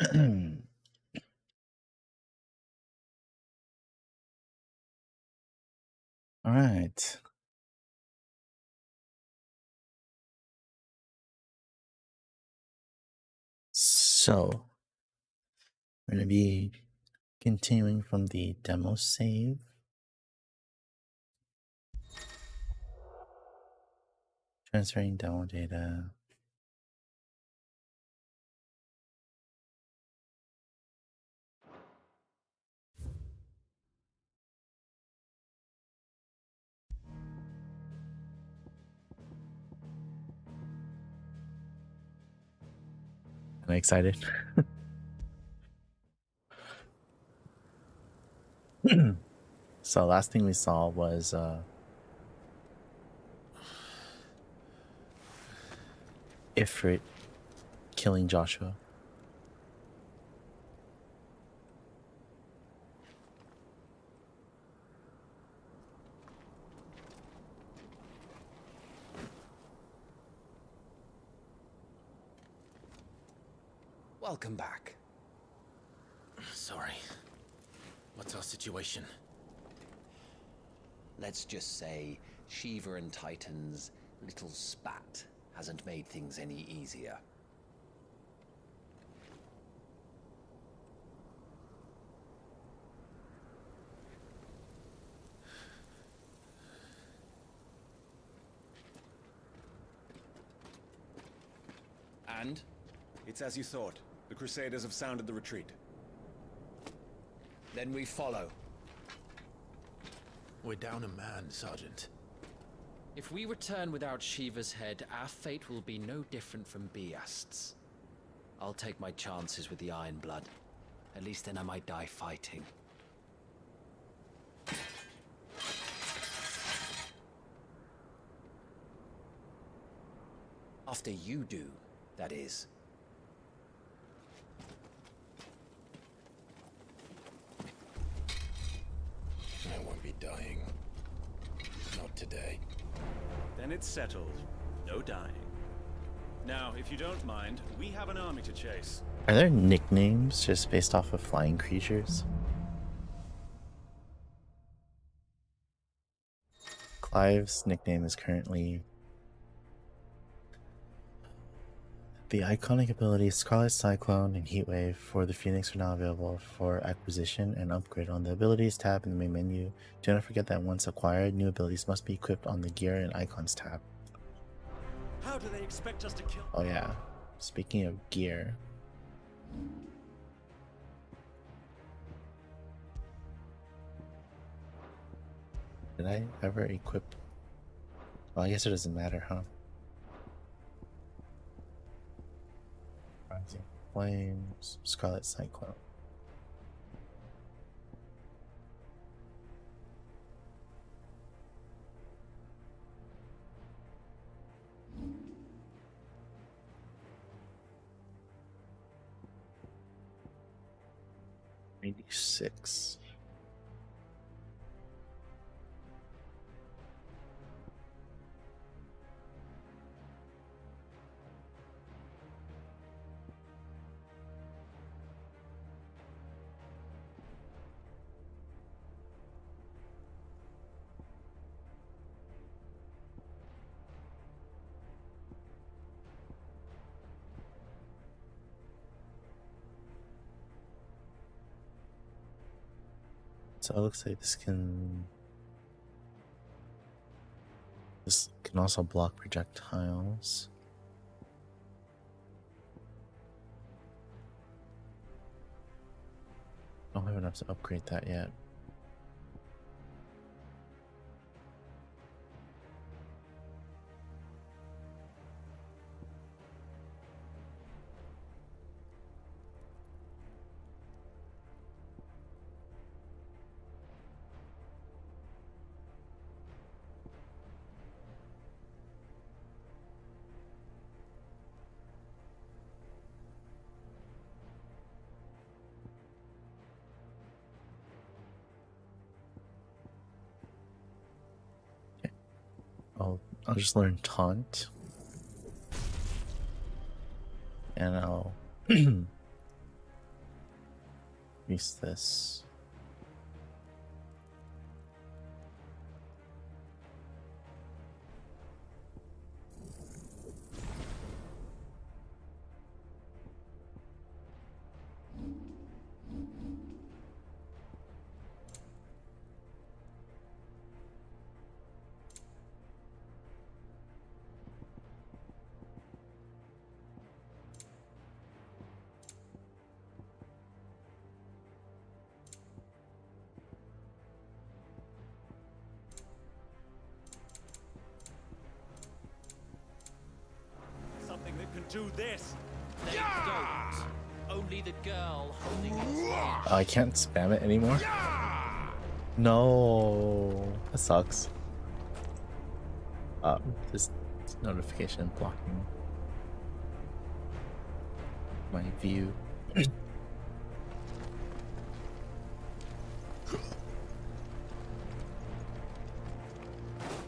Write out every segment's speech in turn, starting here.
All right. So we're going to be continuing from the demo save. Transferring demo data. I'm excited. So last thing we saw was Ifrit killing Joshua. Welcome back. Sorry. What's our situation? Let's just say Shiva and Titan's little spat hasn't made things any easier. And? It's as you thought. The Crusaders have sounded the retreat. Then we follow. We're down a man, Sergeant. If we return without Shiva's head, our fate will be no different from Biast's. I'll take my chances with the Iron Blood. At least then I might die fighting. After you do, that is. I won't be dying. Not today. Then it's settled. No dying. Now, if you don't mind, we have an army to chase. Are there nicknames just based off of flying creatures? Clive's nickname is currently the iconic abilities Scarlet Cyclone and Heatwave for the Phoenix are now available for acquisition and upgrade on the abilities tab in the main menu. Do not forget that once acquired, new abilities must be equipped on the gear and icons tab. How do they expect us to kill? Oh yeah, speaking of gear. Did I ever equip? Well, I guess it doesn't matter, huh? Rising Flames, Scarlet Cyclone. '86. So it looks like this can also block projectiles. I don't have enough to upgrade that yet. I'll just learn Taunt. And I'll Use this. Something that can do this. They don't. Only the girl holding it. Oh, I can't spam it anymore? No. That sucks. This notification blocking my view.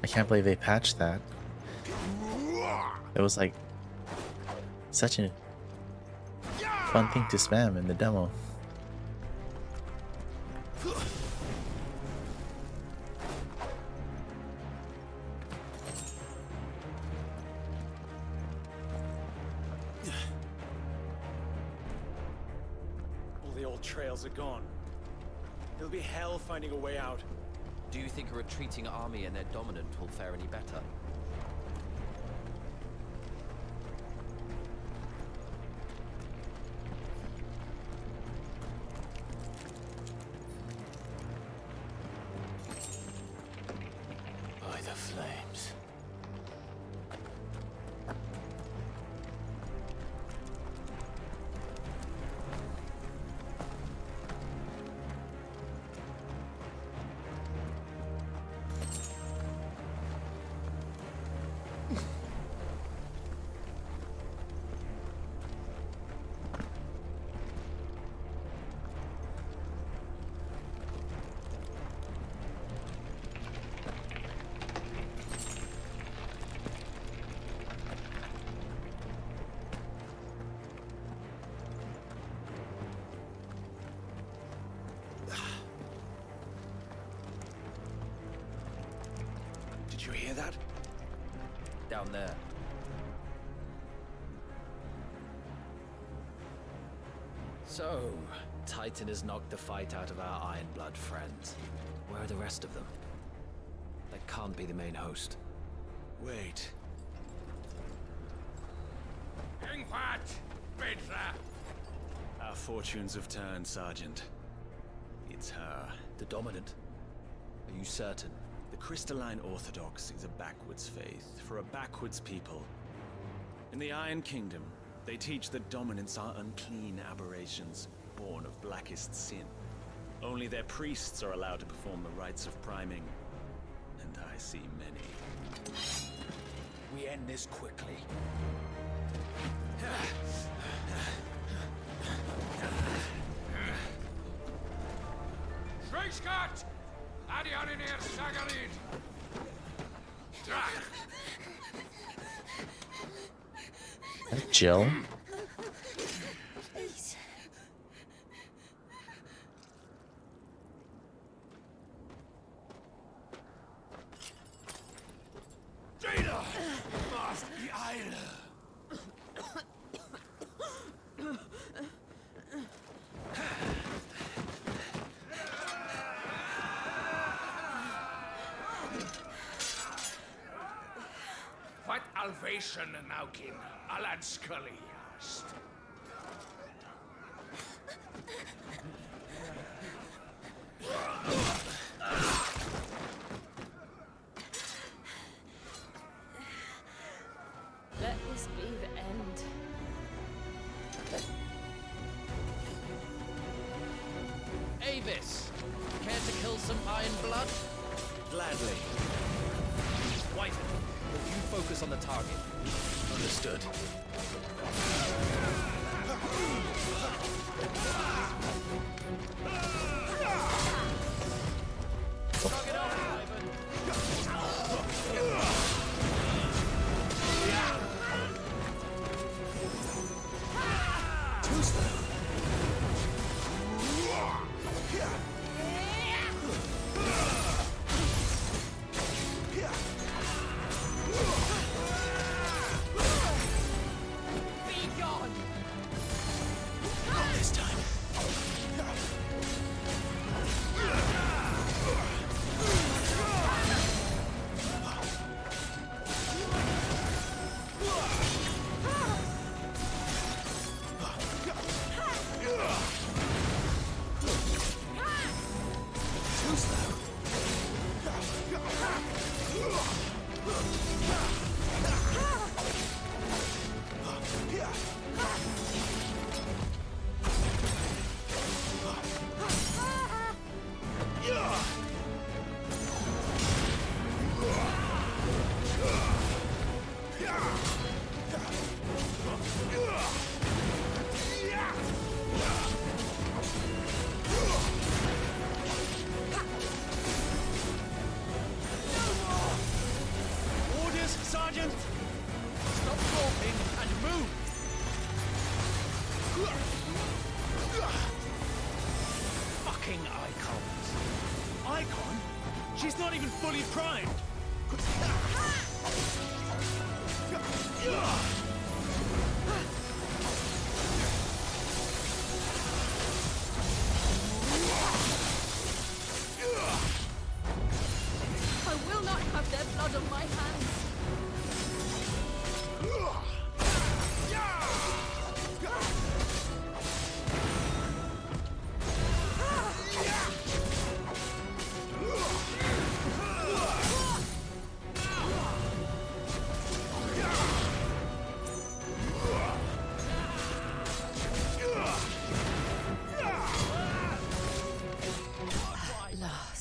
I can't believe they patched that. It was like such a fun thing to spam in the demo. All the old trails are gone. It'll be hell finding a way out. Do you think a retreating army and their dominant will fare any better? By the flames. Did you hear that? Down there. So, Titan has knocked the fight out of our Ironblood friends. Where are the rest of them? That can't be the main host. Wait. Our fortunes have turned, Sergeant. It's her. The Dominant? Are you certain? The Crystalline Orthodox is a backwards faith for a backwards people. In the Iron Kingdom, they teach that dominants are unclean aberrations, born of blackest sin. Only their priests are allowed to perform the rites of priming, and I see many. We end this quickly. Scott! Adionir Sagarid! Jill? Please. Jada! Must be Isla! What Alvation Naukin, Alad Scully asked. Let this be the end. Avis! Care to kill some Ironblood? Gladly. White, you focus on the target. Understood. Target off, Ivan. She's not even fully primed! I will not have their blood on my hands.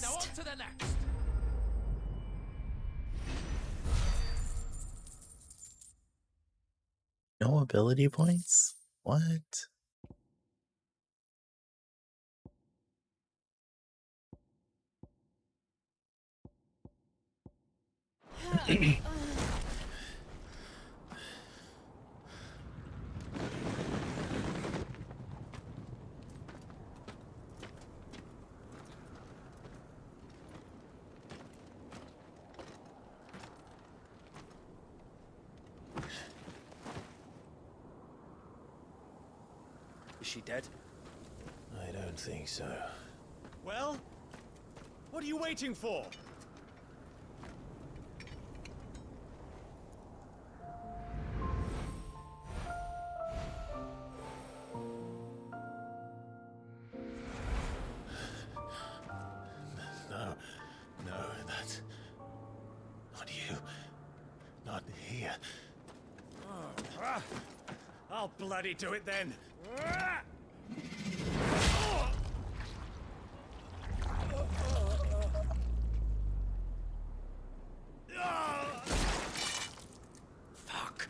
Now on to the next. No ability points? What? Is she dead? I don't think so. Well? What are you waiting for? No, that's not you. Not here. I'll bloody do it then. Fuck.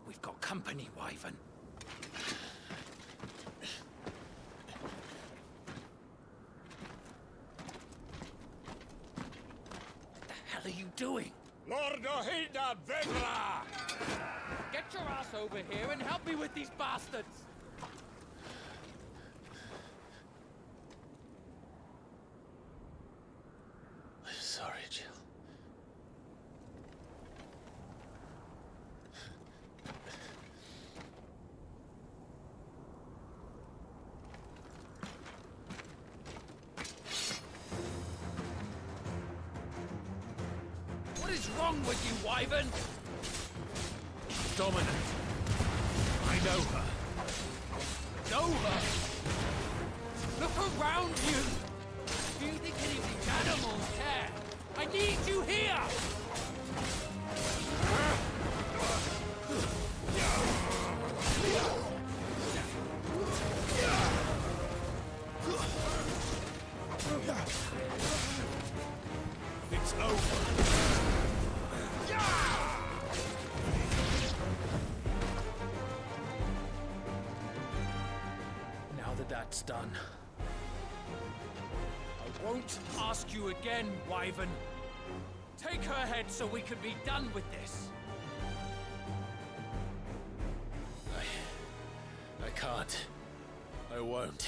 We've got company, Wyvern. What the hell are you doing? Lord Ohilda Vedra! Get your ass over here and help me with these bastards! I'm sorry, Jill. What is wrong with you, Wyvern? Dominant. I know her. Know her? Look around you! Do you think any of these animals care? I need you here! It's over. Now that that's done, I won't ask you again, Wyvern. Take her head so we can be done with this. I can't. I won't.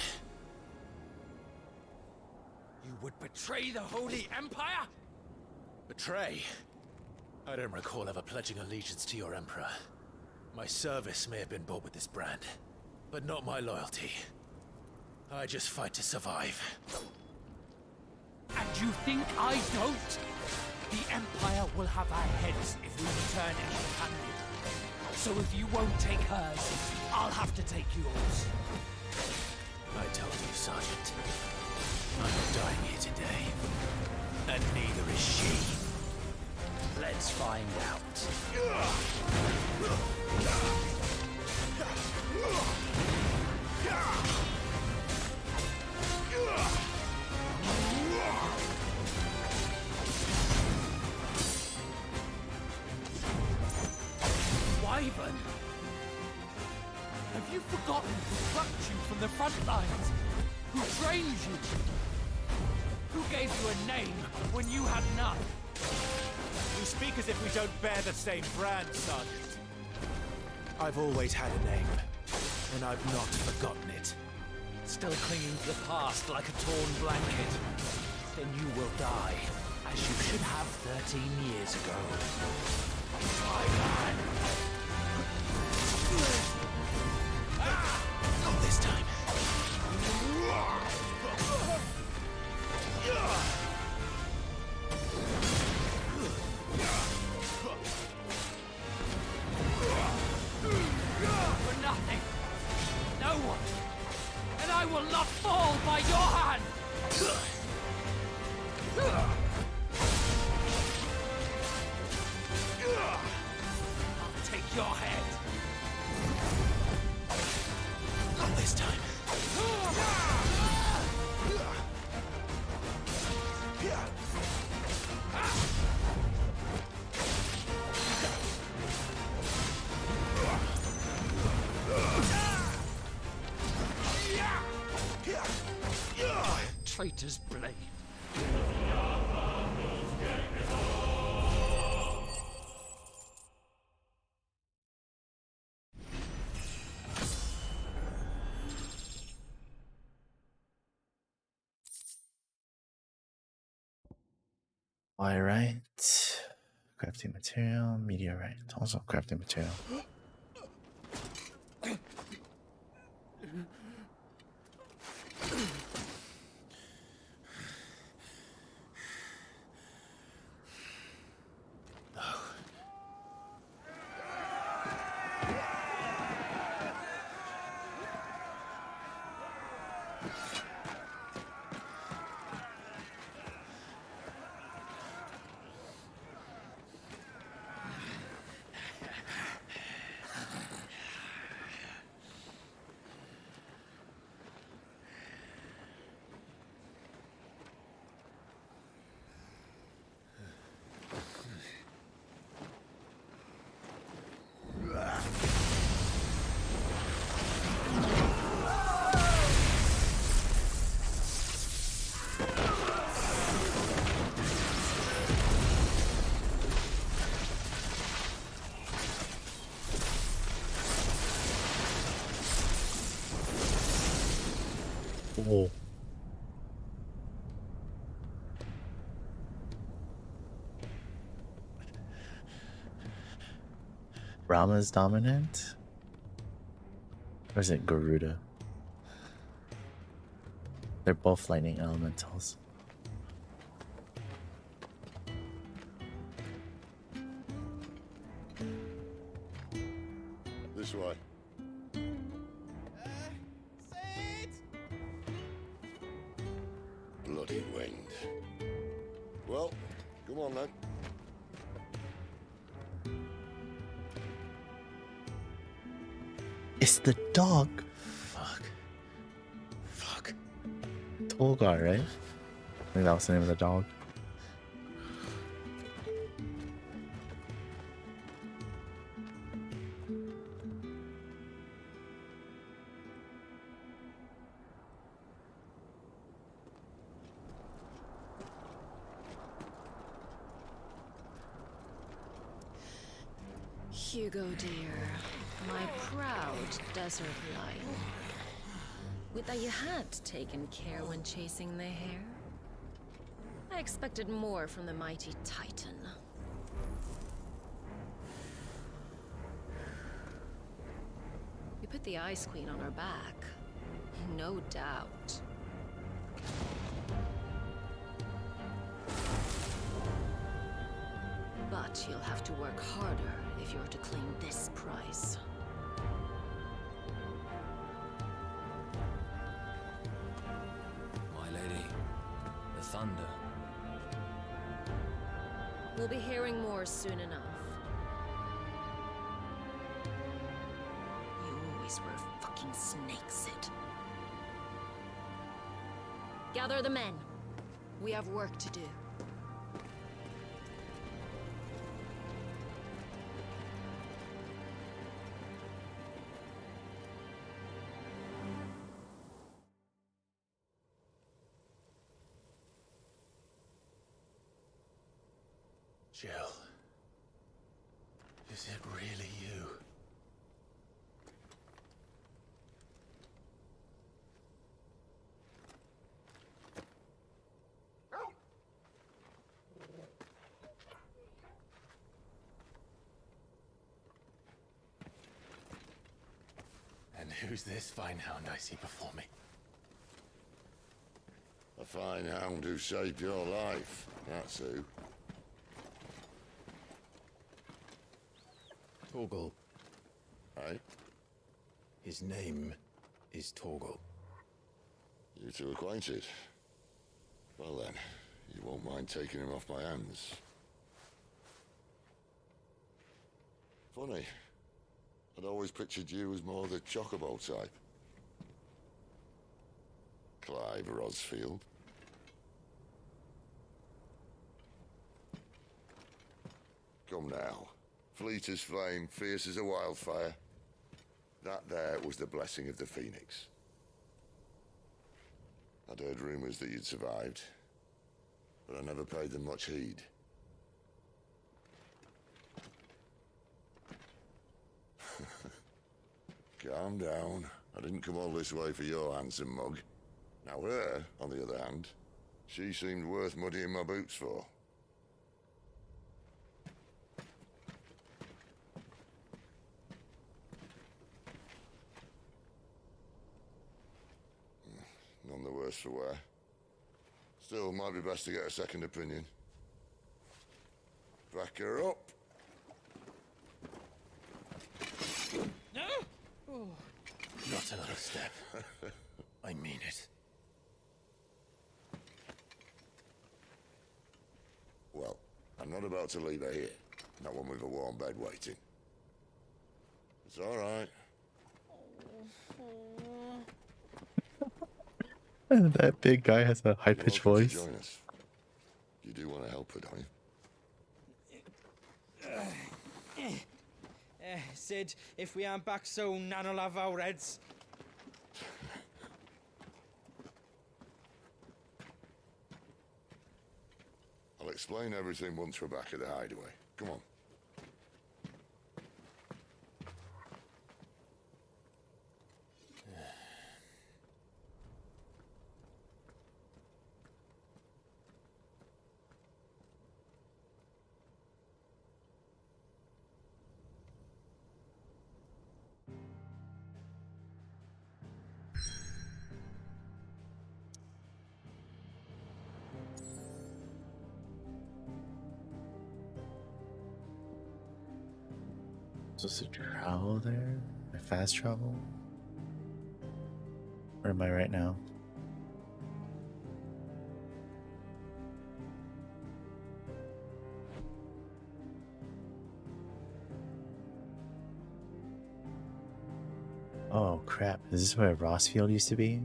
You would betray the Holy Empire? Betray? I don't recall ever pledging allegiance to your Emperor. My service may have been bought with this brand, but not my loyalty. I just fight to survive. And you think I don't? The Empire will have our heads if we return empty-handed. So if you won't take hers, I'll have to take yours. I told you, Sergeant. I'm not dying here today. And neither is she. Let's find out. Wyvern! Have you forgotten who plucked you from the front lines? Who trained you? Who gave you a name when you had none? You speak as if we don't bear the same brand, Sergeant. I've always had a name, and I've not forgotten it. Still clinging to the past like a torn blanket. Then you will die, as you should have 13 years ago. My man! Not this time. For nothing. No one. And I will not fall by your hand. I'll take your head. Not this time. Traitor's blade. Alright. Crafting material, meteorite. Also crafting material. Oh. Rama's dominant? Or is it Garuda? They're both lightning elementals. This way. Bloody wind. Well, come on then. It's the dog. Fuck. Fuck. Tolgar, right? I think that was the name of the dog. Hugo, dear, my proud desert lion. Would that you had taken care when chasing the hare? I expected more from the mighty Titan. We put the Ice Queen on our back, no doubt. But you'll have to work harder if you're to claim this prize. My lady, the thunder. We'll be hearing more soon enough. You always were a fucking snake, Sid. Gather the men. We have work to do. Jill. Is it really you? Who's this fine hound I see before me? A fine hound who saved your life. That's who. Torgal. Right? His name is Torgal. You two acquainted? Well then, you won't mind taking him off my hands. Funny. I'd always pictured you as more the Chocobo type. Clive Rosfield. Come now. Fleet as flame, fierce as a wildfire. That there was the blessing of the Phoenix. I'd heard rumors that you'd survived, but I never paid them much heed. Calm down. I didn't come all this way for your handsome mug. Now her, on the other hand, she seemed worth muddying my boots for. None the worse for wear. Still, might be best to get a second opinion. Back her up. Not another step. I mean it. Well, I'm not about to leave her here. Not one with a warm bed waiting. It's all right. That big guy has a high You're pitched welcome to voice. join us. You do want to help her, don't you? Sid, if we aren't back soon, Nan'll have our heads. I'll explain everything once we're back at the hideaway. Come on. Supposed to travel there? My fast travel? Where am I right now? Oh crap, is this where Rossfield used to be?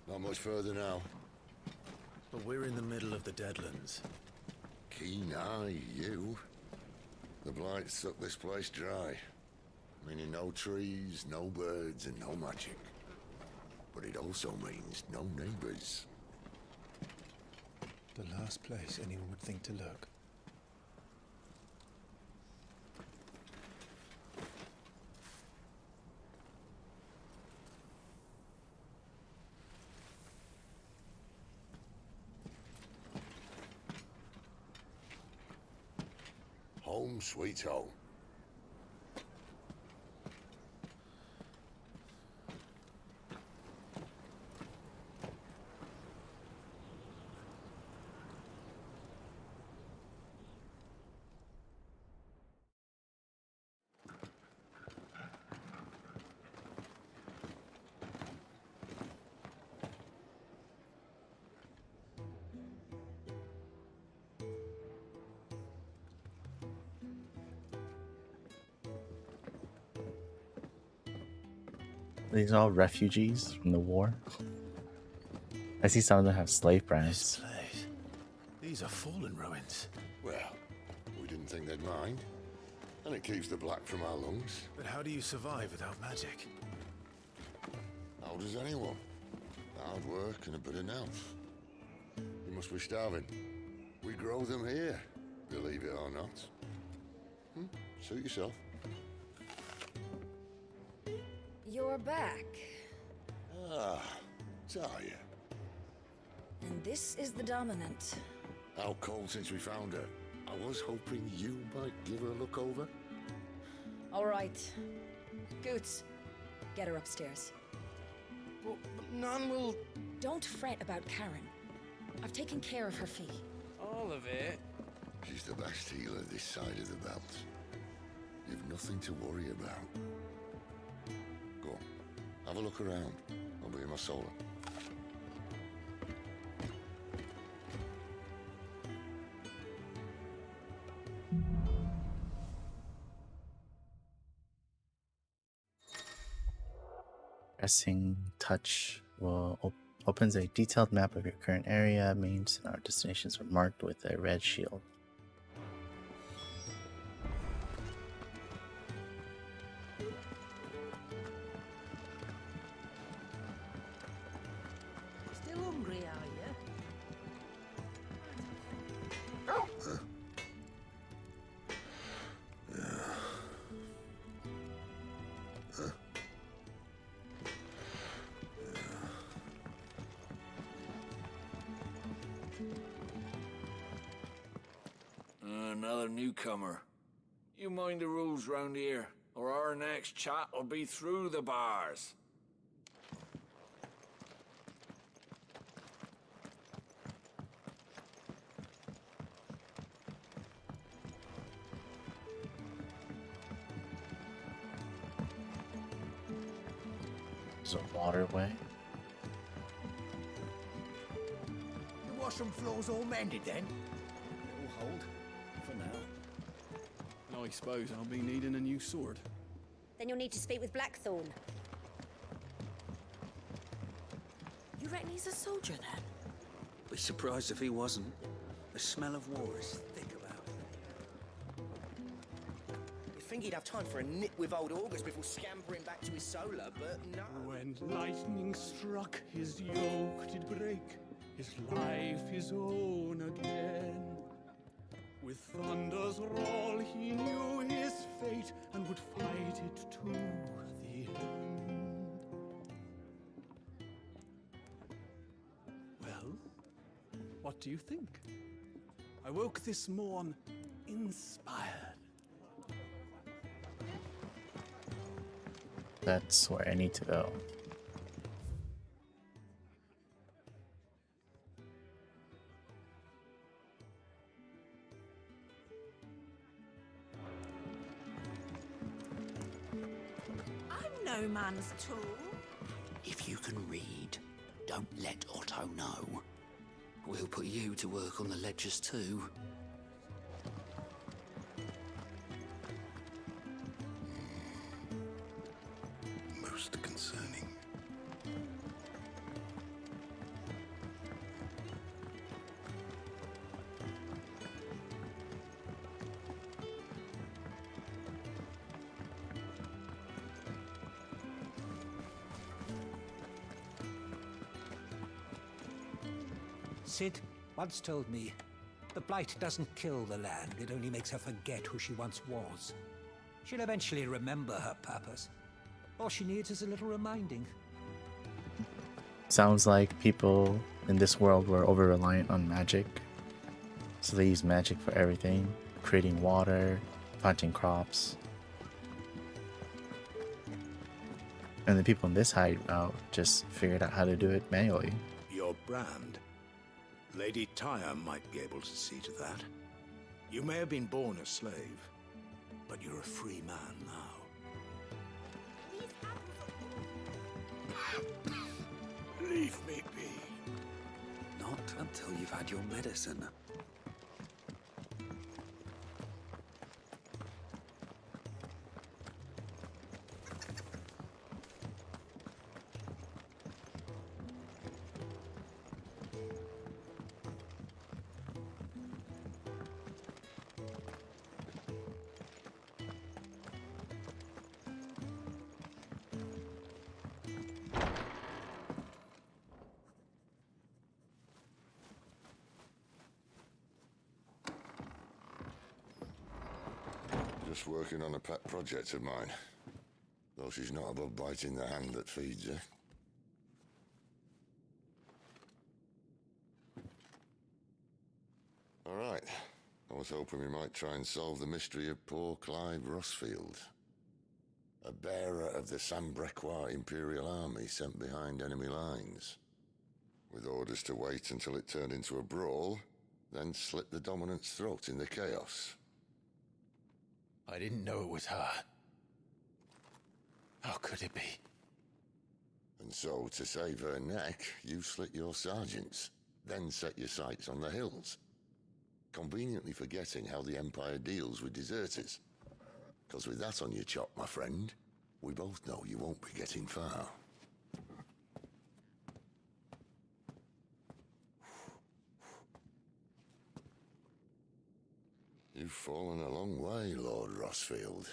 Not much further now. But we're in the middle of the Deadlands. Keen eye, you. The blight sucked this place dry. Meaning no trees, no birds, and no magic. But it also means no neighbors. The last place anyone would think to look. Home sweet home. These are all refugees from the war. I see some of them have slave This brands. place. These are fallen ruins. Well, we didn't didn't think they'd mind. And it keeps the black from our lungs. But how do you survive without magic? How does anyone? Hard work and a bit of nous. You must be starving. We grow them here, believe it or not. Suit yourself. You're back. Ah, Talia. And this is the Dominant. How cold since we found her. I was hoping you might give her a look over. All right. Goots, get her upstairs. But none will... Don't fret about Karen. I've taken care of her fee. All of it? She's the best healer this side of the belt. You've nothing to worry about. Go on, have a look around. I'll be in my solar. Pressing touch will opens a detailed map of your current area. Mains and our destinations are marked with a red shield. Still hungry, are you? Another newcomer. You mind the rules round here, or our next chat will be through the bars. There's a waterway. The washroom floor's all mended then? It'll hold. For now. I suppose I'll be needing a new sword. Then you'll need to speak with Blackthorn. You reckon he's a soldier then? Be surprised if he wasn't. The smell of war is thick about him. You'd think he'd have time for a nip with old August before scampering back to his solar, but no. When lightning struck, his yoke did break, his life his own again. With thunder's roll, he knew his fate and would fight it to the end. Well, what do you think? I woke this morn inspired. That's where I need to go. No man's tool. If you can read, don't let Otto know. We'll put you to work on the ledgers too. Most concerning. Sid once told me, the Blight doesn't kill the land, it only makes her forget who she once was. She'll eventually remember her purpose. All she needs is a little reminding. Sounds like people in this world were over-reliant on magic. So they use magic for everything. Creating water, planting crops. And the people in this hideout just figured out how to do it manually. Your brand. Lady Tyre might be able to see to that. You may have been born a slave, but you're a free man now. Leave me be. Not until you've had your medicine. Just working on a pet project of mine. Though she's not above biting the hand that feeds her. All right. I was hoping we might try and solve the mystery of poor Clive Rossfield. A bearer of the Sambrequois Imperial Army sent behind enemy lines. With orders to wait until it turned into a brawl, then slit the Dominant's throat in the chaos. I didn't know it was her. How could it be? And so, to save her neck, you slit your sergeants, then set your sights on the hills. Conveniently forgetting how the Empire deals with deserters. Because with that on your chop, my friend, we both know you won't be getting far. You've fallen a long way, Lord Rossfield.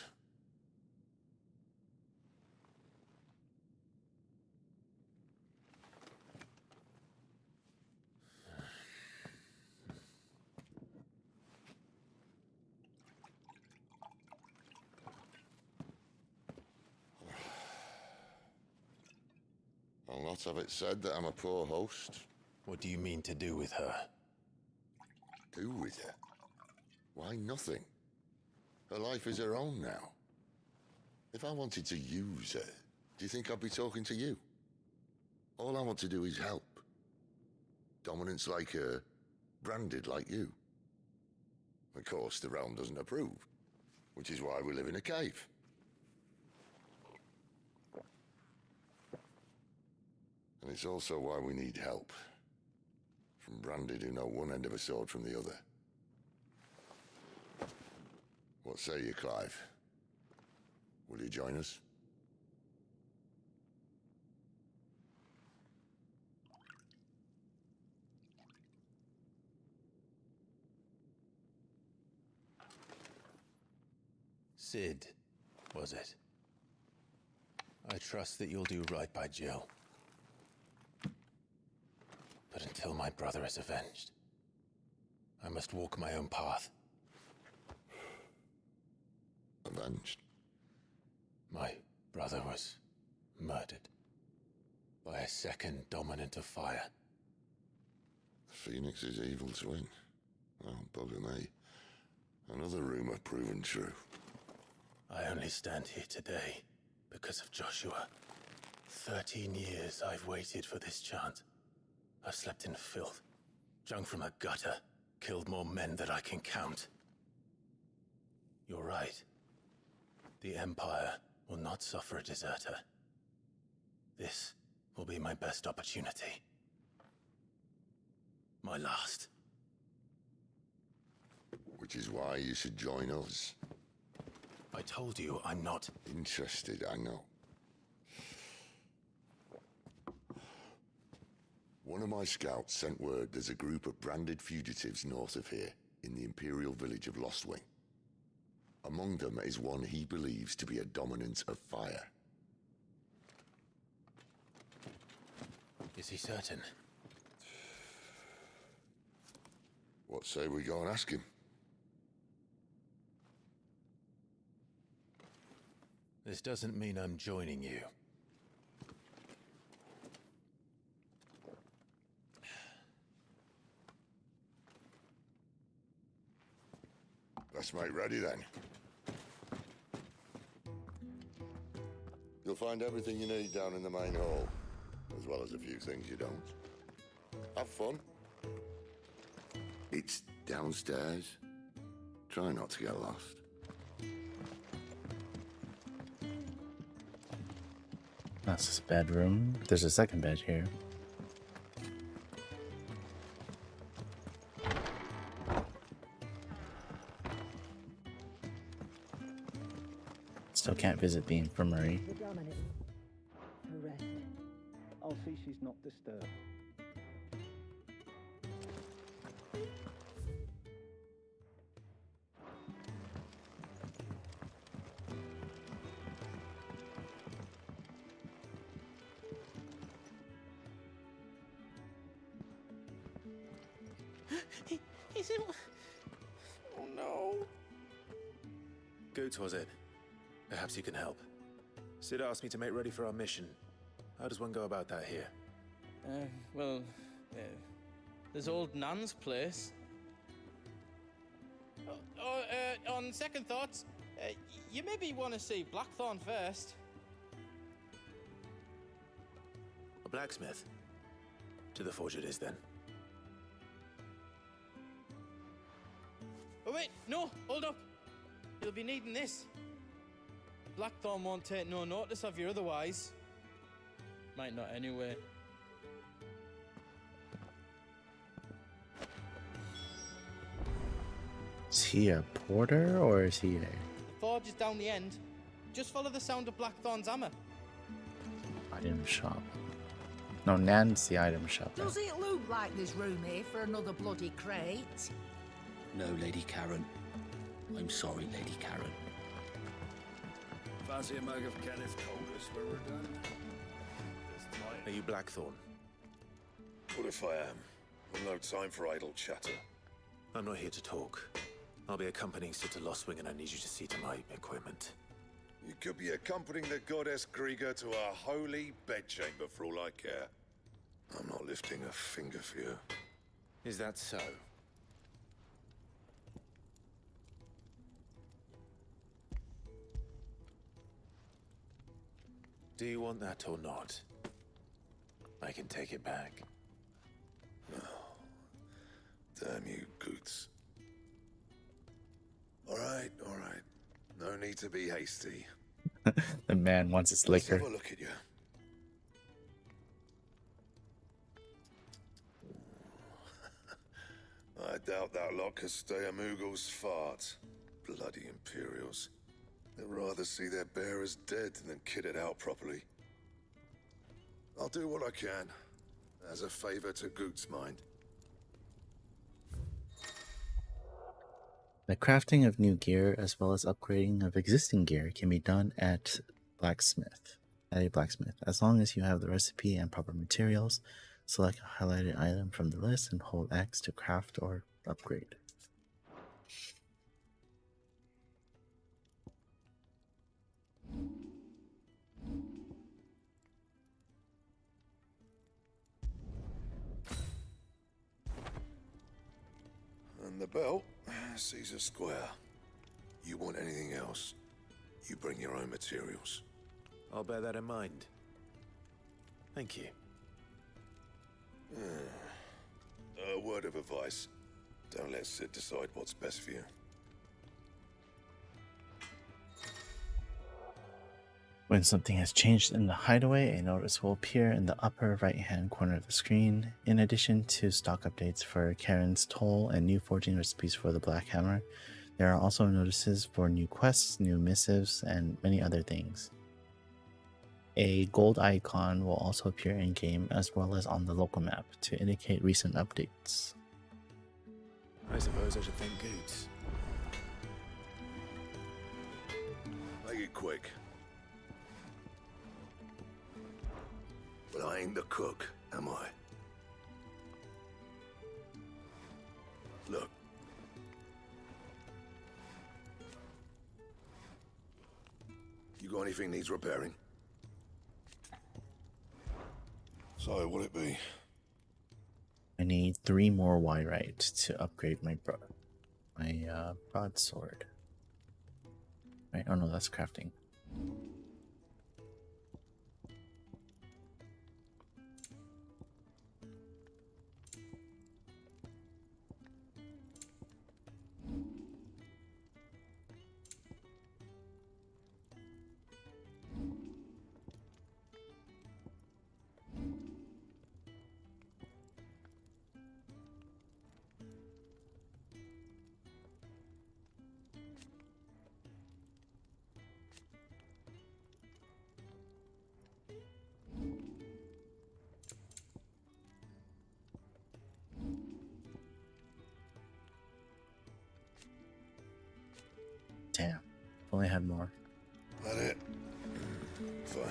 I'll not have it said that I'm a poor host. What do you mean to do with her? Do with her? Why, nothing. Her life is her own now. If I wanted to use her, do you think I'd be talking to you? All I want to do is help. Dominants like her, branded like you. Of course, the realm doesn't approve, which is why we live in a cave. And it's also why we need help. From branded who know one end of a sword from the other. What say you, Clive? Will you join us? Cid, was it? I trust that you'll do right by Jill. But until my brother is avenged, I must walk my own path. Avenged? My brother was murdered by a second Dominant of Fire. Phoenix's evil twin. Oh, bugger me. Another rumor proven true. I only stand here today because of Joshua. 13 years I've waited for this chance. I've slept in filth, drunk from a gutter, killed more men than I can count. You're right. The Empire will not suffer a deserter. This will be my best opportunity. My last. Which is why you should join us. I told you I'm not interested, I know. One of my scouts sent word there's a group of branded fugitives north of here, in the Imperial village of Lostwing. Among them is one he believes to be a Dominant of Fire. Is he certain? What say we go and ask him? This doesn't mean I'm joining you. Let's make ready then. You'll find everything you need down in the main hall, as well as a few things you don't. Have fun. It's downstairs. Try not to get lost. That's his bedroom. There's a second bed here. Still can't visit the infirmary. The Dominant. Her rest. I'll see she's not disturbed. Is it? Oh no. Go Goots, was it? Perhaps you can help. Sid asked me to make ready for our mission. How does one go about that here? Well, there's old Nan's place. On second thoughts, you maybe want to see Blackthorn first. A blacksmith? To the forge it is, then. Oh wait, no, hold up. You'll be needing this. Blackthorn won't take no notice of you otherwise. Might not anyway. Is he a porter or is he a... The forge is down the end. Just follow the sound of Blackthorn's hammer. item shop? No, Nan's the item shop. Does it look like there's room here for another bloody crate? No, Lady Karen. I'm sorry, Lady Karen. Fancy a mug of Kenneth Coldest when we're done? Are you Blackthorn? What if I am? I've no time for idle chatter. I'm not here to talk. I'll be accompanying Sid to Lostwing, and I need you to see to my equipment. You could be accompanying the goddess Griga to a holy bedchamber for all I care. I'm not lifting a finger for you. Is that so? Do you want that or not? I can take it back. Damn you, Goots. All right. No need to be hasty. The man wants his Let's liquor. have a look at you. I doubt that lot could stay a Moogle's fart. Bloody Imperials. They'd rather see their bearers dead than kitted out properly. I'll do what I can, as a favor to Goot's mind. The crafting of new gear as well as upgrading of existing gear can be done at a blacksmith, as long as you have the recipe and proper materials. Select a highlighted item from the list and hold X to craft or upgrade. And the belt, Caesar Square. You want anything else, you bring your own materials. I'll bear that in mind. Thank you. A word of advice. Don't let Sid decide what's best for you. When something has changed in the hideaway, a notice will appear in the upper right-hand corner of the screen. In addition to stock updates for Karen's Toll and new forging recipes for the Black Hammer, there are also notices for new quests, new missives, and many other things. A gold icon will also appear in-game as well as on the local map to indicate recent updates. I suppose I should thank Goots. Make it quick. But I ain't the cook, am I? Look. You got anything needs repairing? So, what'll it be? I need 3 more Wyrite to upgrade my broadsword. Right? Oh no, that's crafting. Damn, if only I had more. That it? Fine.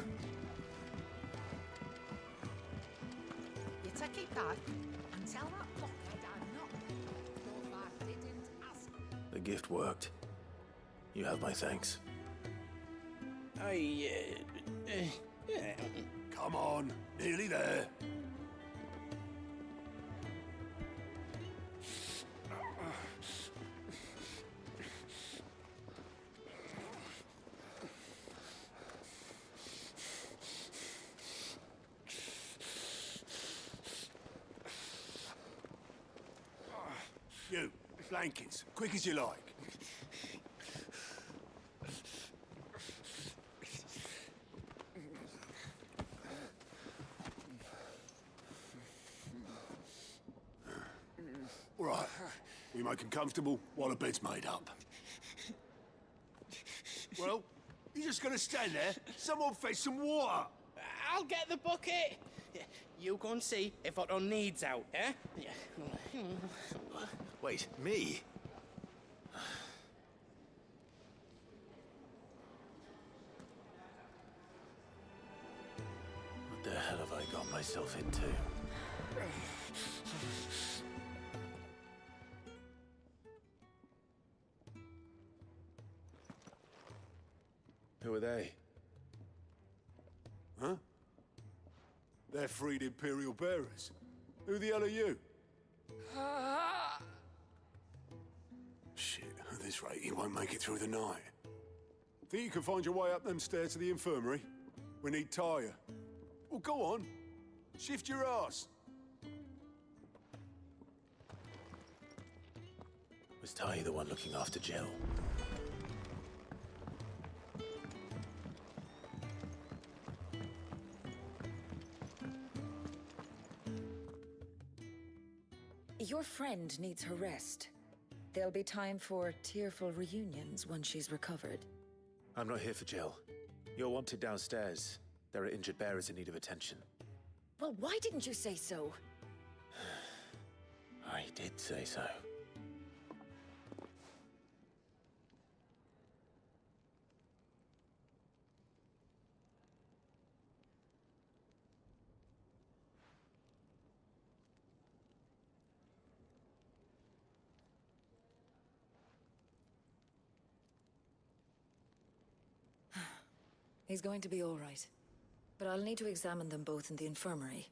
You take it back and tell that blockhead I'm not. Though I didn't ask. The gift worked. You have my thanks. Come on, nearly there. You, blankets, quick as you like. All right, we make them comfortable while the bed's made up. Well, you just gonna stand there? Someone fetch some water. I'll get the bucket. You go and see if Otto needs out, eh? Wait, me? What the hell have I got myself into? Who are they? Huh? They're freed Imperial bearers. Who the hell are you? Shit, at this rate, he won't make it through the night. Think you can find your way up them stairs to the infirmary? We need Tyre. Well, go on. Shift your ass. Was Ty the one looking after Jill? Your friend needs her rest. There'll be time for tearful reunions once she's recovered. I'm not here for Jill. You're wanted downstairs. There are injured bearers in need of attention. Well, why didn't you say so? I did say so. He's going to be all right. But I'll need to examine them both in the infirmary.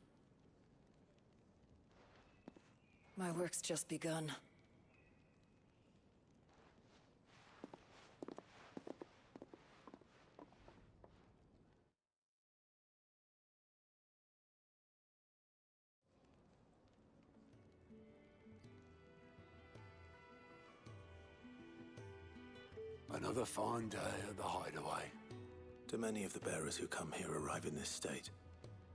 My work's just begun. Another fine day at the Hideaway. Do many of the bearers who come here arrive in this state?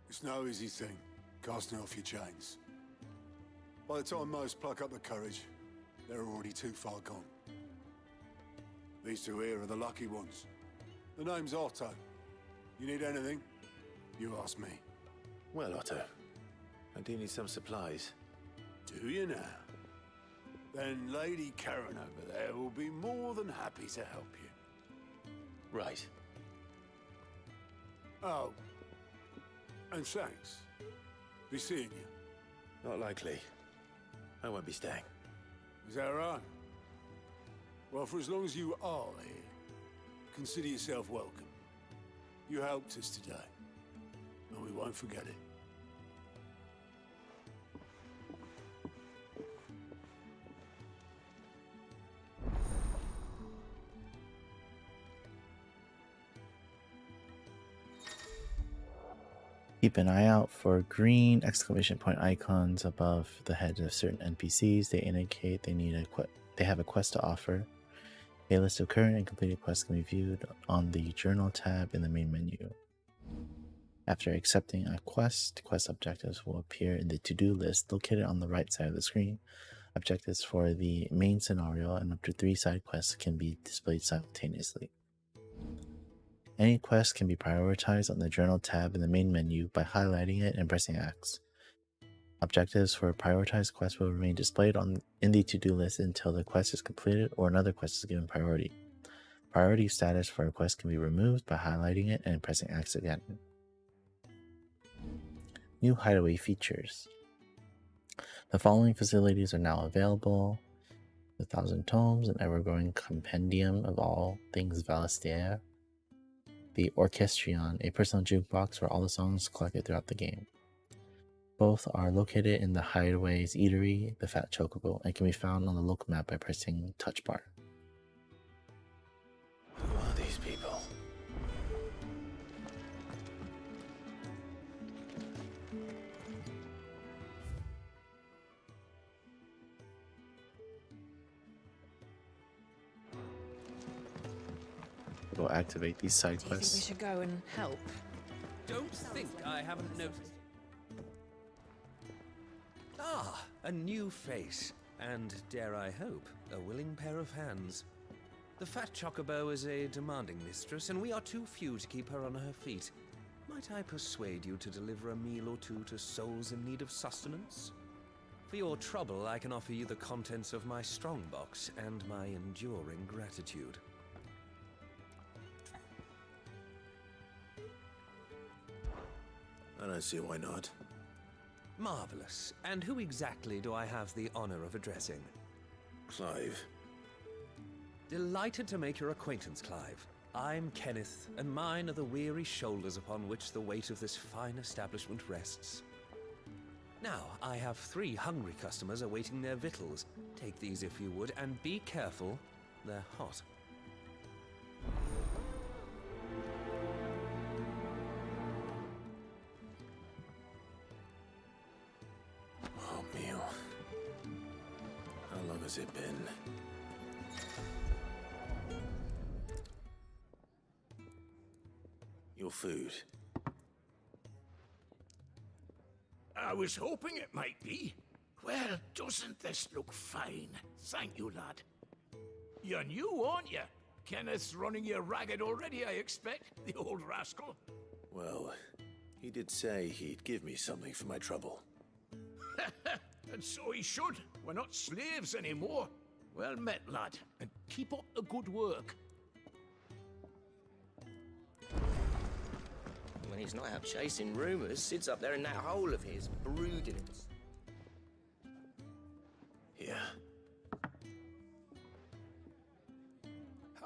It's no easy thing, casting off your chains. By the time most pluck up the courage, they're already too far gone. These two here are the lucky ones. The name's Otto. You need anything, you ask me. Well, Otto, I do need some supplies. Do you now? Then Lady Karen over there will be more than happy to help you. Right. Oh, and thanks. Be seeing you. Not likely. I won't be staying. Is that right? Well, for as long as you are here, consider yourself welcome. You helped us today, and we won't forget it. Keep an eye out for green exclamation point icons above the heads of certain NPCs. They indicate they have a quest to offer. A list of current and completed quests can be viewed on the Journal tab in the main menu. After accepting a quest, quest objectives will appear in the to-do list located on the right side of the screen. Objectives for the main scenario and up to 3 side quests can be displayed simultaneously. Any quest can be prioritized on the Journal tab in the main menu by highlighting it and pressing X. Objectives for a prioritized quest will remain displayed in the to-do list until the quest is completed or another quest is given priority. Priority status for a quest can be removed by highlighting it and pressing X again. New Hideaway features. The following facilities are now available. The Thousand Tomes, an ever-growing compendium of all things Valistaire. The Orchestrion, a personal jukebox where all the songs collected throughout the game. Both are located in the Hideaway's Eatery, the Fat Chocobo, and can be found on the local map by pressing touch bar. Who are these people? We'll activate these side Do you think we quests. should go and help? Don't think I haven't noticed. Ah, a new face, and dare I hope, a willing pair of hands. The Fat Chocobo is a demanding mistress, and we are too few to keep her on her feet. Might I persuade you to deliver a meal or two to souls in need of sustenance? For your trouble, I can offer you the contents of my strongbox and my enduring gratitude. I don't see why not. Marvelous. And who exactly do I have the honor of addressing? Clive. Delighted to make your acquaintance, Clive. I'm Kenneth, and mine are the weary shoulders upon which the weight of this fine establishment rests. Now, I have 3 hungry customers awaiting their victuals. Take these if you would, and be careful, they're hot. Oh, meal. How long has it been? Your food. I was hoping it might be. Well, doesn't this look fine? Thank you, lad. You're new, aren't you? Kenneth's running you ragged already, I expect, the old rascal. Well, he did say he'd give me something for my trouble. And so he should. We're not slaves anymore. Well met, lad, and keep up the good work. When he's not out chasing rumors, Sid's up there in that hole of his, brooding. Yeah.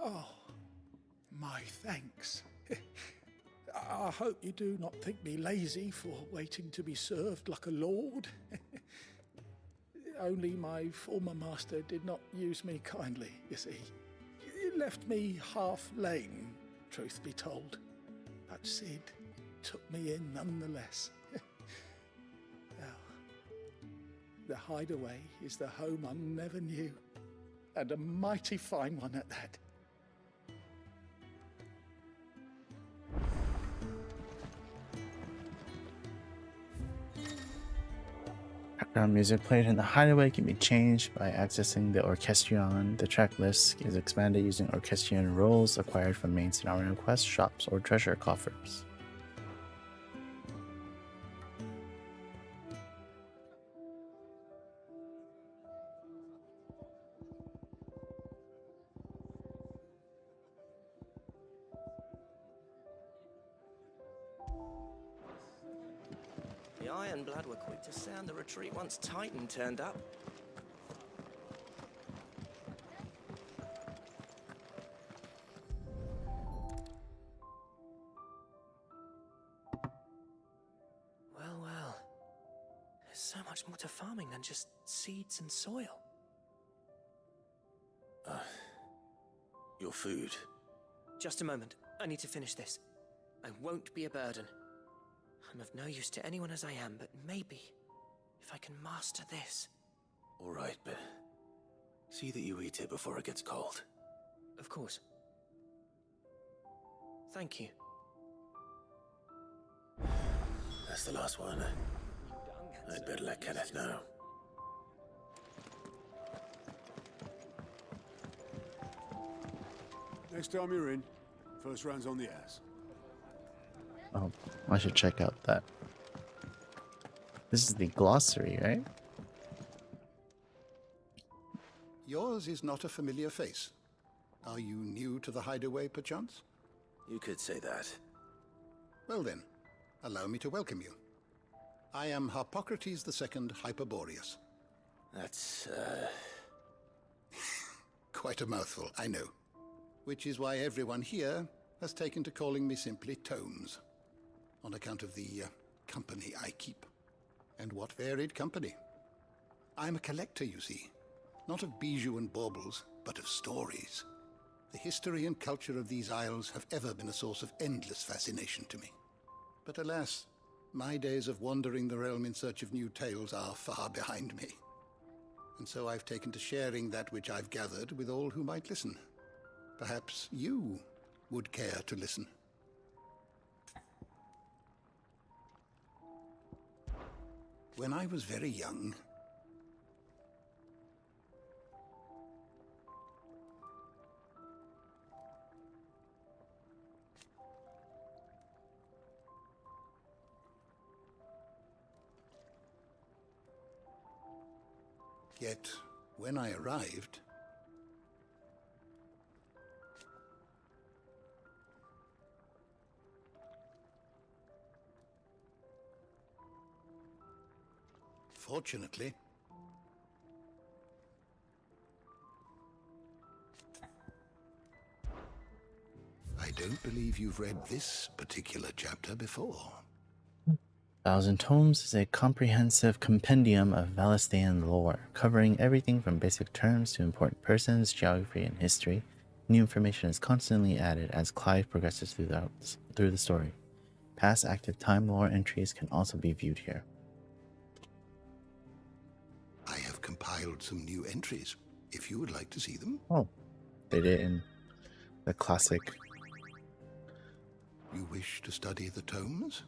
Oh, my thanks. I hope you do not think me lazy for waiting to be served like a lord. Only my former master did not use me kindly, you see. He left me half lame, truth be told. But Sid took me in nonetheless. Well, the Hideaway is the home I never knew, and a mighty fine one at that. Background music played in the Hideaway can be changed by accessing the Orchestrion. The track list is expanded using Orchestrion rolls acquired from main scenario quests, shops, or treasure coffers. The Ironblood were quick to sound the retreat once Titan turned up. Well, well. There's so much more to farming than just seeds and soil. Your food. Just a moment. I need to finish this. I won't be a burden. I'm of no use to anyone as I am, but maybe if I can master this. All right, but see that you eat it before it gets cold. Of course. Thank you. That's the last one. I'd better let Kenneth know. Next time you're in, first round's on the ass. Oh, I should check out that. This is the glossary, right? Yours is not a familiar face. Are you new to the Hideaway, perchance? You could say that. Well then, allow me to welcome you. I am Harpocrates II Hyperboreus. That's, quite a mouthful, I know. Which is why everyone here has taken to calling me simply Tomes, on account of the company I keep. And what varied company. I'm a collector, you see. Not of bijou and baubles, but of stories. The history and culture of these isles have ever been a source of endless fascination to me. But alas, my days of wandering the realm in search of new tales are far behind me. And so I've taken to sharing that which I've gathered with all who might listen. Perhaps you would care to listen. When I was very young, yet when I arrived, fortunately, I don't believe you've read this particular chapter before. Thousand Tomes is a comprehensive compendium of Valistean lore, covering everything from basic terms to important persons, geography, and history. New information is constantly added as Clive progresses through the story. Past active time lore entries can also be viewed here. I have compiled some new entries, if you would like to see them. Oh, they did in the classic. You wish to study the tomes?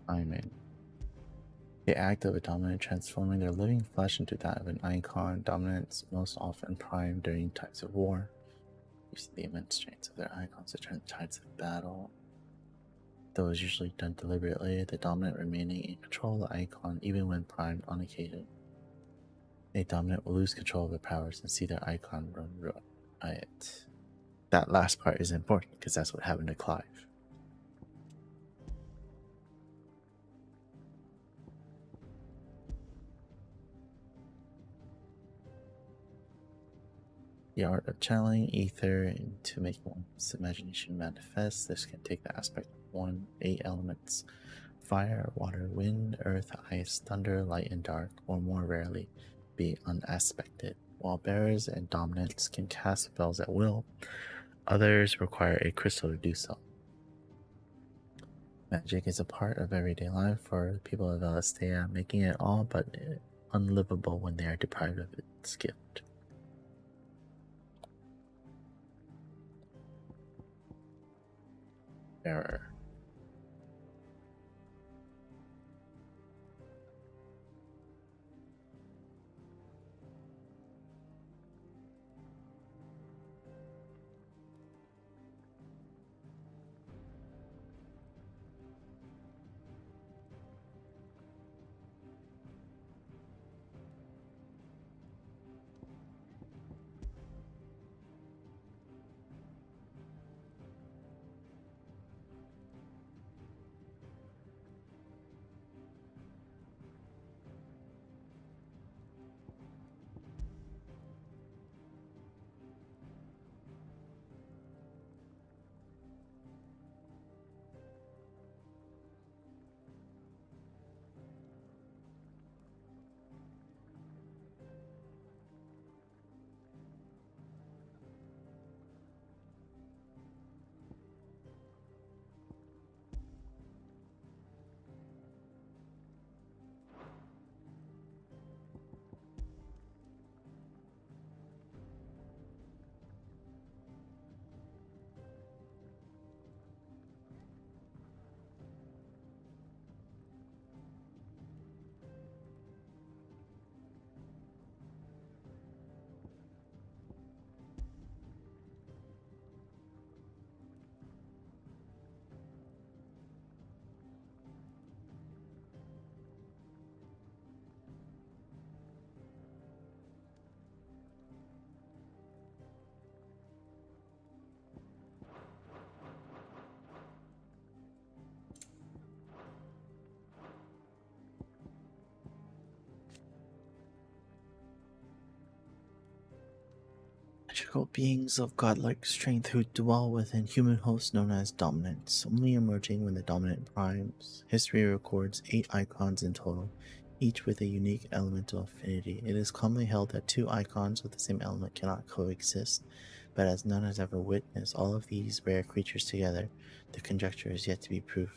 I mean, the act of a dominant transforming their living flesh into that of an icon. Dominants most often prime during times of war. Use the immense strength of their icons to turn the tides of battle. Though it's usually done deliberately, the dominant remaining in control of the icon even when primed on occasion. A dominant will lose control of their powers and see their icon run riot. That last part is important because that's what happened to Clive. The art of channeling ether to make one's imagination manifest. This can take the aspect of 8 elements: fire, water, wind, earth, ice, thunder, light, and dark, or more rarely, be unaspected. While bearers and dominants can cast spells at will, others require a crystal to do so. Magic is a part of everyday life for the people of Valistea, making it all but unlivable when they are deprived of its gift. Error. Magical beings of godlike strength who dwell within human hosts known as dominants, only emerging when the dominant primes. History records 8 icons in total, each with a unique elemental affinity. It is commonly held that 2 icons with the same element cannot coexist, but as none has ever witnessed all of these rare creatures together, the conjecture is yet to be proved.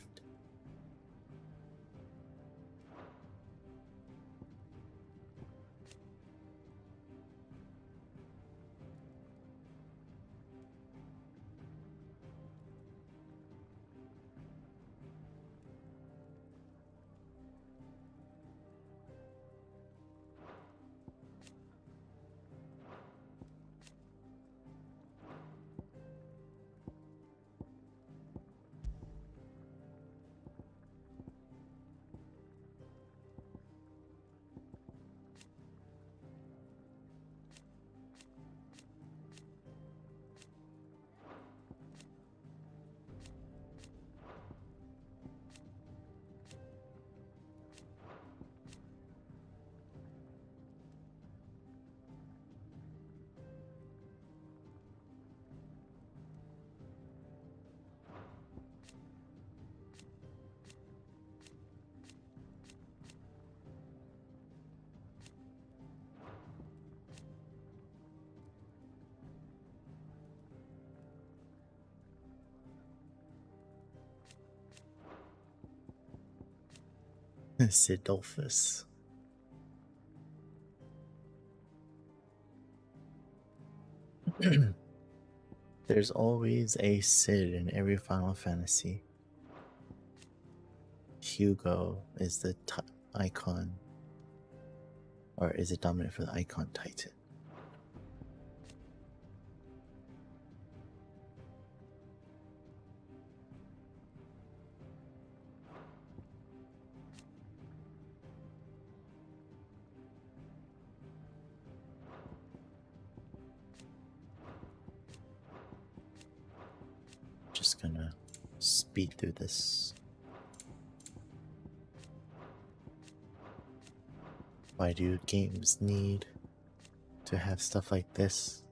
Sidolphus. There's always a Sid in every Final Fantasy. Hugo is the icon, or is it dominant for the icon Titan? Just gonna speed through this. Why do games need to have stuff like this?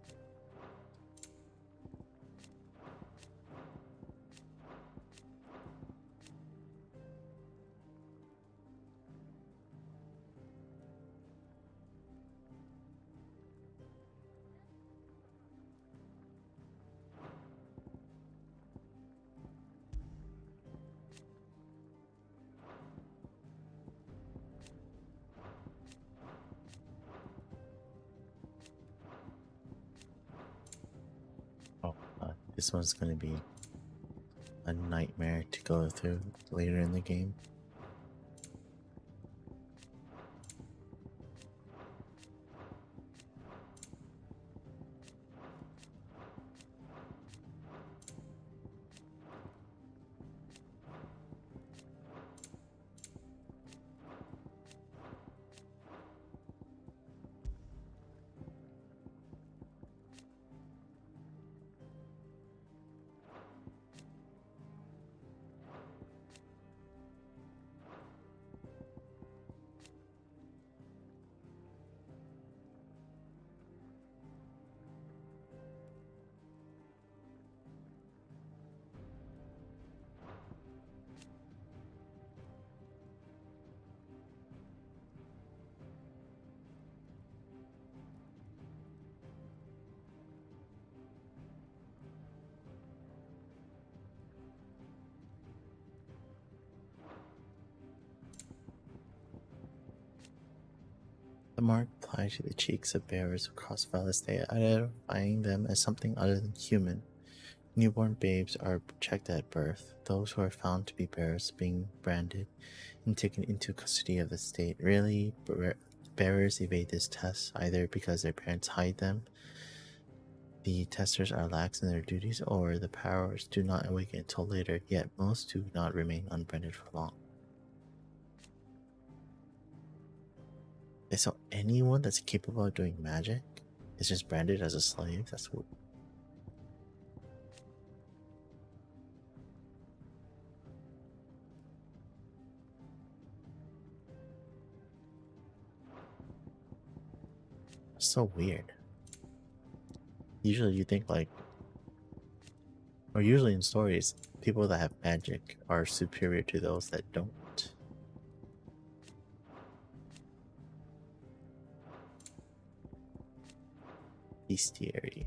This one's gonna be a nightmare to go through later in the game. The mark applied to the cheeks of bearers across Valisthea, identifying them as something other than human. Newborn babes are checked at birth, those who are found to be bearers being branded and taken into custody of the state. Rarely, bearers evade this test, either because their parents hide them, the testers are lax in their duties, or the powers do not awaken until later, yet most do not remain unbranded for long. So anyone that's capable of doing magic is just branded as a slave? That's what. So weird. Usually you think like, or usually in stories, people that have magic are superior to those that don't. Bestiary.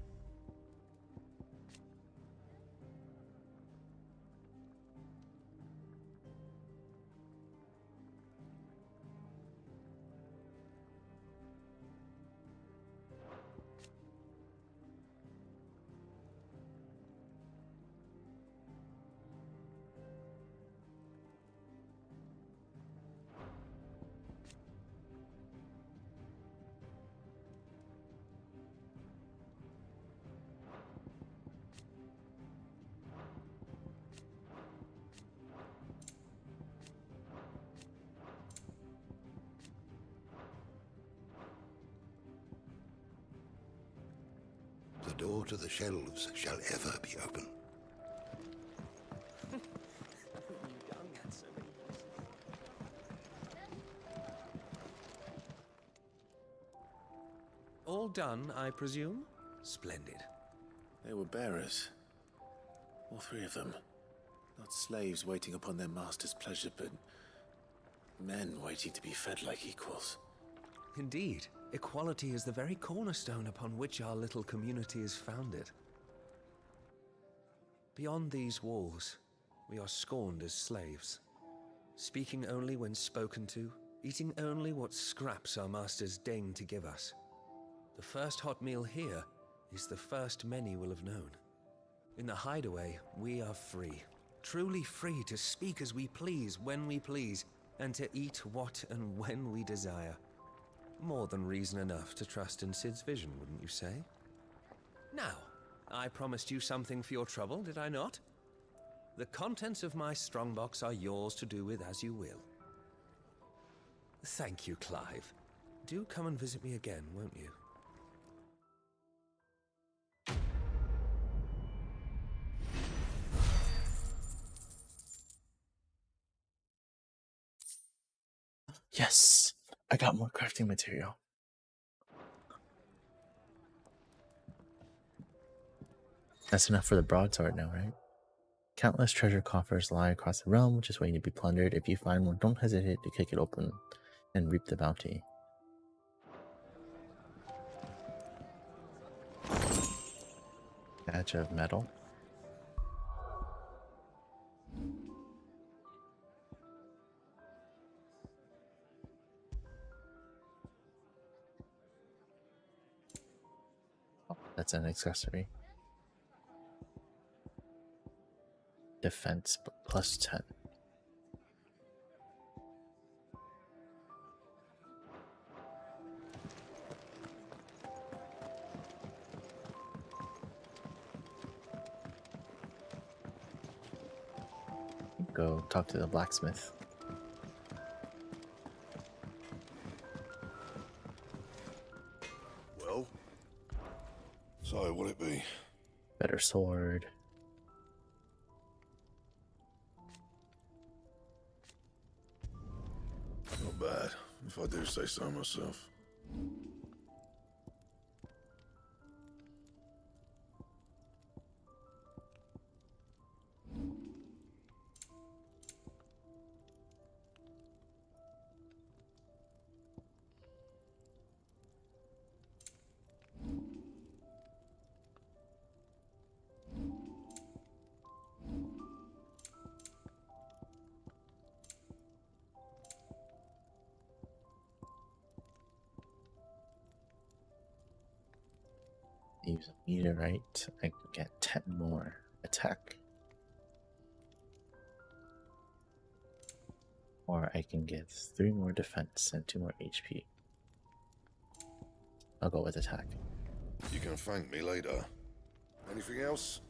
The door to the shelves shall ever be open. All done, I presume? Splendid. They were bearers. All three of them. Not slaves waiting upon their master's pleasure, but men waiting to be fed like equals. Indeed, equality is the very cornerstone upon which our little community is founded. Beyond these walls, we are scorned as slaves, speaking only when spoken to, eating only what scraps our masters deign to give us. The first hot meal here is the first many will have known. In the hideaway, we are free, truly free to speak as we please, when we please, and to eat what and when we desire. More than reason enough to trust in Cid's vision, wouldn't you say? Now, I promised you something for your trouble, did I not? The contents of my strongbox are yours to do with as you will. Thank you, Clive. Do come and visit me again, won't you? Yes! I got more crafting material. That's enough for the broadsword now, right? Countless treasure coffers lie across the realm, which is waiting to be plundered. If you find one, don't hesitate to kick it open and reap the bounty. Badge of metal. Oh, that's an accessory. Defense plus 10. Go talk to the blacksmith. Well? So, what'll it be? Better sword. Not bad, if I do say so myself. Use a meteorite. I can get 10 more attack. Or I can get 3 more defense and 2 more HP. I'll go with attack. You can thank me later. Anything else?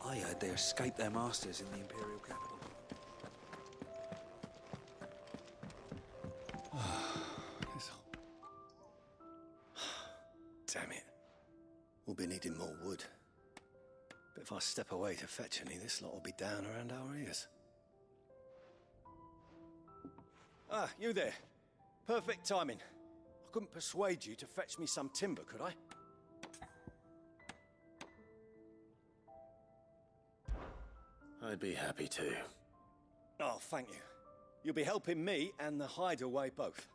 I heard they escaped their masters in the Imperial capital. Damn it. We'll be needing more wood. But if I step away to fetch any, this lot will be down around our ears. Ah, you there. Perfect timing. I couldn't persuade you to fetch me some timber, could I? I'd be happy to. Oh, thank you. You'll be helping me and the hideaway both.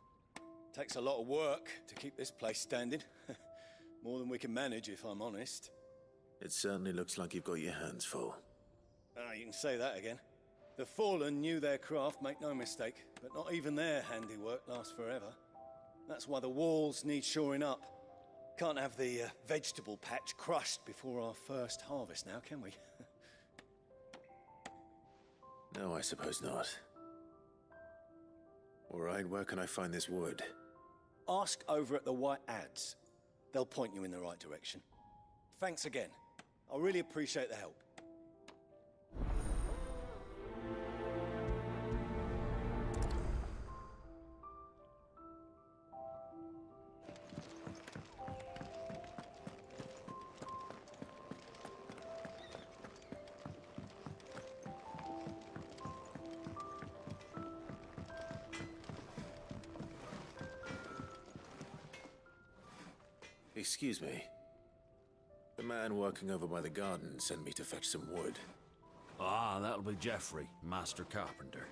Takes a lot of work to keep this place standing. More than we can manage, if I'm honest. It certainly looks like you've got your hands full. Ah, you can say that again. The Fallen knew their craft, make no mistake, but not even their handiwork lasts forever. That's why the walls need shoring up. Can't have the vegetable patch crushed before our first harvest now, can we? No, I suppose not. All right, where can I find this wood? Ask over at the White Ads. They'll point you in the right direction. Thanks again. I really appreciate the help. Excuse me. The man working over by the garden sent me to fetch some wood. Ah, that'll be Geoffrey, Master Carpenter.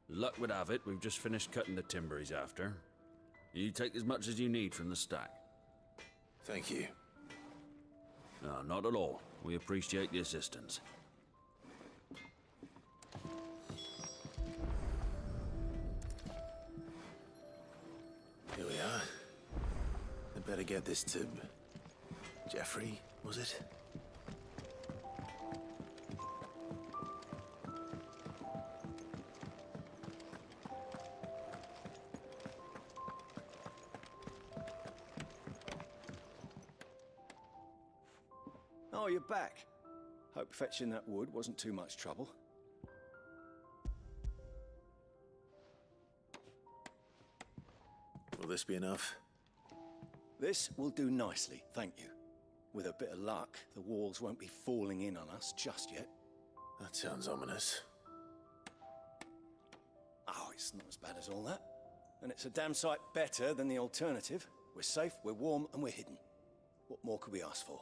Luck would have it, we've just finished cutting the timber he's after. You take as much as you need from the stack. Thank you. No, not at all. We appreciate the assistance. Here we are. I'd better get this to... Geoffrey, was it? Oh, you're back. Hope fetching that wood wasn't too much trouble. Will this be enough? This will do nicely, thank you. With a bit of luck, the walls won't be falling in on us just yet. That sounds ominous. Oh, it's not as bad as all that. And it's a damn sight better than the alternative. We're safe, we're warm, and we're hidden. What more could we ask for?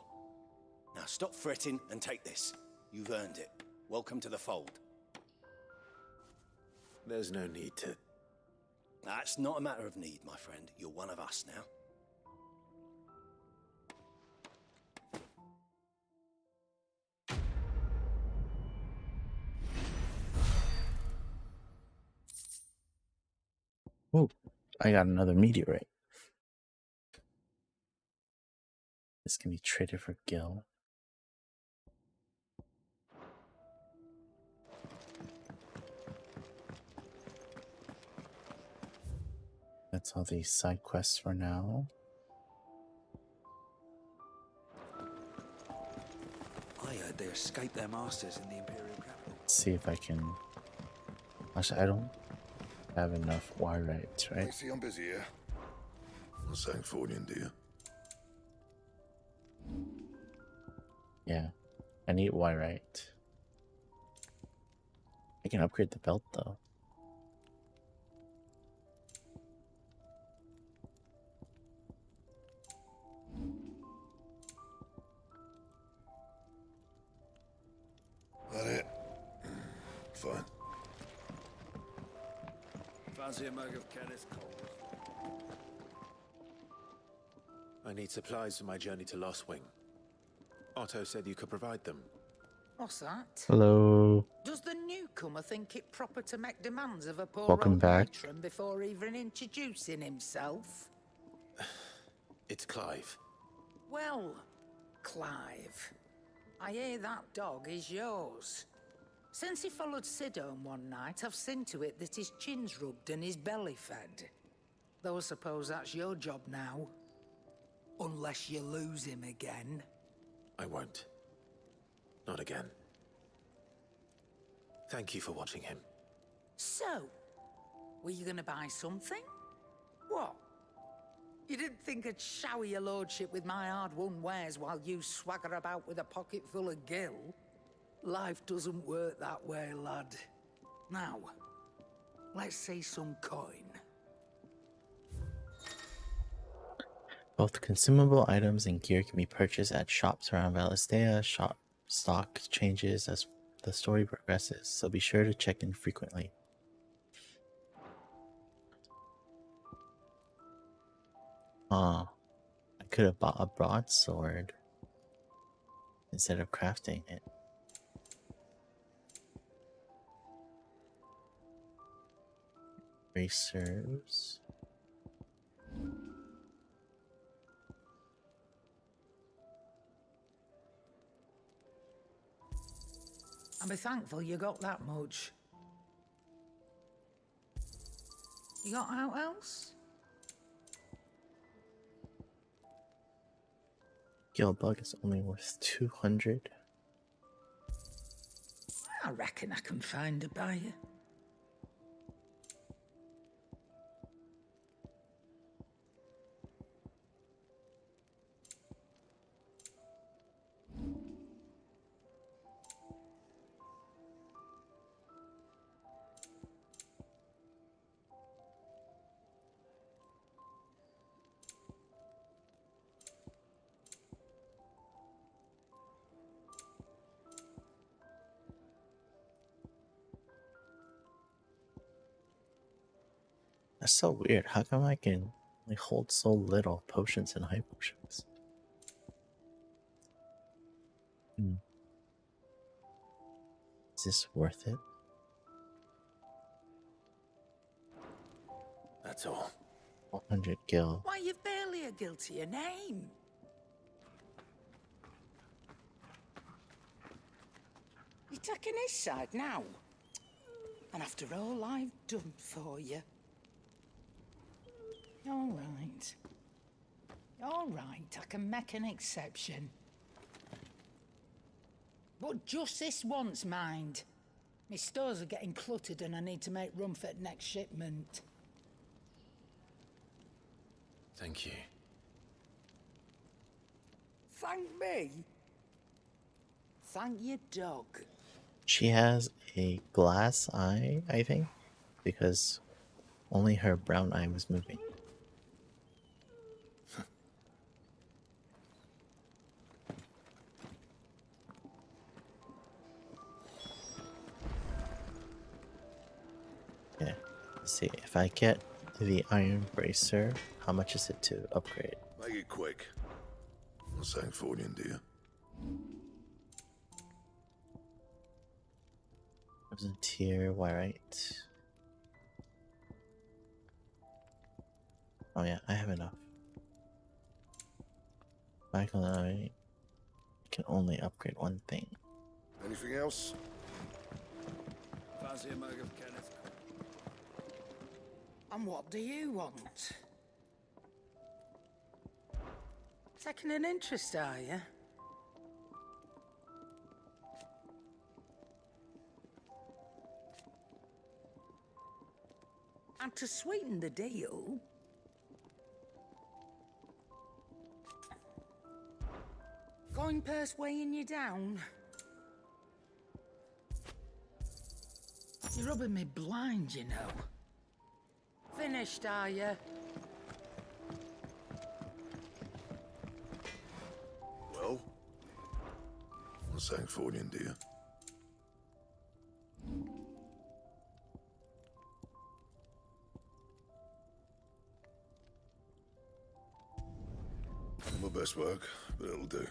Now stop fretting and take this. You've earned it. Welcome to the fold. There's no need to... That's not a matter of need, my friend. You're one of us now. Oh, I got another meteorite. This can be traded for Gil. That's all the side quests for now. I heard they escaped their masters in the Imperial capital. Let's see if I can... Actually, I don't have enough Wyrite, right? I see I'm busy here. What's that for you, dear? Yeah, I need Wyrite. I can upgrade the belt though. That it? Fine. Fancy a mug of Kenneth Cole? I need supplies for my journey to Lost Wing. Otto said you could provide them. What's that? Hello. Does the newcomer think it proper to make demands of a poor Welcome old back. matron before even introducing himself? It's Clive. Well, Clive, I hear that dog is yours. Since he followed Sid home one night, I've seen to it that his chin's rubbed and his belly fed. Though I suppose that's your job now. Unless you lose him again. I won't. Not again. Thank you for watching him. So, were you gonna buy something? What? You didn't think I'd shower your lordship with my hard-won wares while you swagger about with a pocket full of gil? Life doesn't work that way, lad. Now, let's see some coin. Both consumable items and gear can be purchased at shops around Valistea. Shop stock changes as the story progresses, so be sure to check in frequently. I could have bought a broadsword instead of crafting it. Bracers. I'll be thankful you got that much. You got out else? Guild bug is only worth 200. I reckon I can find a buyer. That's so weird. How come I can only hold so little potions and high potions? Is this worth it? That's all. 100 gil. Why, you've barely a guild to your name. You're taking his side now. And after all I've done for you. All right. All right, I can make an exception. But just this once, mind. My stores are getting cluttered and I need to make room for the next shipment. Thank you. Thank me? Thank your dog. She has a glass eye, I think, because only her brown eye was moving. Yeah, let's see. If I get the iron bracer, how much is it to upgrade? Make it quick. I'm saying Fordian, dear. Crimson tier, Wyrite. Oh yeah, I have enough. Michael and I can only upgrade one thing. Anything else? Fancy a mug of Kenneth? And what do you want? Taking an interest, are you? And to sweeten the deal... Coin purse weighing you down? You're rubbing me blind, you know. Finished, are you? Well? I'm saying Fordian, dear. My best work, but it'll do.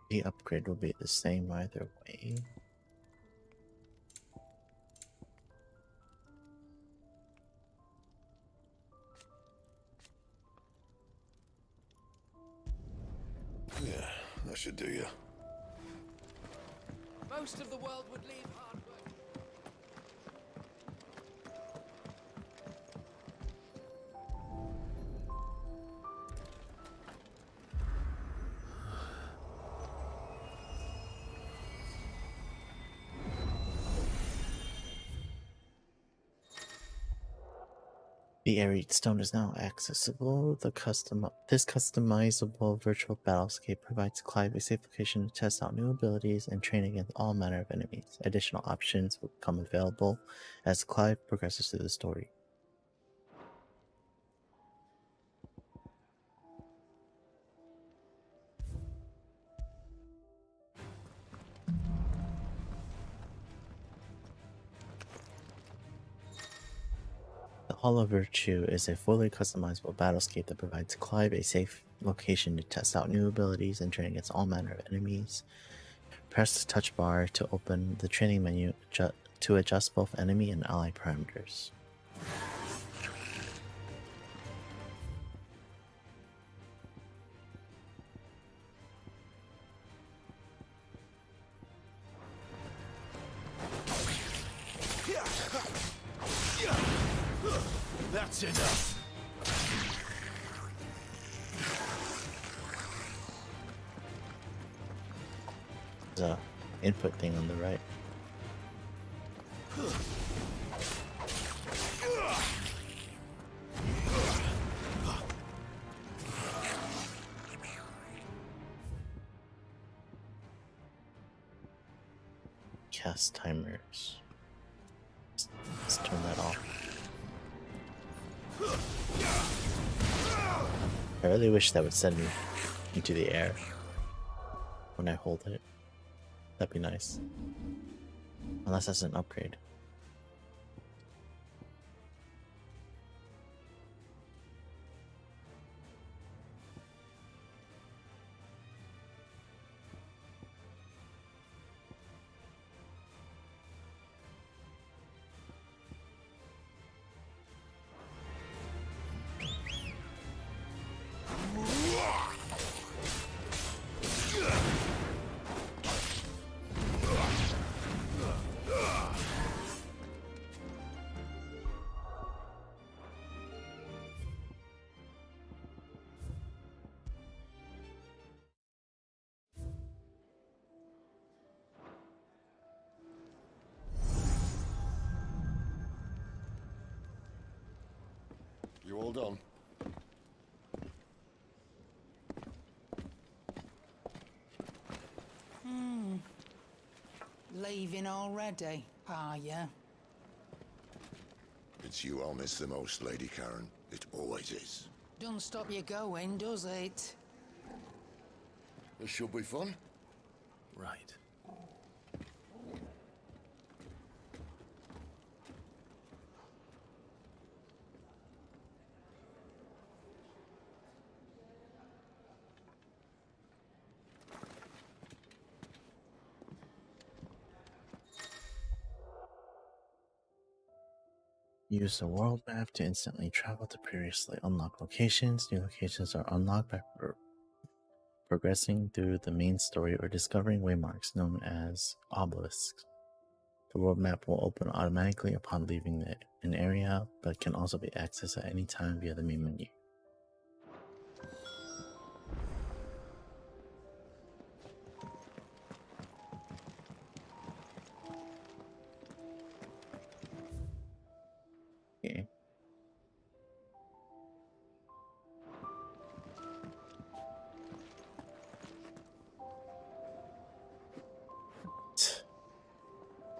The upgrade will be the same either way. Yeah, that should do you. Most of the world would leave hard work. The Arid Stone is now accessible. This customizable virtual battlescape provides Clive a safe location to test out new abilities and train against all manner of enemies. Additional options will become available as Clive progresses through the story. The Hall of Virtue is a fully customizable battlescape that provides Clive a safe location to test out new abilities and train against all manner of enemies. Press the touch bar to open the training menu to adjust both enemy and ally parameters. That's enough. There's a input thing on the right. Cast timers. Let's turn that off. I really wish that would send me into the air when I hold it. That'd be nice. Unless that's an upgrade. You all done? Leaving already, are ya? It's you I'll miss the most, Lady Karen. It always is. Don't stop you going, does it? This should be fun. Right. Use the world map to instantly travel to previously unlocked locations. New locations are unlocked by progressing through the main story or discovering waymarks known as obelisks. The world map will open automatically upon leaving an area, but can also be accessed at any time via the main menu. Okay.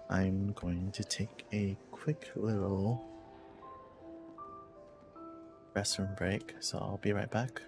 I'm going to take a quick little restroom break, so I'll be right back.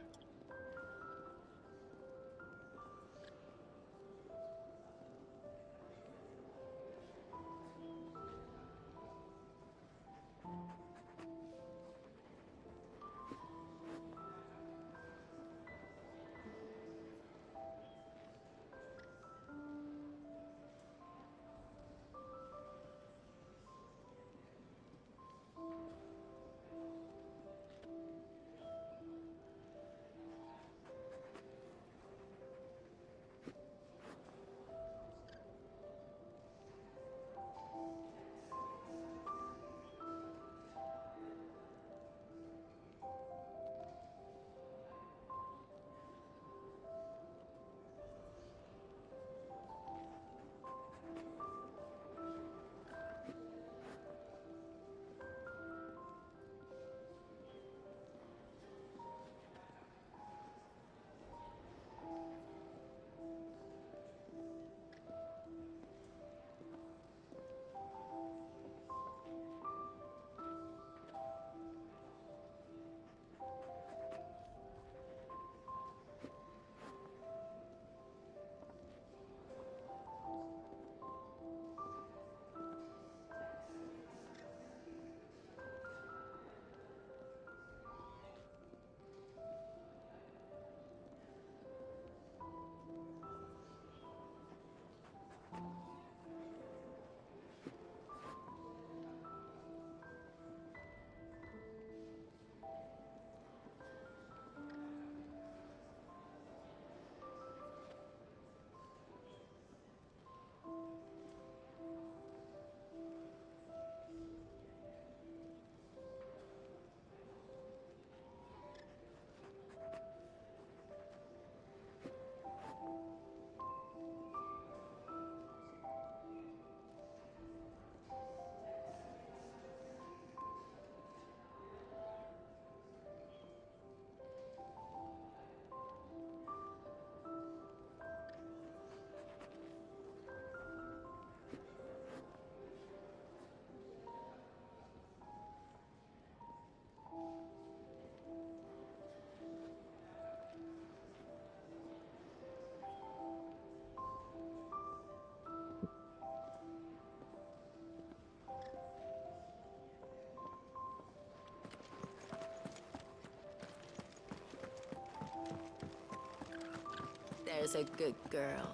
There's a good girl.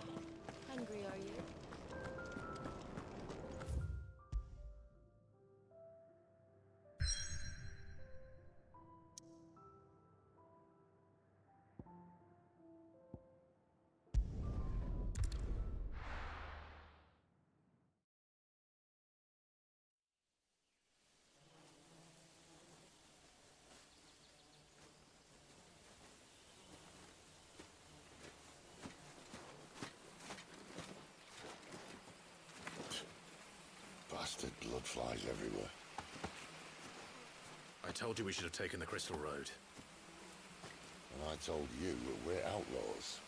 Hungry, are you? Bastard blood flies everywhere. I told you we should have taken the Crystal Road. And I told you that we're outlaws.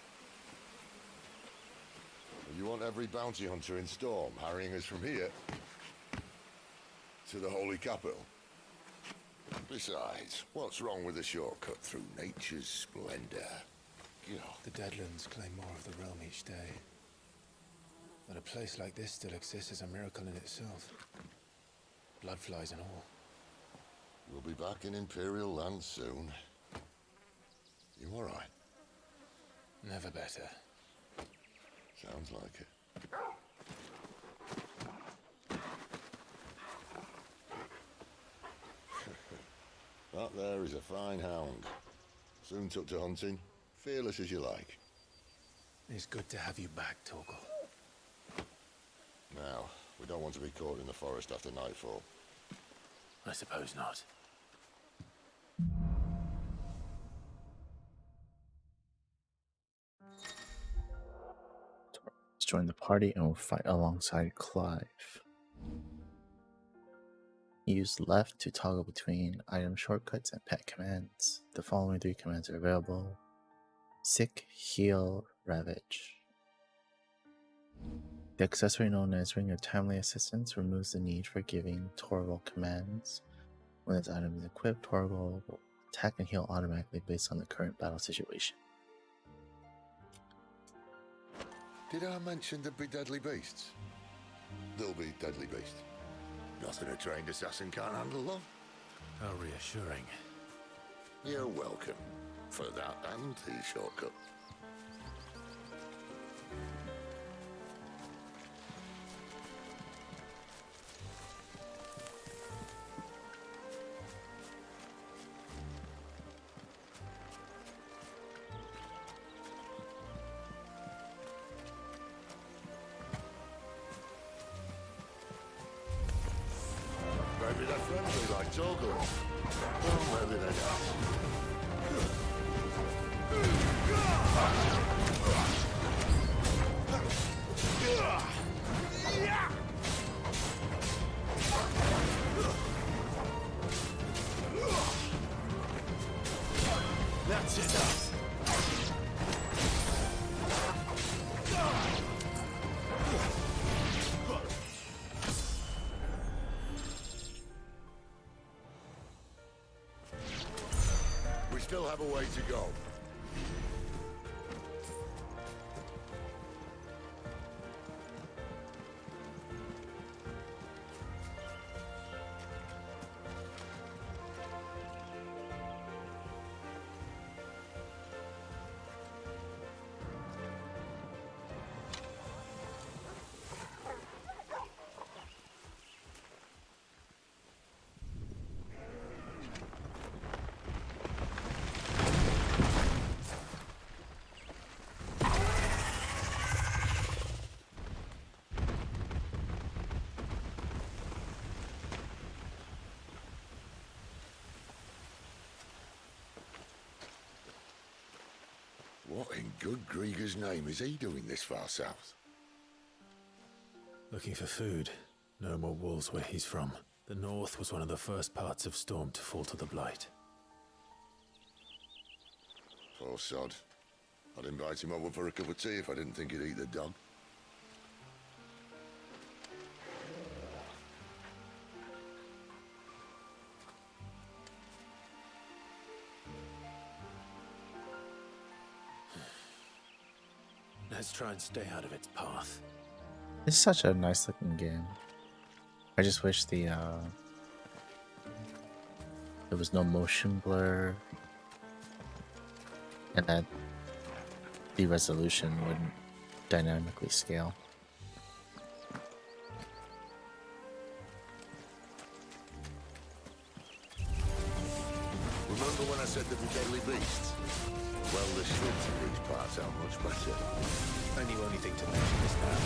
You want every bounty hunter in Storm harrying us from here to the Holy Capital? Besides, what's wrong with a shortcut through nature's splendor? The Deadlands claim more of the realm each day. That a place like this still exists is a miracle in itself. Bloodflies and all. We'll be back in Imperial land soon. You all right? Never better. Sounds like it. That there is a fine hound. Soon took to hunting. Fearless as you like. It's good to have you back, Torgal. Now, we don't want to be caught in the forest after nightfall. I suppose not. Let's join the party and we'll fight alongside Clive. Use left to toggle between item shortcuts and pet commands. The following 3 commands are available. Sick, Heal, Ravage. The accessory known as Ring of Timely Assistance removes the need for giving Torgal commands. When this item is equipped, Torgal will attack and heal automatically based on the current battle situation. Did I mention there'd be deadly beasts? There'll be deadly beasts. Nothing a trained assassin can't handle, though. How reassuring. You're welcome for that and his shortcut. Maybe they're friendly like Torgal. Well, maybe they're not. That's enough. We still have a way to go. What in good Grieger's name is he doing this far south? Looking for food. No more wolves where he's from. The north was one of the first parts of Storm to fall to the Blight. Poor sod. I'd invite him over for a cup of tea if I didn't think he'd eat the dog. Let's try and stay out of its path. This is such a nice looking game. I just wish there was no motion blur and that the resolution would dynamically scale. Remember when I said there'd be deadly beasts? Well, the shrubs in these parts are much better. And you only think to mention this now.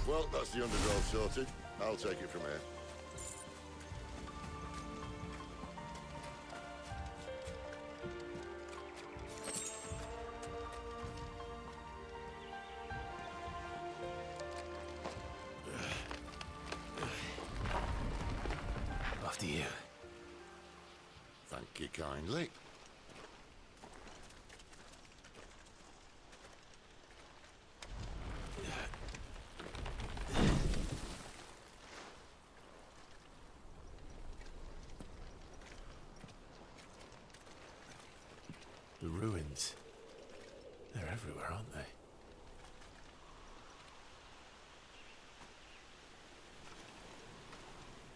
Well, that's the undergrowth sorted. I'll take it from here. After you. Thank you kindly. The ruins. They're everywhere, aren't they?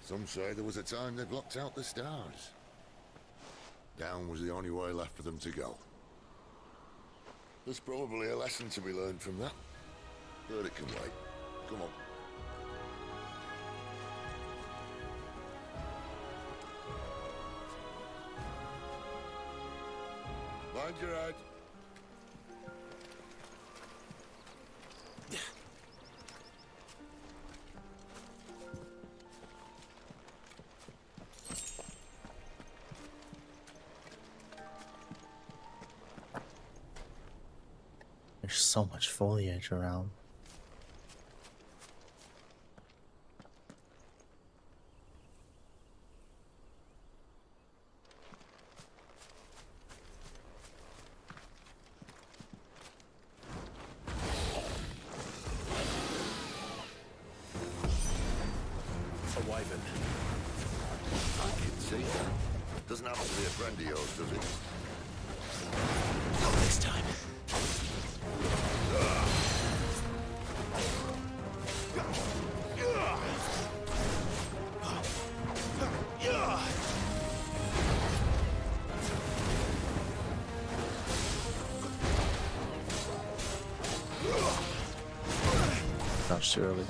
Some say there was a time they blocked out the stars. Down was the only way left for them to go. There's probably a lesson to be learned from that. But it can wait. Come on. Mind your head. There's so much foliage around. A wyvern. I can see that. Doesn't happen to be a friend of yours, does it? Not this time. Not too early.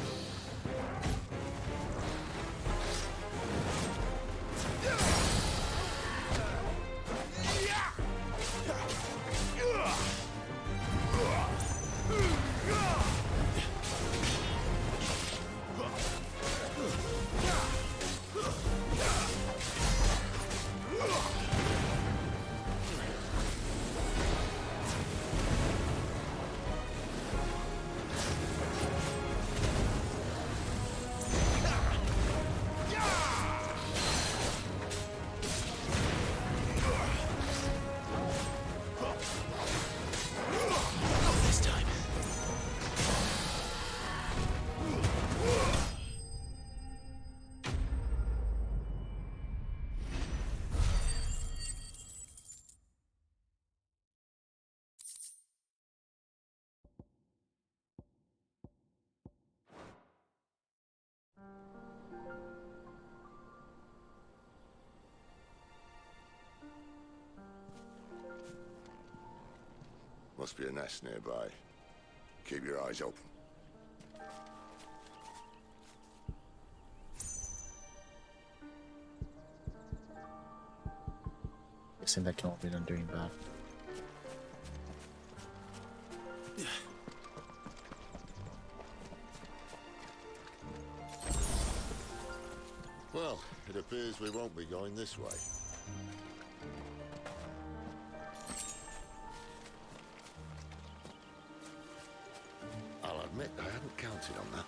Must be a nest nearby. Keep your eyes open. Guessing that can all be done during battle. Well, it appears we won't be going this way. I'll admit I hadn't counted on that.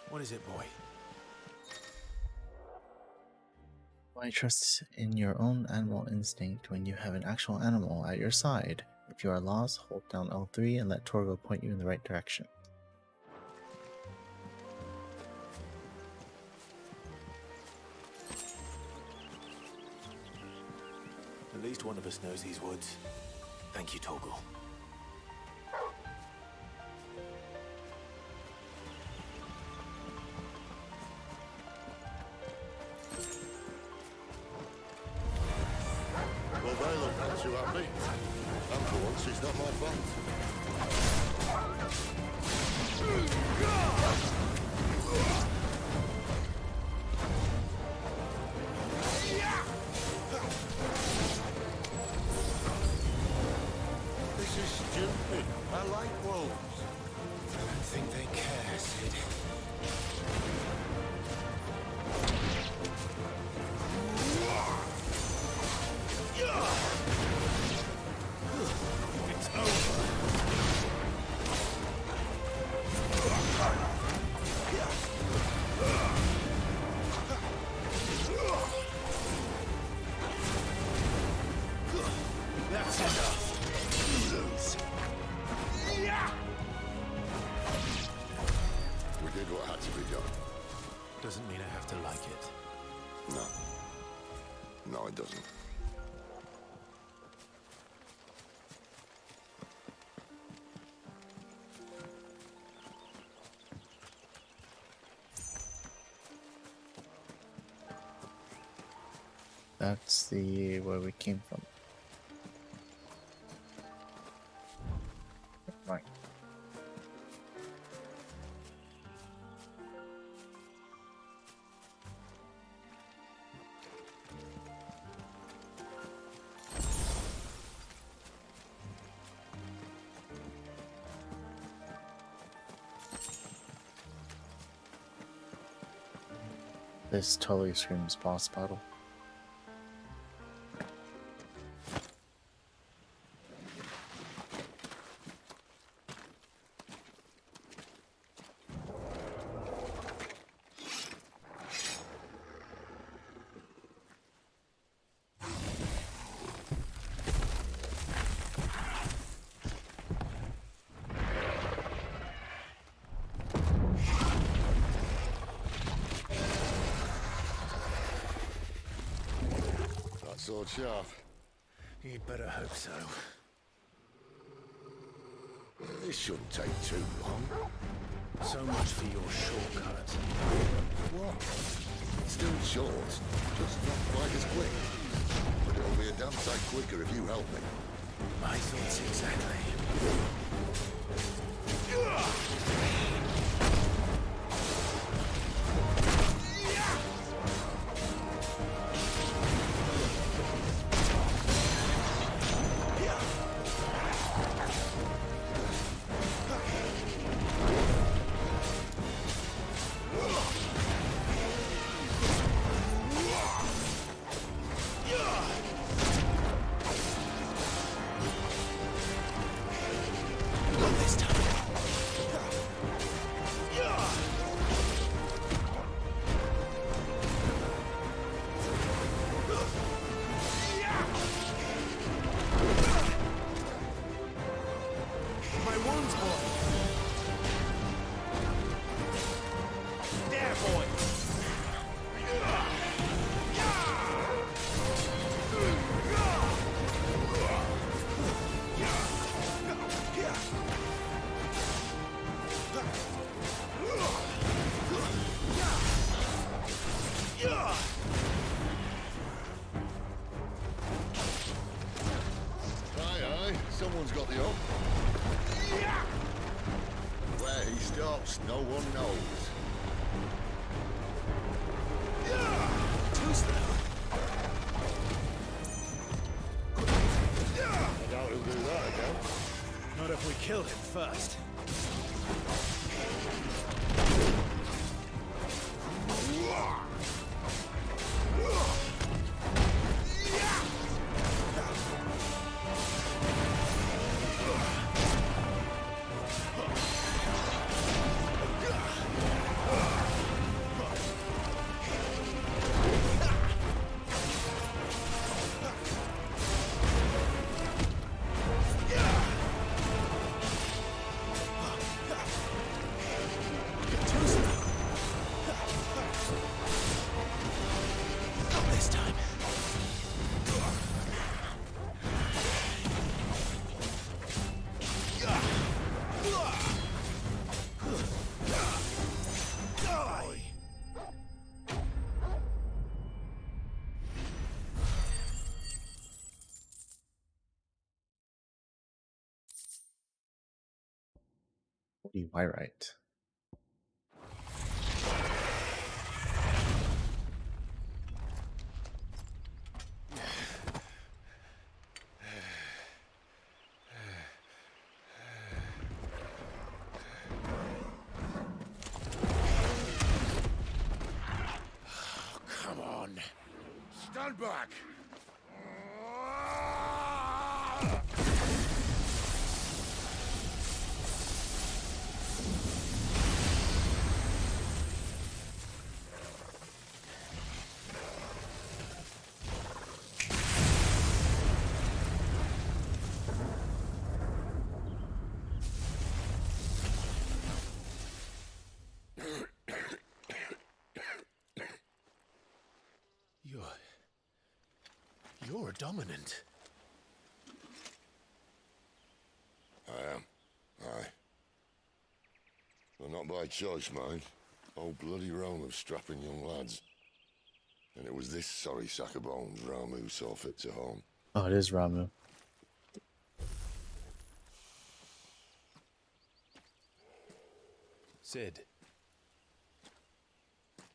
What is it, boy? Why trust in your own animal instinct when you have an actual animal at your side? If you are lost, hold down L3 and let Torgo point you in the right direction. At least one of us knows these woods. Thank you, Torgal. Well, they look not too happy. And for once, it's not my fault. This is stupid. I like wolves. I don't think they care, Sid. It's over. That's enough. Lose. We did what had to be done. Doesn't mean I have to like it. No. No, it doesn't. That's the where we came from. Right. This totally screams boss battle. That sword sharp. You'd better hope so. This shouldn't take too long. So much for your shortcut. What? Still short, just not quite as quick. But it'll be a damn sight quicker if you help me. My thoughts exactly. Someone's got the up. Where he stops, no one knows. Who's that? I doubt he'll do that again. Not if we kill him first. Bloody Wyrite. Come on. Stand back. You're dominant. I am. Aye. But not by choice, mind. Whole bloody realm of strapping young lads. And it was this sorry sack of bones Ramu saw fit to home. Oh, it is Ramu. Sid,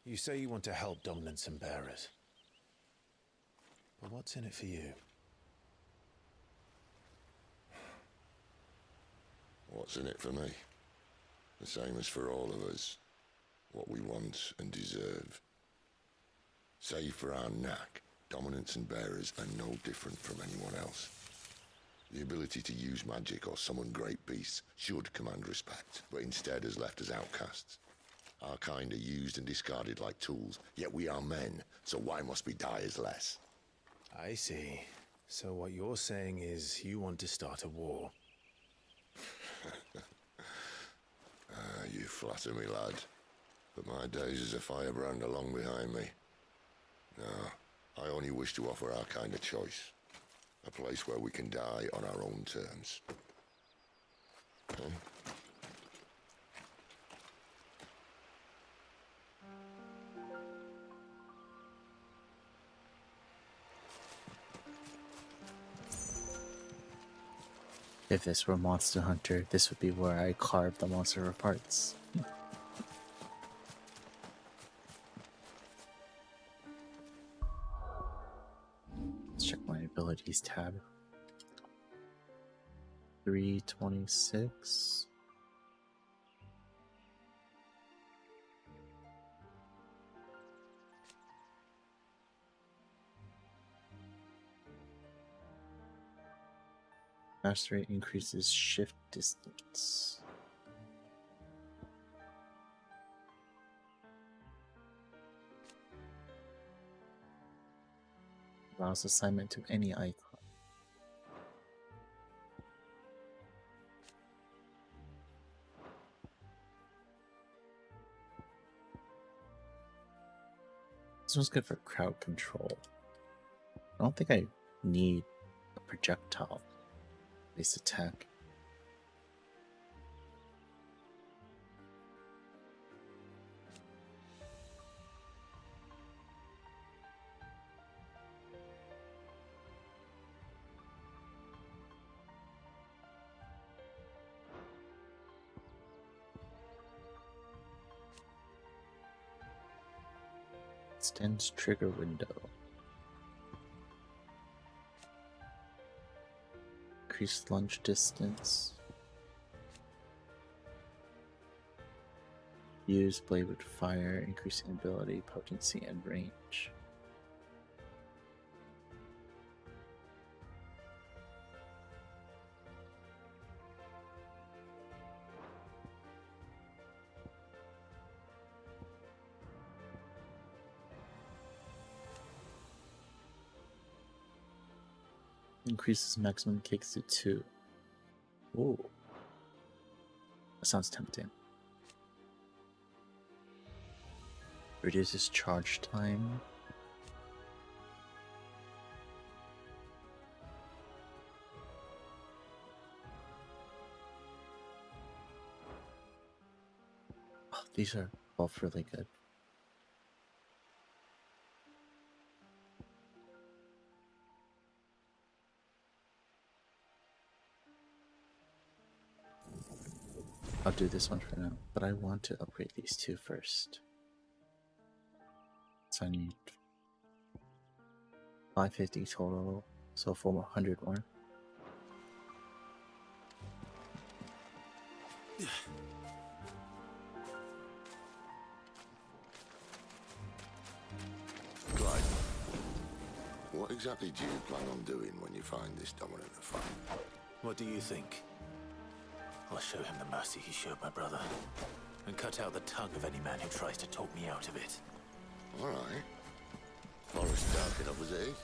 you say you want to help dominants and bearers. But what's in it for you? What's in it for me? The same as for all of us. What we want and deserve. Save for our knack, dominants and bearers are no different from anyone else. The ability to use magic or summon great beasts should command respect, but instead has left us outcasts. Our kind are used and discarded like tools, yet we are men, so why must we die as less? I see. So what you're saying is you want to start a war. You flatter me, lad. But my days as a firebrand are long behind me. No, I only wish to offer our kind of choice. A place where we can die on our own terms. Okay? If this were Monster Hunter, this would be where I carve the monster for parts. Let's check my abilities tab. 326. Master rate increases shift distance. Allows assignment to any icon. This one's good for crowd control. I don't think I need a projectile based attack. Extends trigger window. Increased launch distance. Use blade with fire, increasing ability, potency, and range. Increases maximum kicks to 2. Ooh. That sounds tempting. Reduces charge time. Oh, these are both really good. I'll do this one for now, but I want to upgrade these two first. So I need 550 total, so 400 more. Clyde, what exactly do you plan on doing when you find this dominant of fire? What do you think? I'll show him the mercy he showed my brother, and cut out the tongue of any man who tries to talk me out of it. All right. Forest dark enough as it is.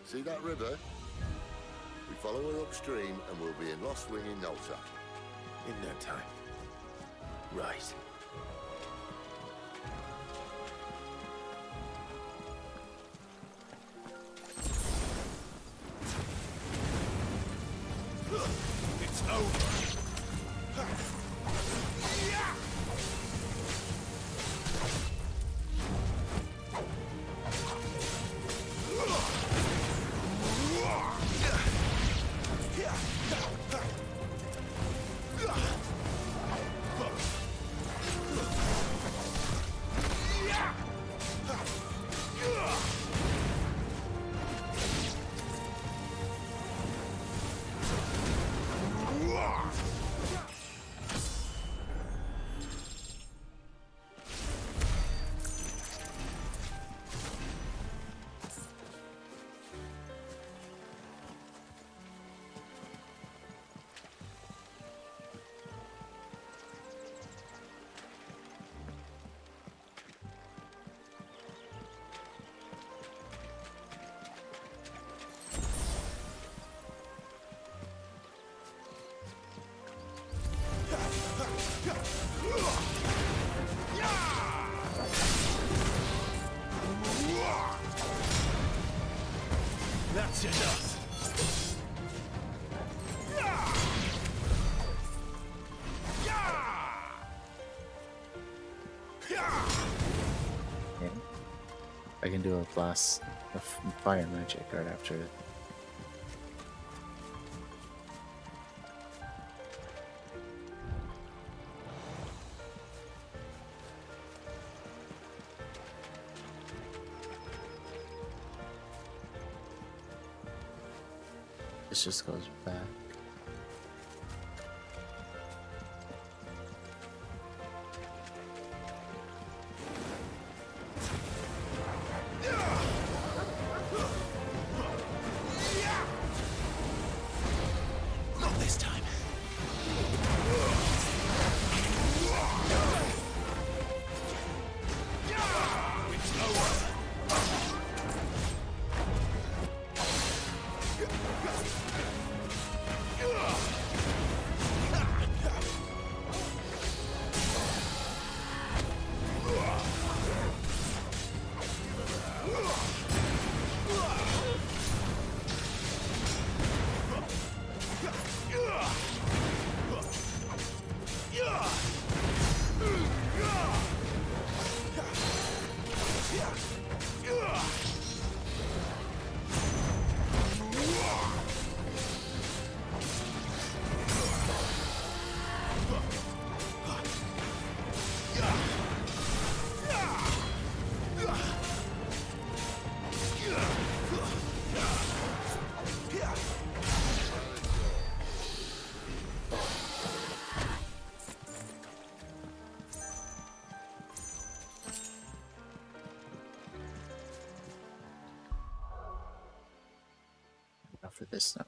See that river? We follow her upstream and we'll be in Lost Wing in no time. In no time. Right. It's over. That's enough. Okay. I can do a blast of fire magic right after it. This just goes back. Not this time. It's over. for this now.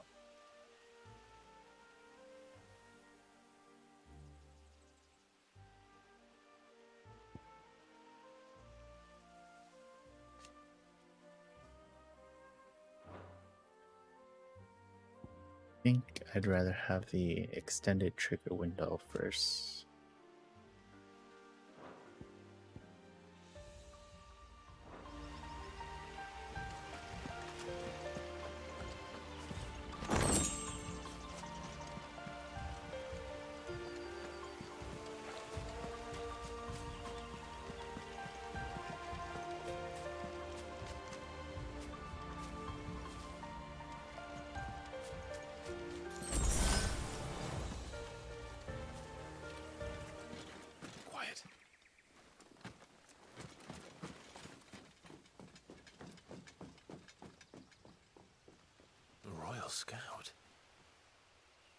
I think I'd rather have the extended trigger window first. Scout.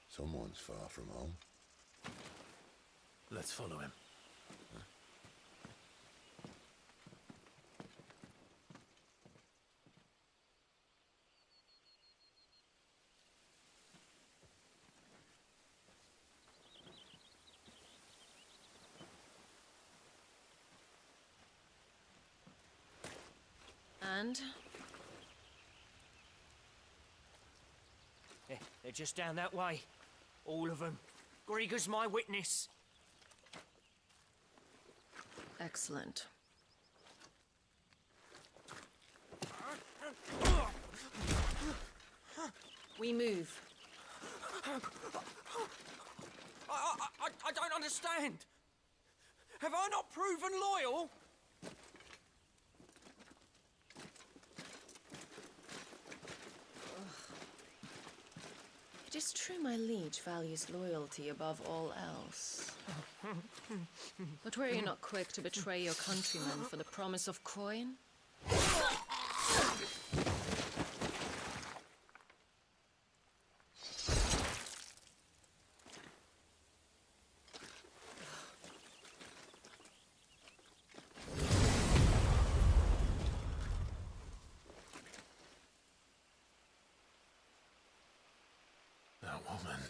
Someone's far from home. Let's follow him. And? They're just down that way. All of them. Grieger's my witness. Excellent. We move. I don't understand. Have I not proven loyal? It is true my liege values loyalty above all else. But were you not quick to betray your countrymen for the promise of coin? That woman.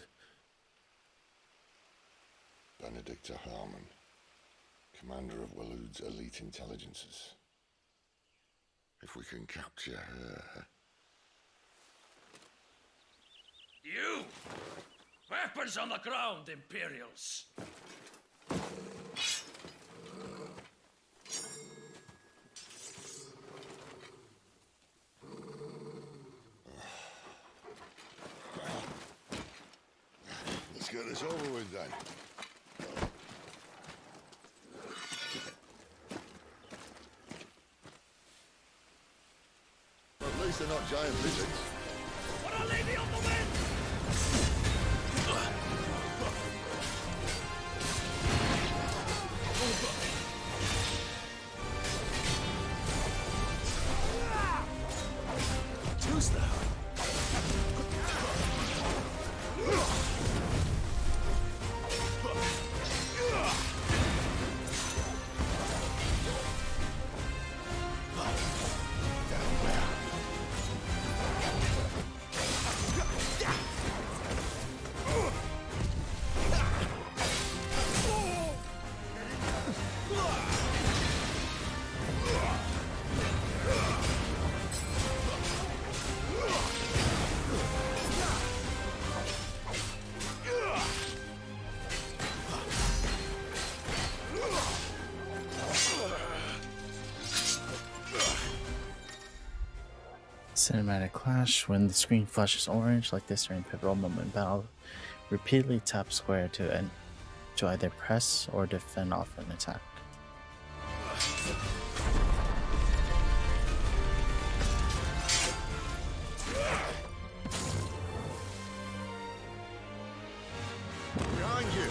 Benedicta Harmon, commander of Waloed's elite intelligences. If we can capture her... You! Weapons on the ground, Imperials! Let's get this over with then. At least they're not giant lizards. What a lady on the wind! Who's that? Cinematic clash. When the screen flashes orange like this during pivotal moment battle, repeatedly tap square to either press or defend off an attack. Behind you!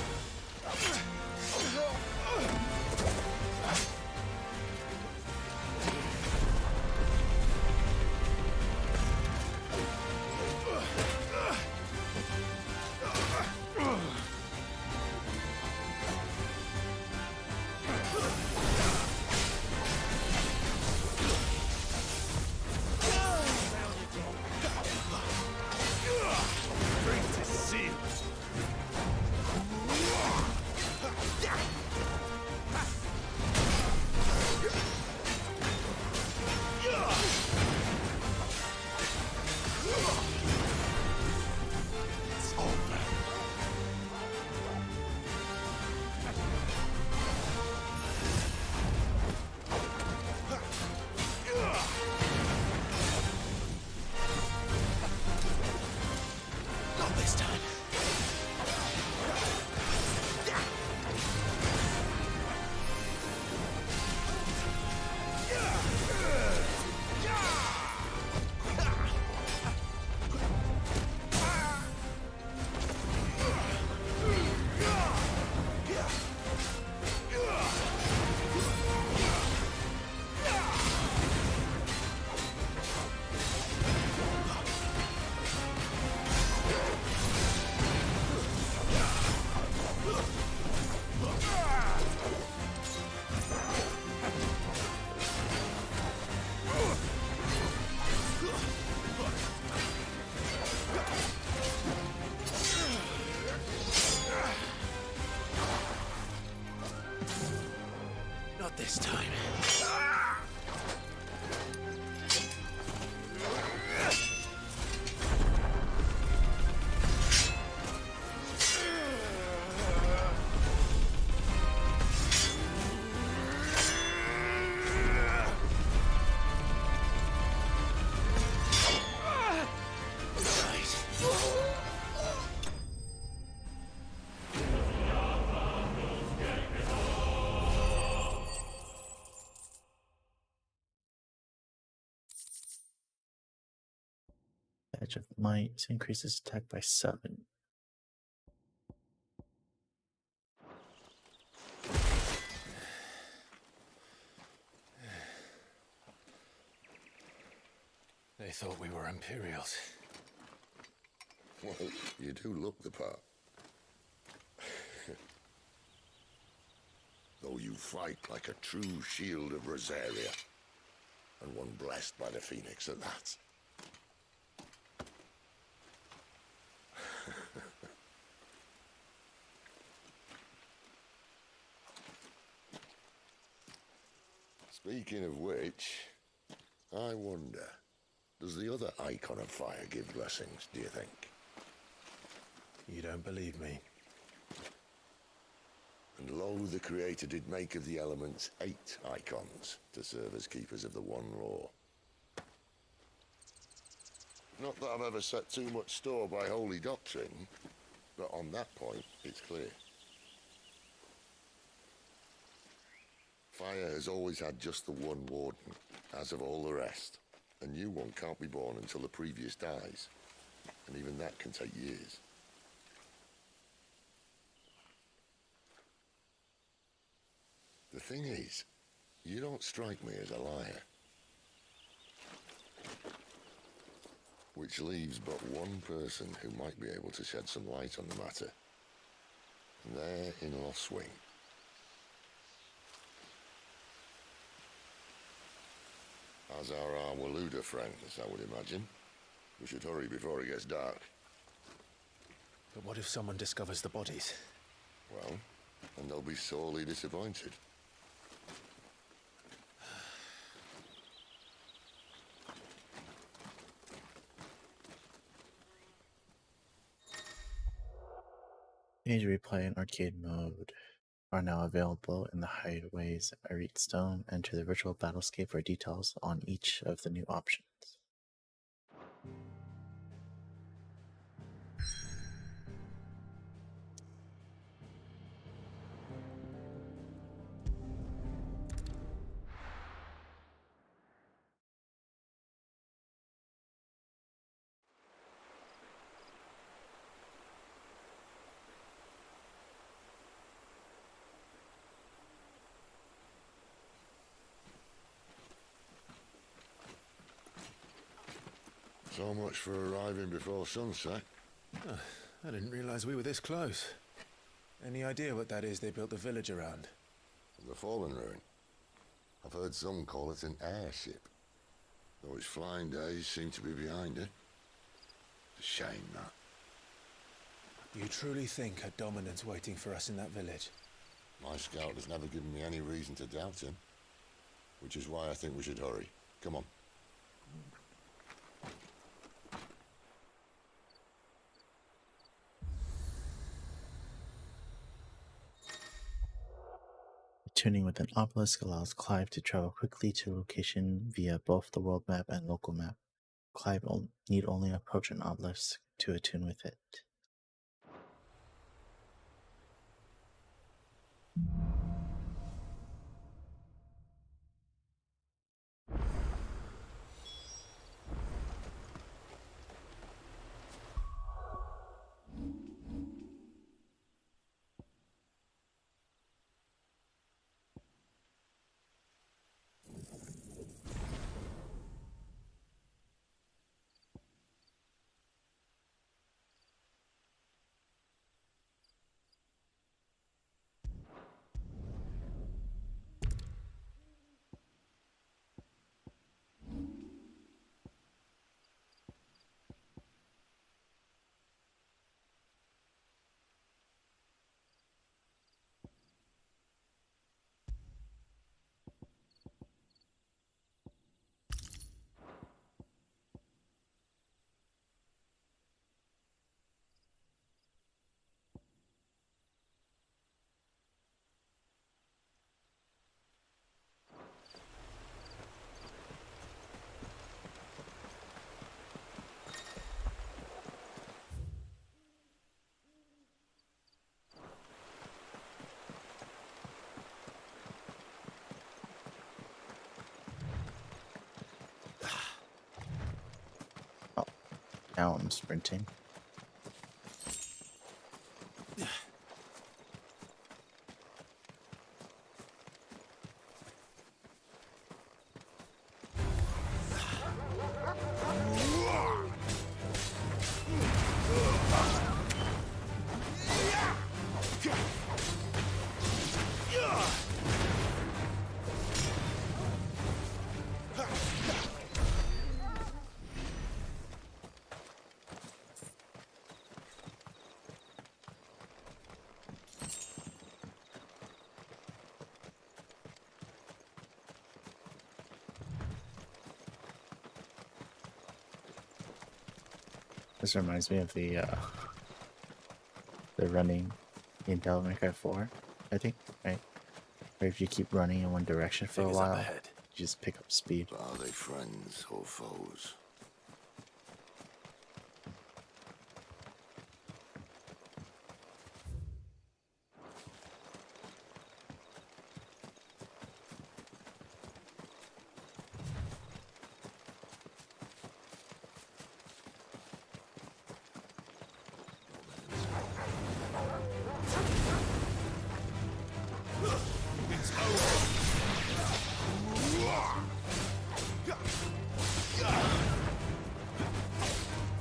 Not this time. Badge of Might increases attack by 7. They thought we were Imperials. Well, you do look the part. Though you fight like a true shield of Rosaria. And one blessed by the Phoenix at that. Speaking of which, I wonder, does the other Icon of Fire give blessings, do you think? You don't believe me? And lo, the Creator did make of the elements 8 Icons to serve as keepers of the One Law. Not that I've ever set too much store by holy doctrine, but on that point, it's clear. Fire has always had just the one warden, as of all the rest. A new one can't be born until the previous dies, and even that can take years. The thing is, you don't strike me as a liar. Which leaves but one person who might be able to shed some light on the matter. And they're in Lostwing. As are our Waluda friends, I would imagine. We should hurry before it gets dark. But what if someone discovers the bodies? Well, and they'll be sorely disappointed. Page replay and arcade mode are now available in the Hideaways at Arit Stone. Enter the virtual battlescape for details on each of the new options. So much for arriving before sunset. Oh, I didn't realize we were this close. Any idea what that is they built the village around? The Fallen Ruin. I've heard some call it an airship. Though its flying days seem to be behind it. It's a shame, that. You truly think a Dominant's waiting for us in that village? My scout has never given me any reason to doubt him. Which is why I think we should hurry. Come on. Tuning with an obelisk allows Clive to travel quickly to a location via both the world map and local map. Clive need only approach an obelisk to attune with it. town sprinting. This reminds me of the running in Devil May Cry 4, I think, right? Where if you keep running in one direction for a while, you just pick up speed. Are they friends or foes?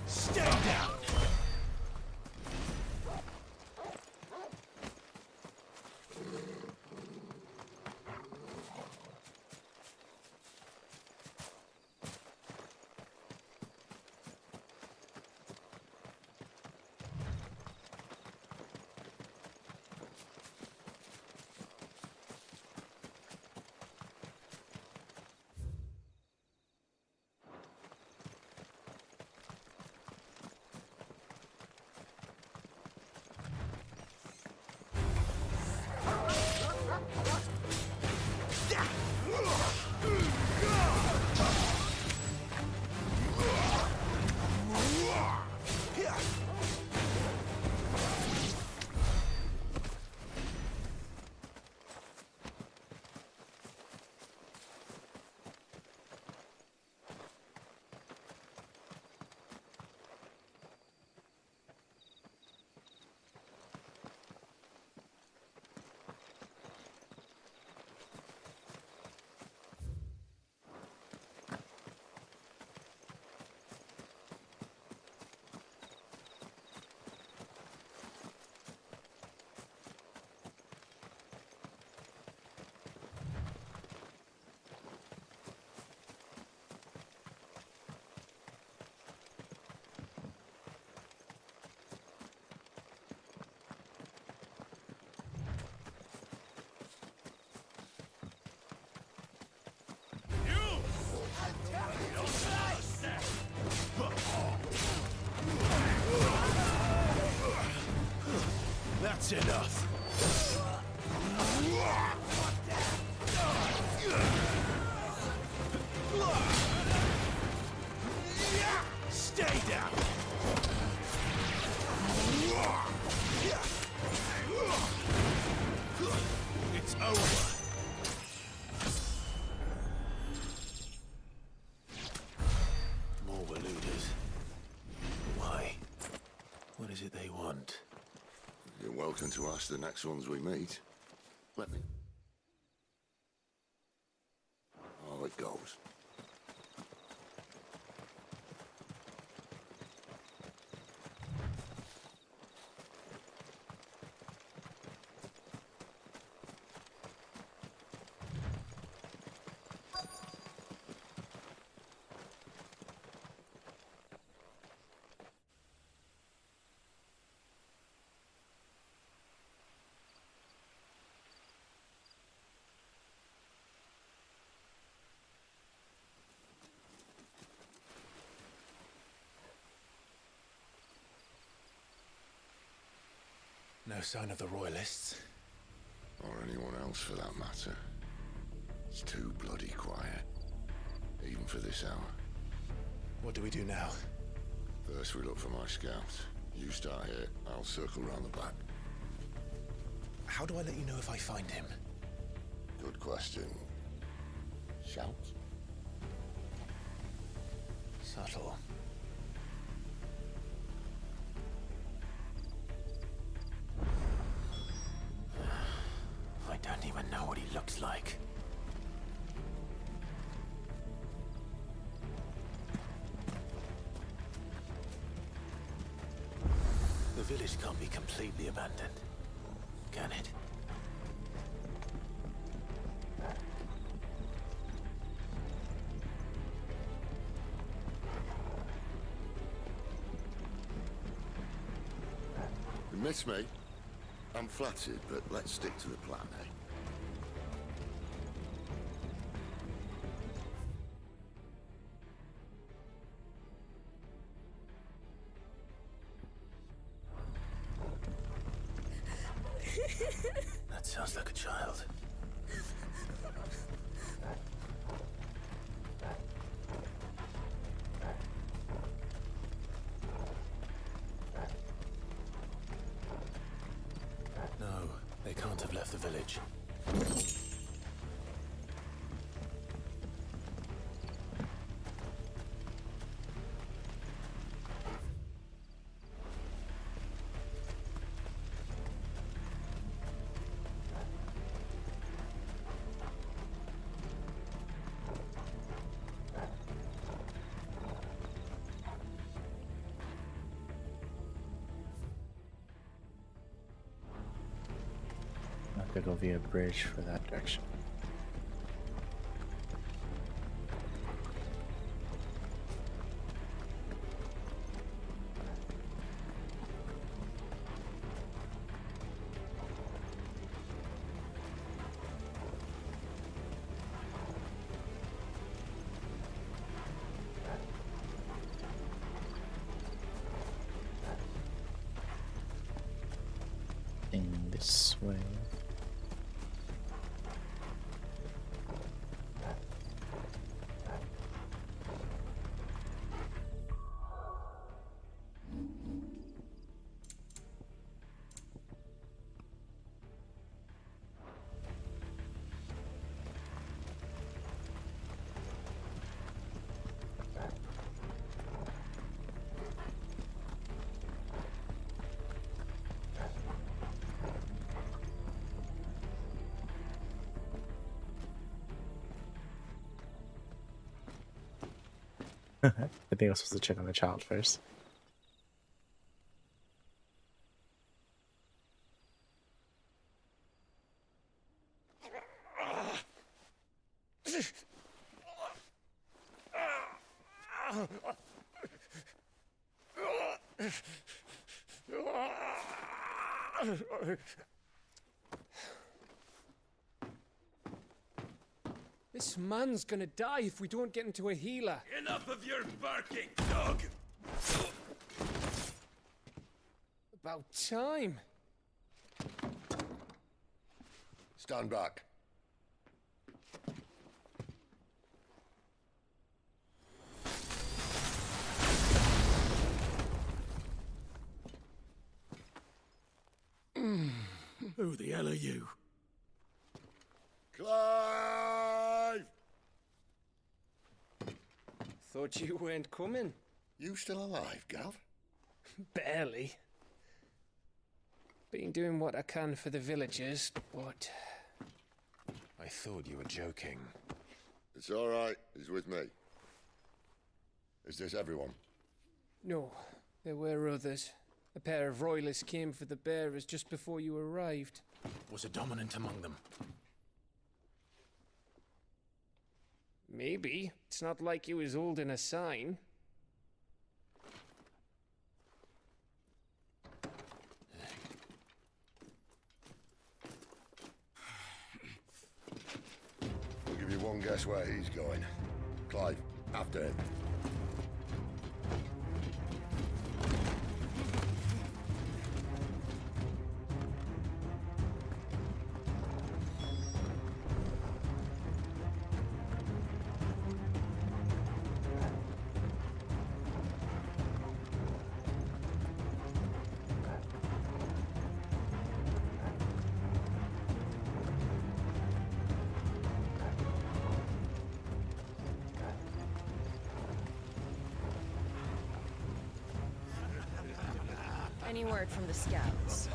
Stay down! That's enough. Stay down. It's over. More Waluders. Why? What is it they want? You're welcome to ask the next ones we meet. Let me. Oh, it goes. No sign of the Royalists. Or anyone else for that matter. It's too bloody quiet. Even for this hour. What do we do now? First we look for my scouts. You start here, I'll circle round the back. How do I let you know if I find him? Good question. Shout? Subtle. know what he looks like. The village can't be completely abandoned, can it? You miss me? I'm flattered, but let's stick to the plan, eh? That sounds like a child. No, they can't have left the village. I have to go via bridge for that direction. In this way. I think I was supposed to check on the child first. This man's gonna die if we don't get into a healer. Enough of your barking, dog! About time. Stand back. Who the hell are you? Clive! Thought you weren't coming. You still alive, Gav? Barely. Been doing what I can for the villagers, but... I thought you were joking. It's all right. He's with me. Is this everyone? No, there were others. A pair of royalists came for the bearers just before you arrived. Was a dominant among them? Maybe. It's not like he was holding a sign. I'll give you one guess where he's going. Clive, after him. Any word from the scouts?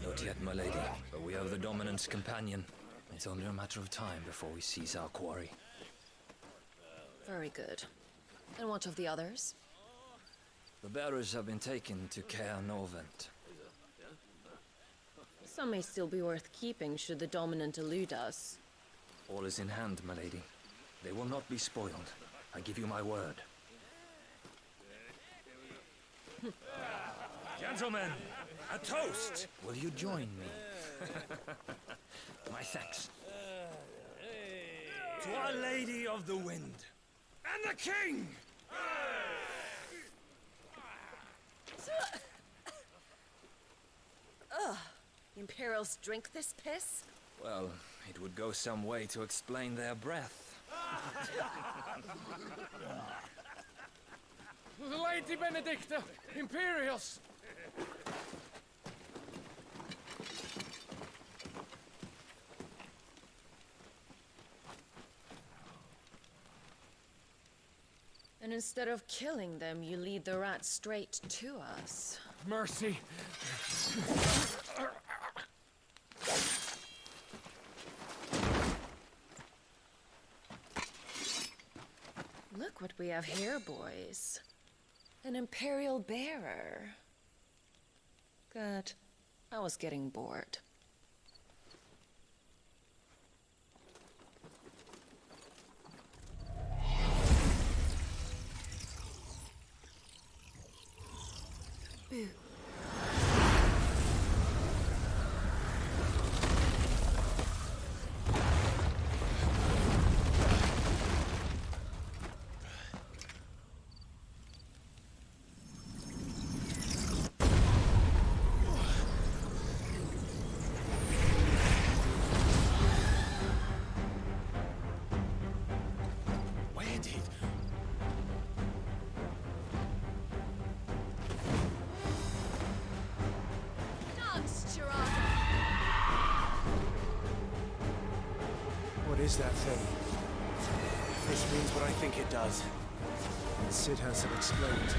Not yet, my lady, but We have the Dominant's companion. It's only a matter of time before we seize our quarry. Very good. And what of the others? The bearers have been taken to Caer Norvent. Some may still be worth keeping should the Dominant elude us. All is in hand, my lady. They will not be spoiled. I give you my word. Gentlemen, a toast! Will you join me? My thanks. To Our Lady of the Wind and the King! Ugh. Imperials drink this piss? Well, it would go some way to explain their breath. Lady Benedicta! Imperials! And instead of killing them, you lead the rats straight to us. Mercy! Look what we have here, boys. An Imperial bearer. Good. I was getting bored. Boo. What is that thing? If this means what I think it does, Sid has some explaining to do.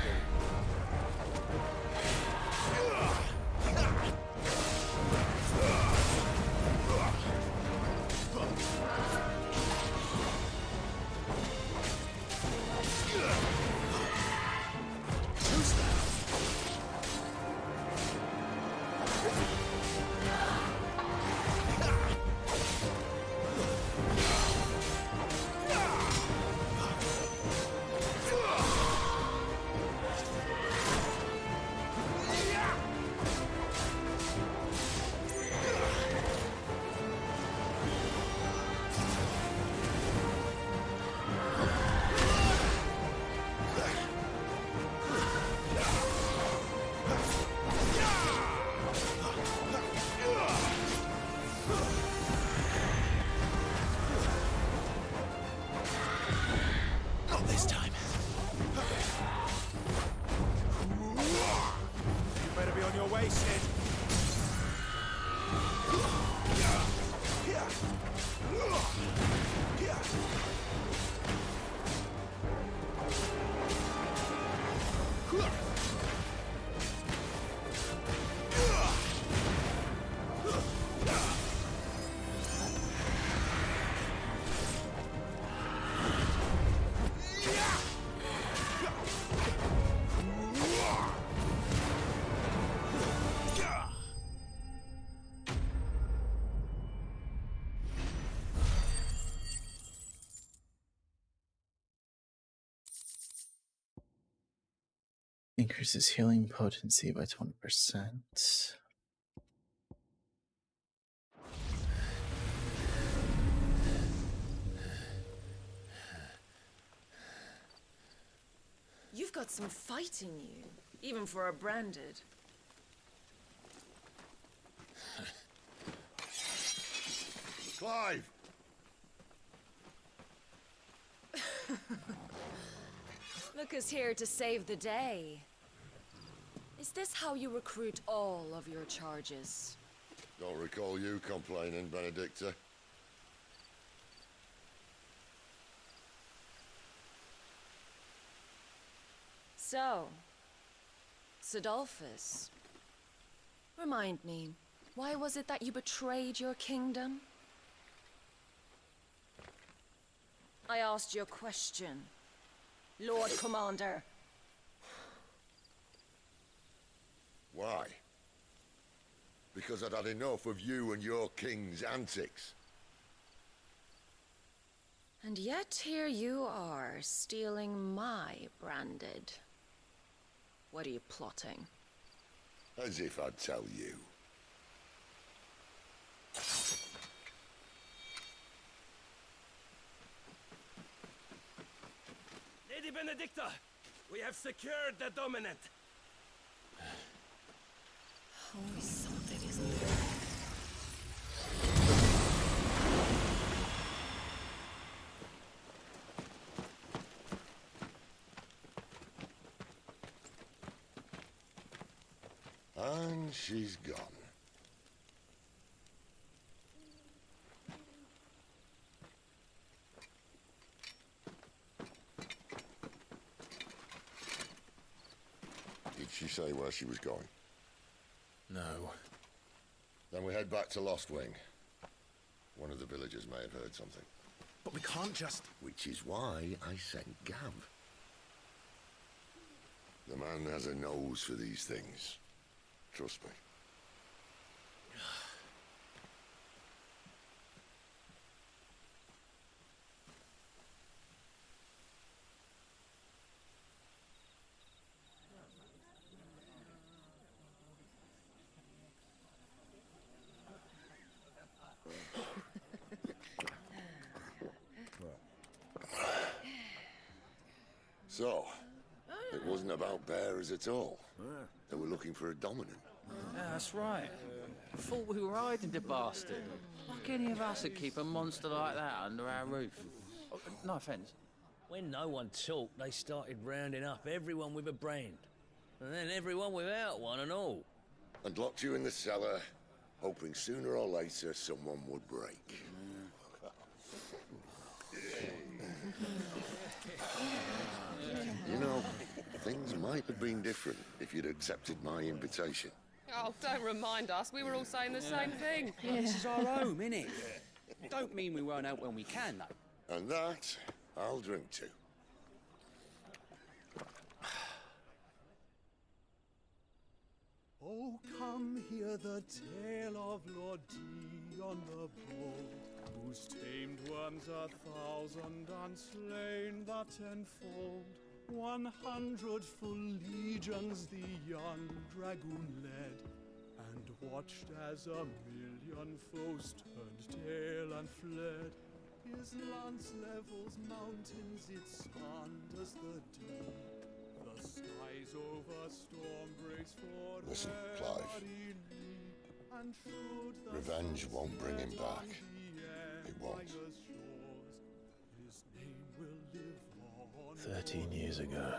Increases healing potency by 20%. You've got some fight in you, even for a branded. Clive! Look who's here to save the day. Is this how you recruit all of your charges? Don't recall you complaining, Benedicta. So, Sidolphus, remind me, Why was it that you betrayed your kingdom? I asked you a question, Lord Commander. Why? Because I'd had enough of you and your king's antics. And yet here you are, stealing my branded. What are you plotting? As if I'd tell you. Lady Benedicta, we have secured the dominant. Always something, isn't there? And she's gone. Did she say where she was going? No. Then we head back to Lost Wing. One of the villagers may have heard something. But we can't just... Which is why I sent Gav. The man has a nose for these things. Trust me. So, it wasn't about bearers at all. They were looking for a dominant. Yeah, that's right. Thought we were hiding the bastard. Like any of us would keep a monster like that under our roof. Oh, no offence. When no one talked, they started rounding up everyone with a brand. And then everyone without one and all. And locked you in the cellar, hoping sooner or later someone would break. You know, things might have been different if you'd accepted my invitation. Oh, don't remind us. We were all saying the same thing. This is our home, innit? Don't mean we won't help when we can, though. And that, I'll drink to. Oh, come hear the tale of Lord Dion the Bold, whose tamed worms 1,000 and slain the tenfold. 100 full legions the young dragoon led, and watched as 1,000,000 foes turned tail and fled. His lance levels mountains, it sanders the deep. The skies over storm breaks for Listen, Clive. and should the Revenge won't bring him back. It won't. his name will live on. 13 years ago,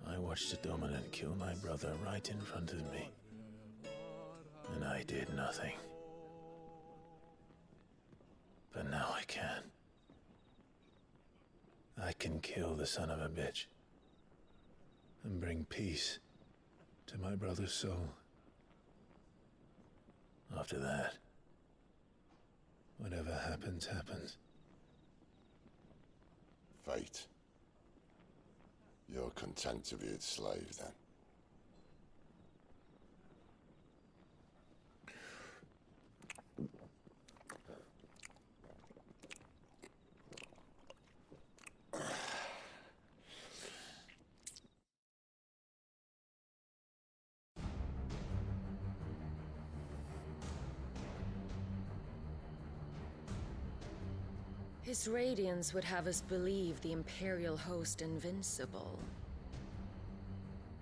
I watched a dominant kill my brother right in front of me, and I did nothing. But now I can. I can kill the son of a bitch and bring peace to my brother's soul. After that, whatever happens, happens. Fate. You're content to be its slave, then? His radiance would have us believe the Imperial host invincible.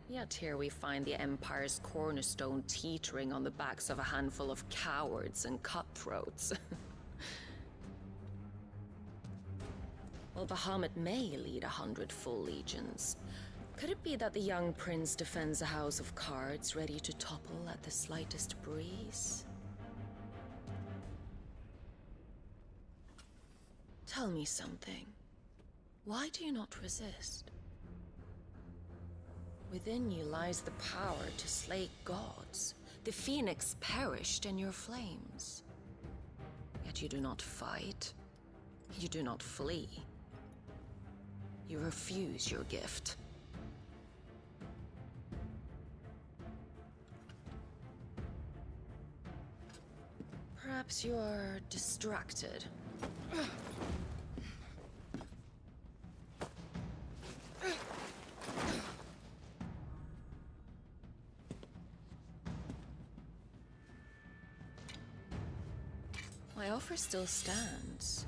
Yet here we find the Empire's cornerstone teetering on the backs of a handful of cowards and cutthroats. While Bahamut may lead 100 full legions, could it be that the young prince defends a house of cards ready to topple at the slightest breeze? Tell me something. Why do you not resist? Within you lies the power to slay gods, The phoenix perished in your flames. Yet you do not fight. You do not flee. You refuse your gift. Perhaps you are distracted. My offer still stands.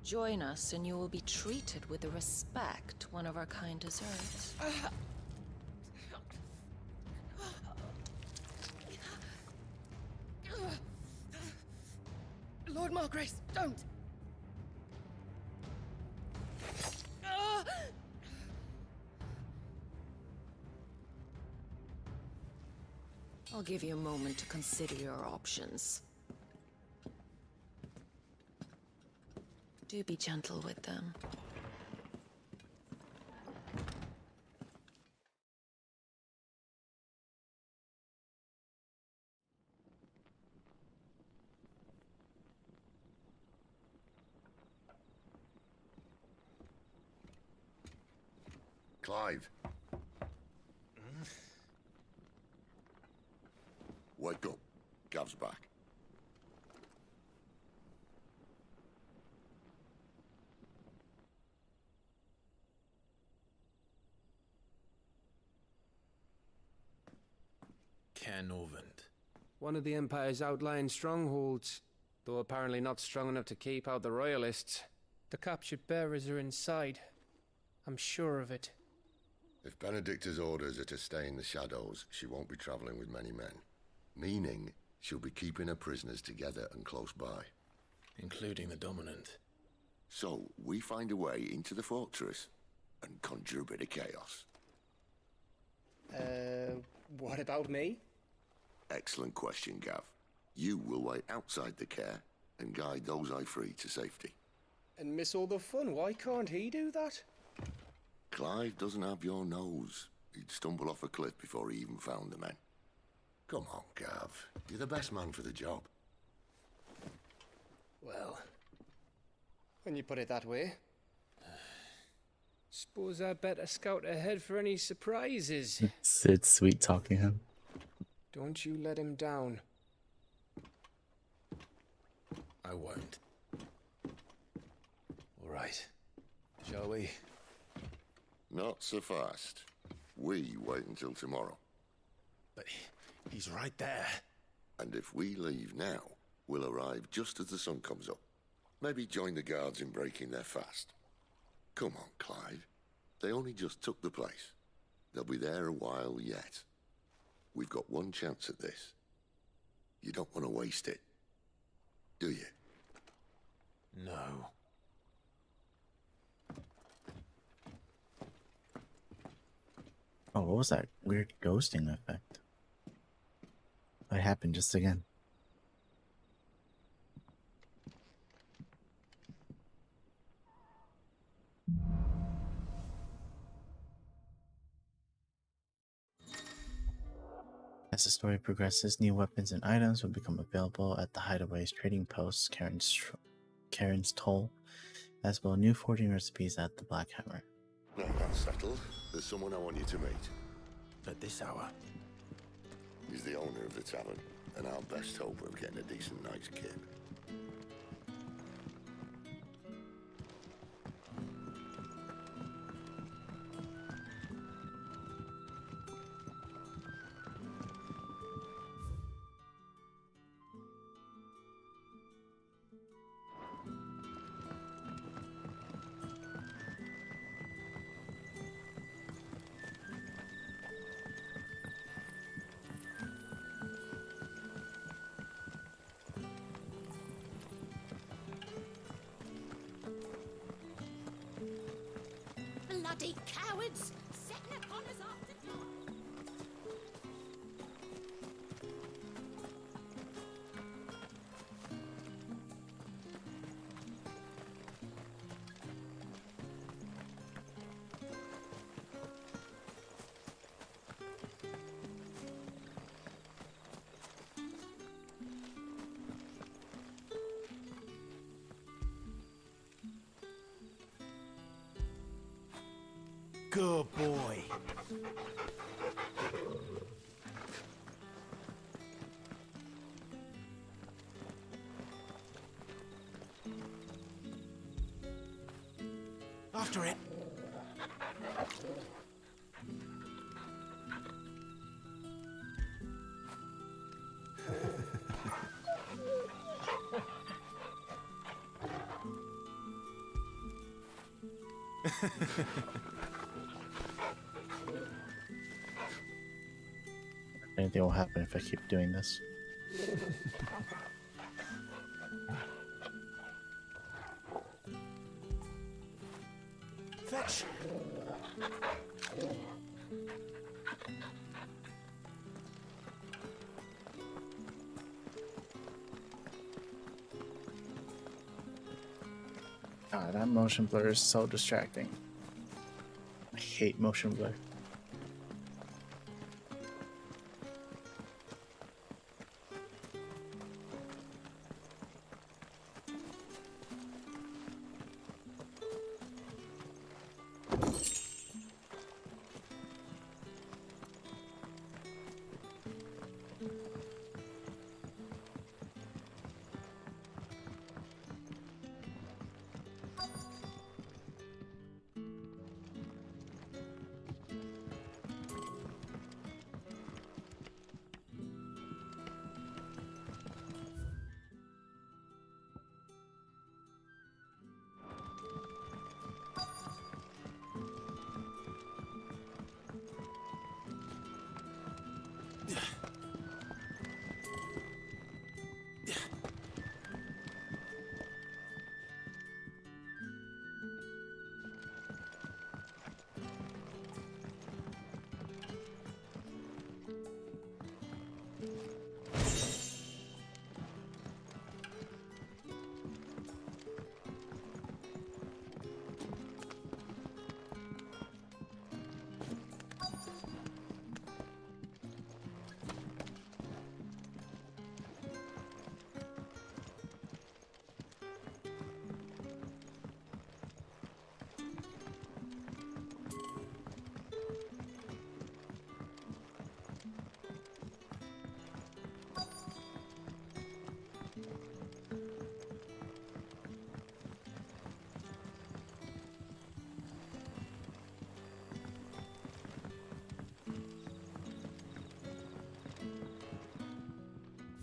Join us and you will be treated with the respect one of our kind deserves. Lord Margrace, don't! I'll give you a moment to consider your options. Do be gentle with them. Clive. Wake up. Gav's back. Caernarvon. One of the Empire's outlying strongholds, though apparently not strong enough to keep out the Royalists. The captured bearers are inside. I'm sure of it. If Benedicta's orders are to stay in the shadows, she won't be traveling with many men. Meaning, she'll be keeping her prisoners together and close by. Including the Dominant. So, we find a way into the fortress and conjure a bit of chaos. What about me? Excellent question, Gav. You will wait outside the care and guide those I free to safety. And miss all the fun. Why can't he do that? Clive doesn't have your nose. He'd stumble off a cliff before he even found the men. Come on, Gav. You're the best man for the job. Well, when you put it that way. Suppose I'd better scout ahead for any surprises. Sid sweet talking him. Don't you let him down. I won't. All right. Shall we? Not so fast. We wait until tomorrow. But he's right there. And if we leave now, we'll arrive just as the sun comes up. Maybe join the guards in breaking their fast. Come on, Clive. They only just took the place. They'll be there a while yet. We've got one chance at this. You don't want to waste it, do you? No. Oh, what was that weird ghosting effect? What happened just again? As the story progresses, new weapons and items will become available at the Hideaway's trading post, Karen's Toll, as well as new forging recipes at the Black Hammer. Now that's settled. There's someone I want you to meet. At this hour? He's the owner of the tavern, and our best hope of getting a decent night's kip. Good boy. After it. Anything will happen if I keep doing this. Fetch. God, that motion blur is so distracting. I hate motion blur.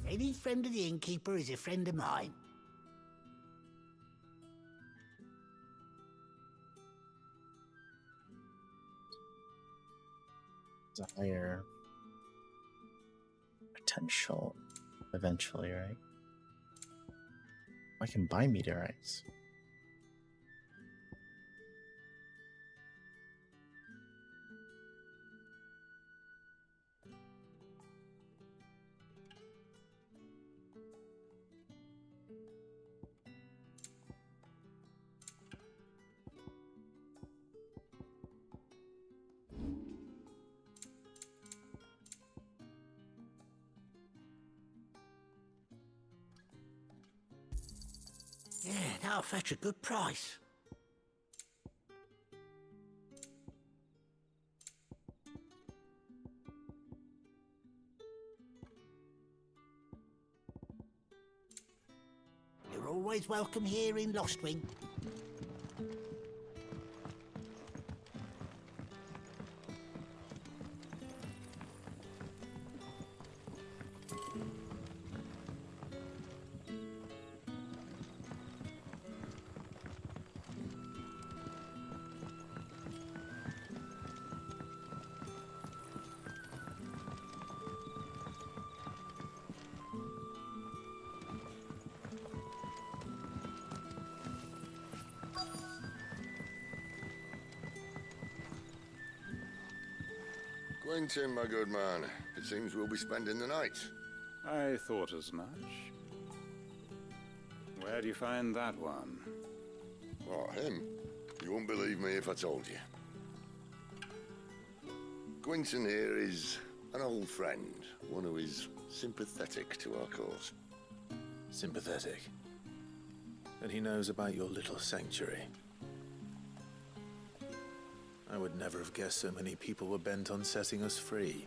Any friend of the innkeeper is a friend of mine. Desire potential eventually, right? I can buy meteorites. Yeah, that'll fetch a good price. You're always welcome here in Lostwing. Quentin, my good man. It seems we'll be spending the night. I thought as much. Where do you find that one? What, him? You wouldn't believe me if I told you. Quentin here is an old friend, one who is sympathetic to our cause. Sympathetic. And he knows about your little sanctuary. I would never have guessed so many people were bent on setting us free.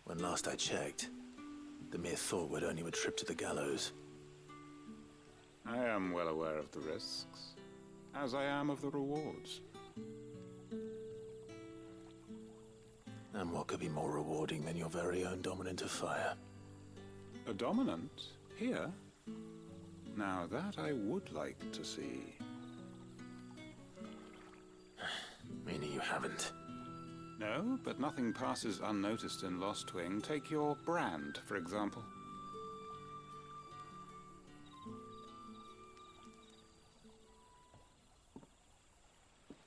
When last I checked, the mere thought would earn you a trip to the gallows. I am well aware of the risks, as I am of the rewards. And what could be more rewarding than your very own dominant of fire? A dominant? Here? Now that I would like to see. Meaning you haven't? No, but nothing passes unnoticed in Lostwing. Take your brand, for example.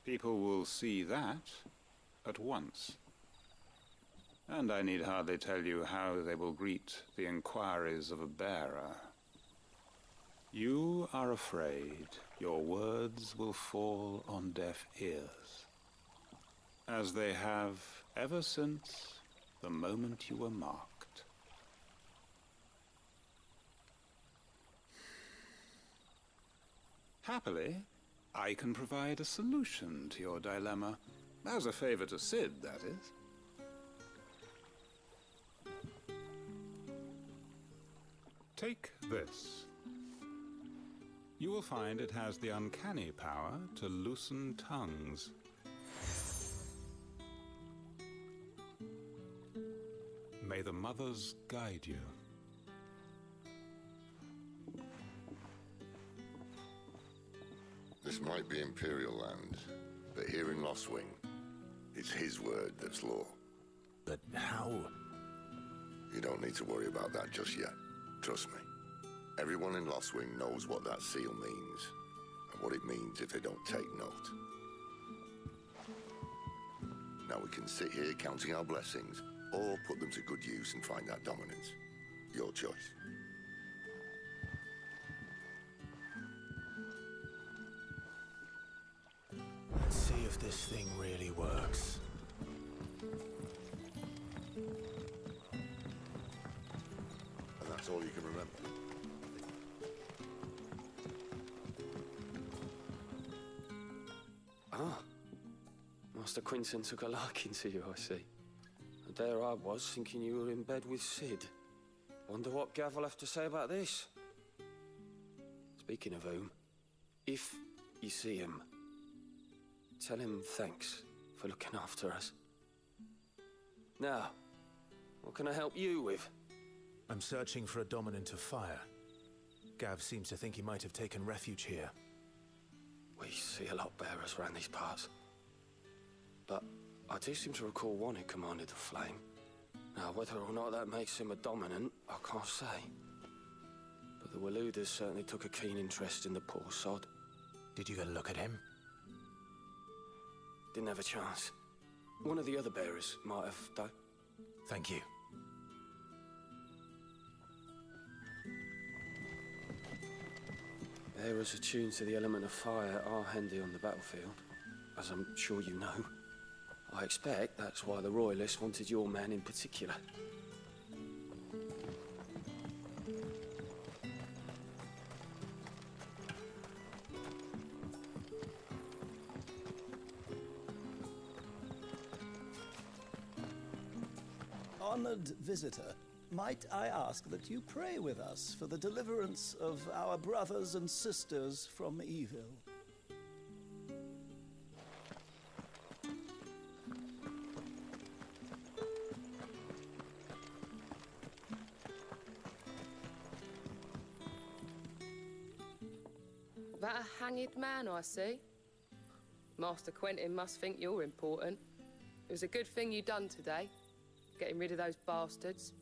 People will see that at once. And I need hardly tell you how they will greet the inquiries of a bearer. You are afraid your words will fall on deaf ears, as they have ever since the moment you were marked. Happily, I can provide a solution to your dilemma, as a favor to Cid, that is. Take this. You will find it has the uncanny power to loosen tongues. May the mothers guide you. This might be Imperial land, but here in Lostwing, it's his word that's law. But how? You don't need to worry about that just yet. Trust me. Everyone in Lostwing knows what that seal means, and what it means if they don't take note. Now we can sit here counting our blessings, or put them to good use and find that dominance. Your choice. Let's see if this thing really works. And that's all you can remember. Ah. Master Quinton took a liking to you, I see. And there I was, thinking you were in bed with Cid. Wonder what Gav will have to say about this. Speaking of whom, if you see him, tell him thanks for looking after us. Now, what can I help you with? I'm searching for a dominant of fire. Gav seems to think he might have taken refuge here. We see a lot bearers around these parts. But I do seem to recall one who commanded the flame. Now, whether or not that makes him a dominant, I can't say. But the Waluders certainly took a keen interest in the poor sod. Did you get a look at him? Didn't have a chance. One of the other bearers might have, though. Thank you. Bearers attuned to the element of fire are handy on the battlefield, as I'm sure you know. I expect that's why the Royalists wanted your man in particular. Honored visitor, might I ask that you pray with us for the deliverance of our brothers and sisters from evil? That a hanged man I see? Master Quentin must think you're important. It was a good thing you done today, getting rid of those bastards.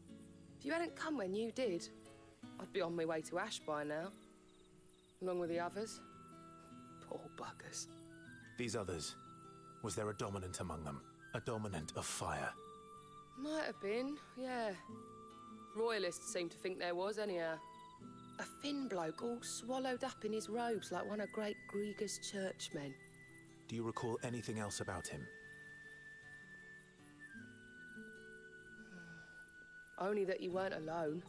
If you hadn't come when you did, I'd be on my way to Ash by now, along with the others. Poor buggers. These others, was there a dominant among them? A dominant of fire? Might have been, yeah. Royalists seem to think there was, anyhow. A thin bloke all swallowed up in his robes like one of Great Grieger's churchmen. Do you recall anything else about him? Only that he weren't alone.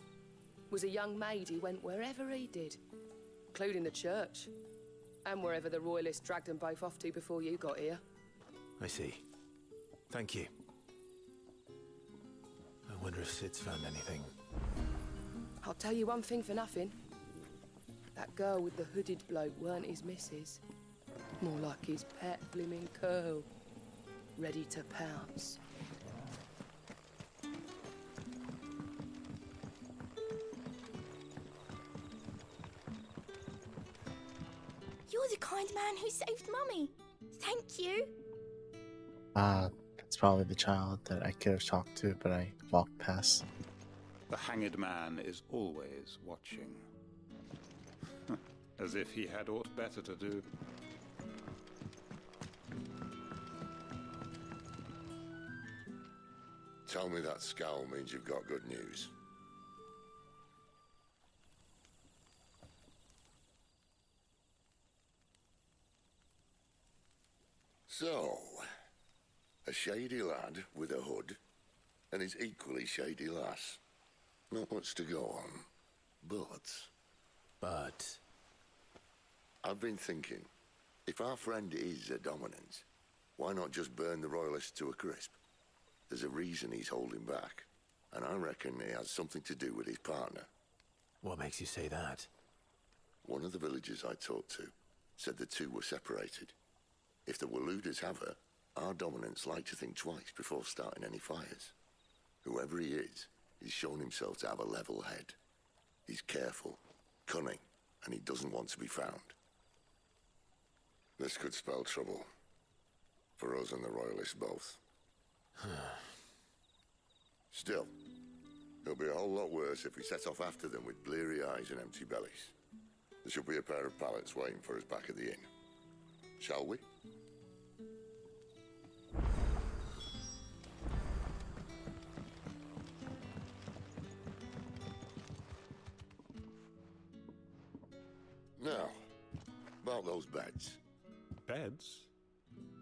Was a young maid who went wherever he did, including the church. And wherever the Royalists dragged them both off to before you got here. I see. Thank you. I wonder if Sid's found anything. I'll tell you one thing for nothing. That girl with the hooded bloke weren't his missus. More like his pet blimmin' curl. Ready to pounce. You're the kind man who saved Mummy. Thank you. That's probably the child that I could have talked to, but I walked past. The hanged man is always watching. As if he had aught better to do. Tell me that scowl means you've got good news. So, a shady lad with a hood, and his equally shady lass. Not much to go on, but... I've been thinking, if our friend is a dominant, why not just burn the Royalists to a crisp? There's a reason he's holding back, and I reckon it has something to do with his partner. What makes you say that? One of the villagers I talked to said the two were separated. If the Waluders have her, our dominants like to think twice before starting any fires. Whoever he is, he's shown himself to have a level head. He's careful, cunning, and he doesn't want to be found. This could spell trouble. For us and the Royalists both. Still, it'll be a whole lot worse if we set off after them with bleary eyes and empty bellies. There should be a pair of pallets waiting for us back at the inn. Shall we? Now, about those beds. Beds?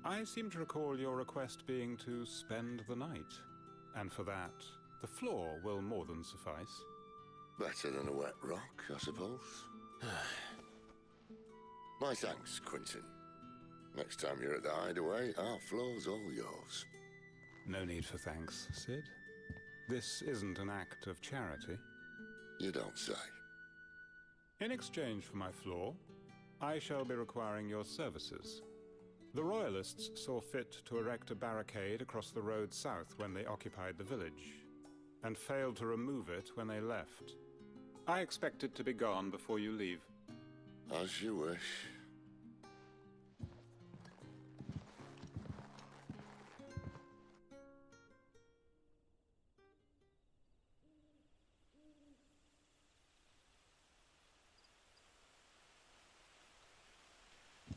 I seem to recall your request being to spend the night. And for that, the floor will more than suffice. Better than a wet rock, I suppose. My thanks, Quentin. Next time you're at the Hideaway, our floor's all yours. No need for thanks, Sid. This isn't an act of charity. You don't say. In exchange for my floor, I shall be requiring your services. The Royalists saw fit to erect a barricade across the road south when they occupied the village, and failed to remove it when they left. I expect it to be gone before you leave. As you wish.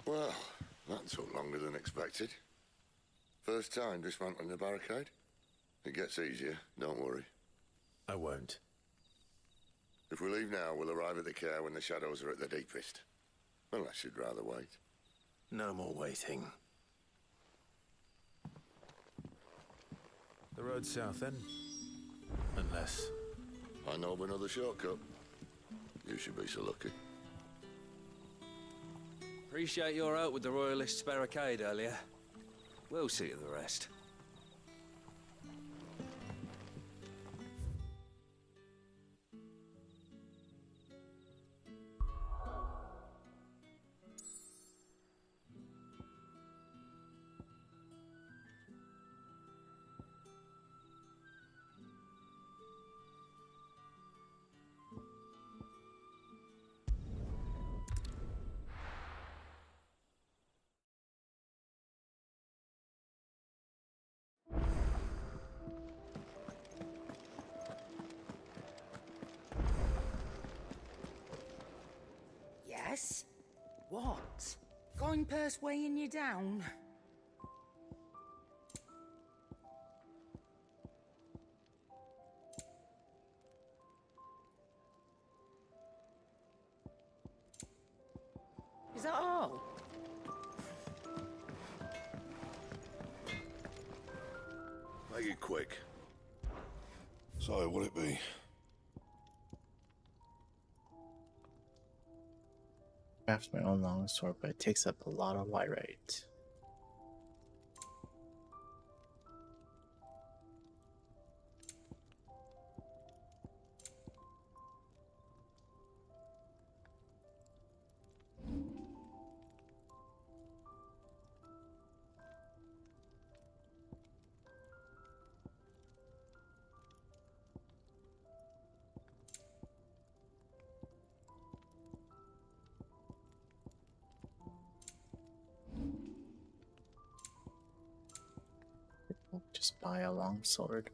Well, that took longer than expected. First time dismantling the barricade? It gets easier, don't worry. I won't. If we leave now, we'll arrive at the care when the shadows are at their deepest. Unless you'd rather wait. No more waiting. The road south, then? Unless... I know of another shortcut. You should be so lucky. Appreciate your help with the Royalists' barricade earlier. We'll see to the rest. Yes? What? Going purse weighing you down? Is that all? Make it quick. So, will it be? Craft my own longsword, but it takes up a lot of wyrite. Just buy a longsword.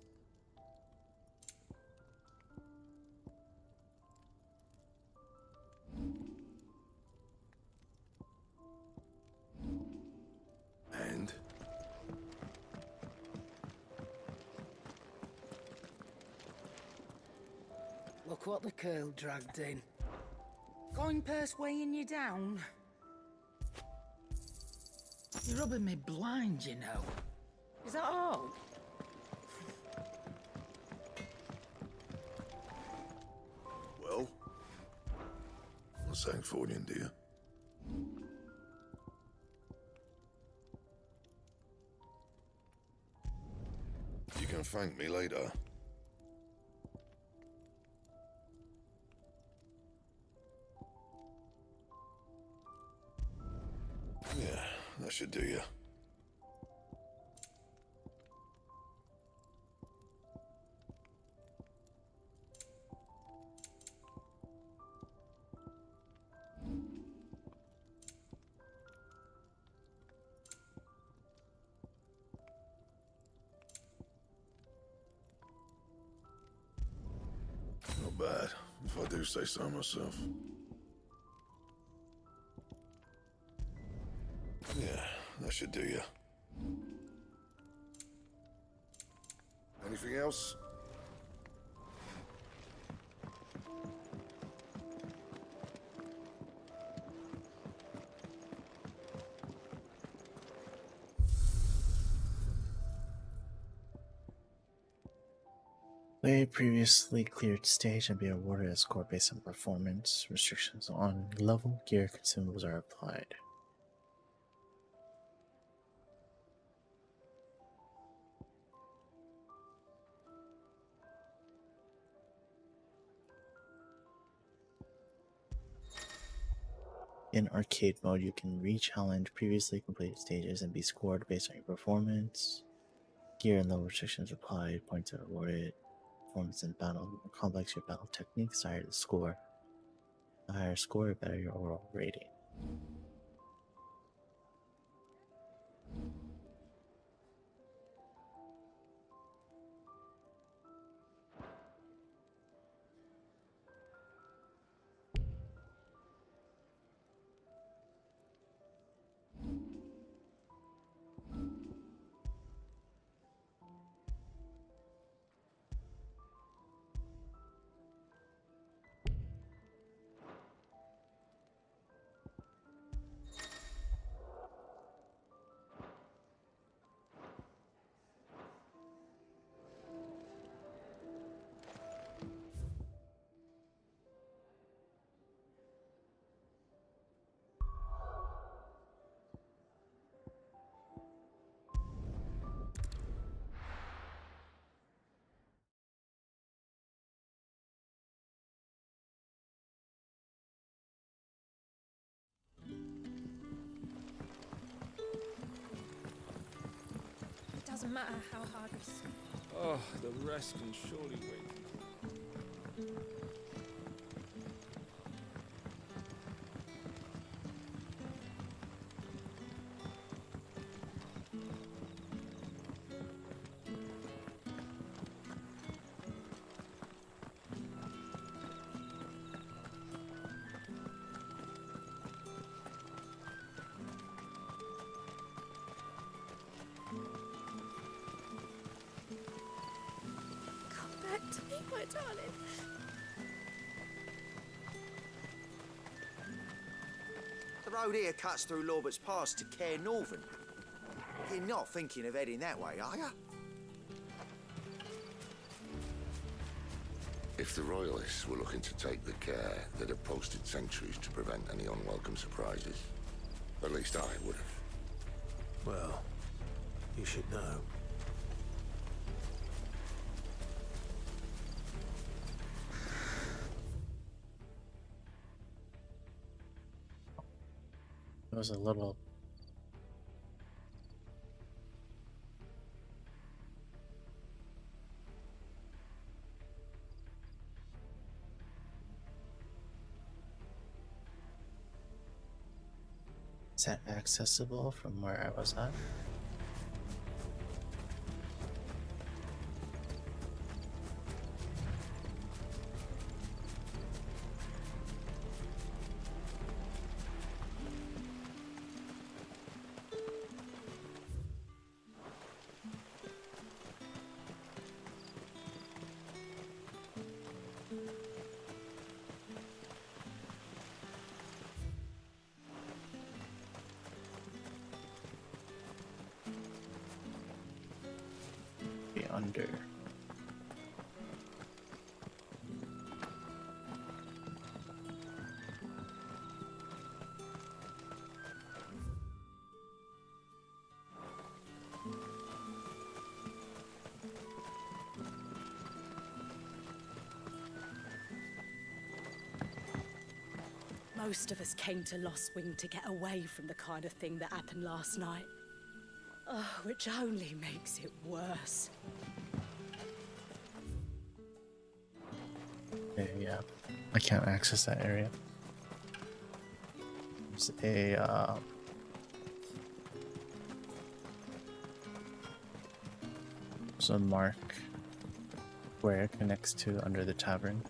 And? Look what the curl dragged in. Coin purse weighing you down? You're rubbing me blind, you know. Is that all? Well? What's that for you, dear? You can thank me later. Yeah, that should do you. Not bad, if I do say so myself. Yeah, that should do you. Anything else? Play previously cleared stage and be awarded a score based on performance. Restrictions on level, gear, consumables are applied. In arcade mode, you can re-challenge previously completed stages and be scored based on your performance. Gear and level restrictions applied, points are awarded. Performance in battle, the more complex your battle techniques, the higher the score. The higher score, the better your overall rating. It doesn't matter how hard we swim. Oh, the rest can surely wait. Come back to me, my darling. The road here cuts through Lorbert's Pass to Care Northern. You're not thinking of heading that way, are you? If the Royalists were looking to take the care, they'd have posted sentries to prevent any unwelcome surprises. At least I would have. Well, you should know. It was a little. Is that accessible from where I was at? Under. Most of us came to Lost Wing to get away from the kind of thing that happened last night. Which only makes it worse. Yeah, I can't access that area. There's a mark where it connects to under the tavern.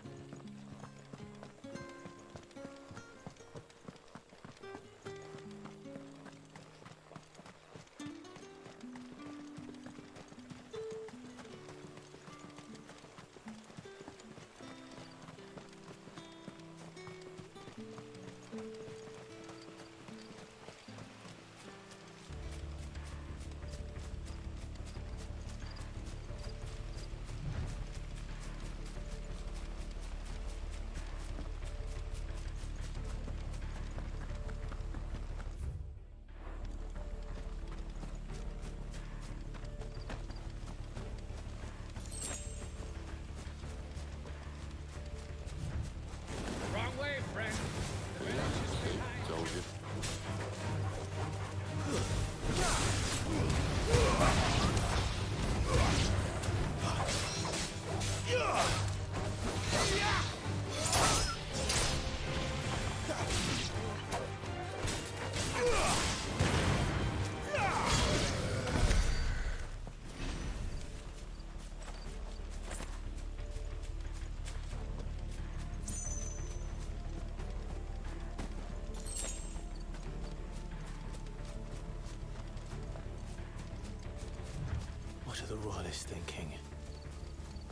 What are the Royalists thinking?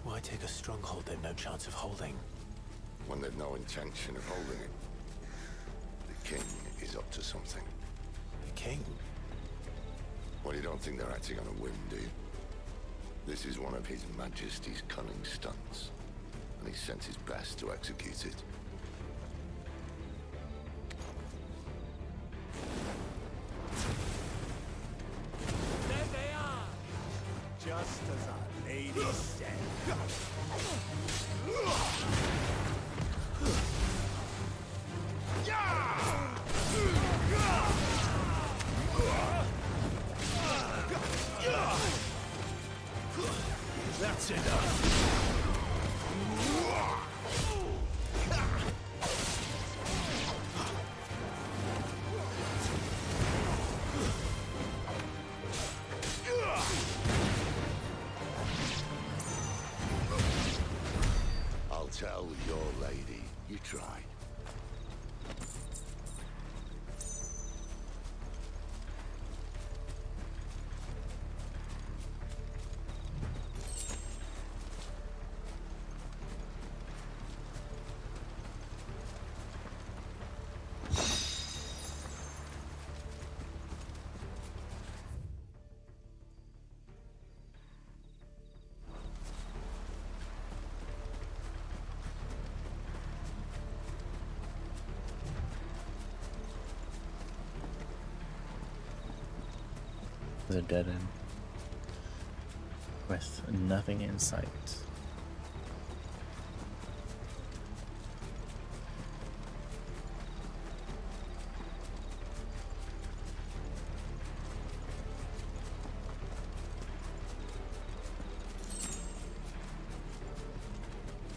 Why take a stronghold they've no chance of holding? When they've no intention of holding it. The king is up to something. The king? Well, you don't think they're acting on a whim, do you? This is one of His Majesty's cunning stunts, and he sent his best to execute it. There they are! Just as our lady said. That's enough. I'll tell your lady you tried. There's a dead end with nothing in sight.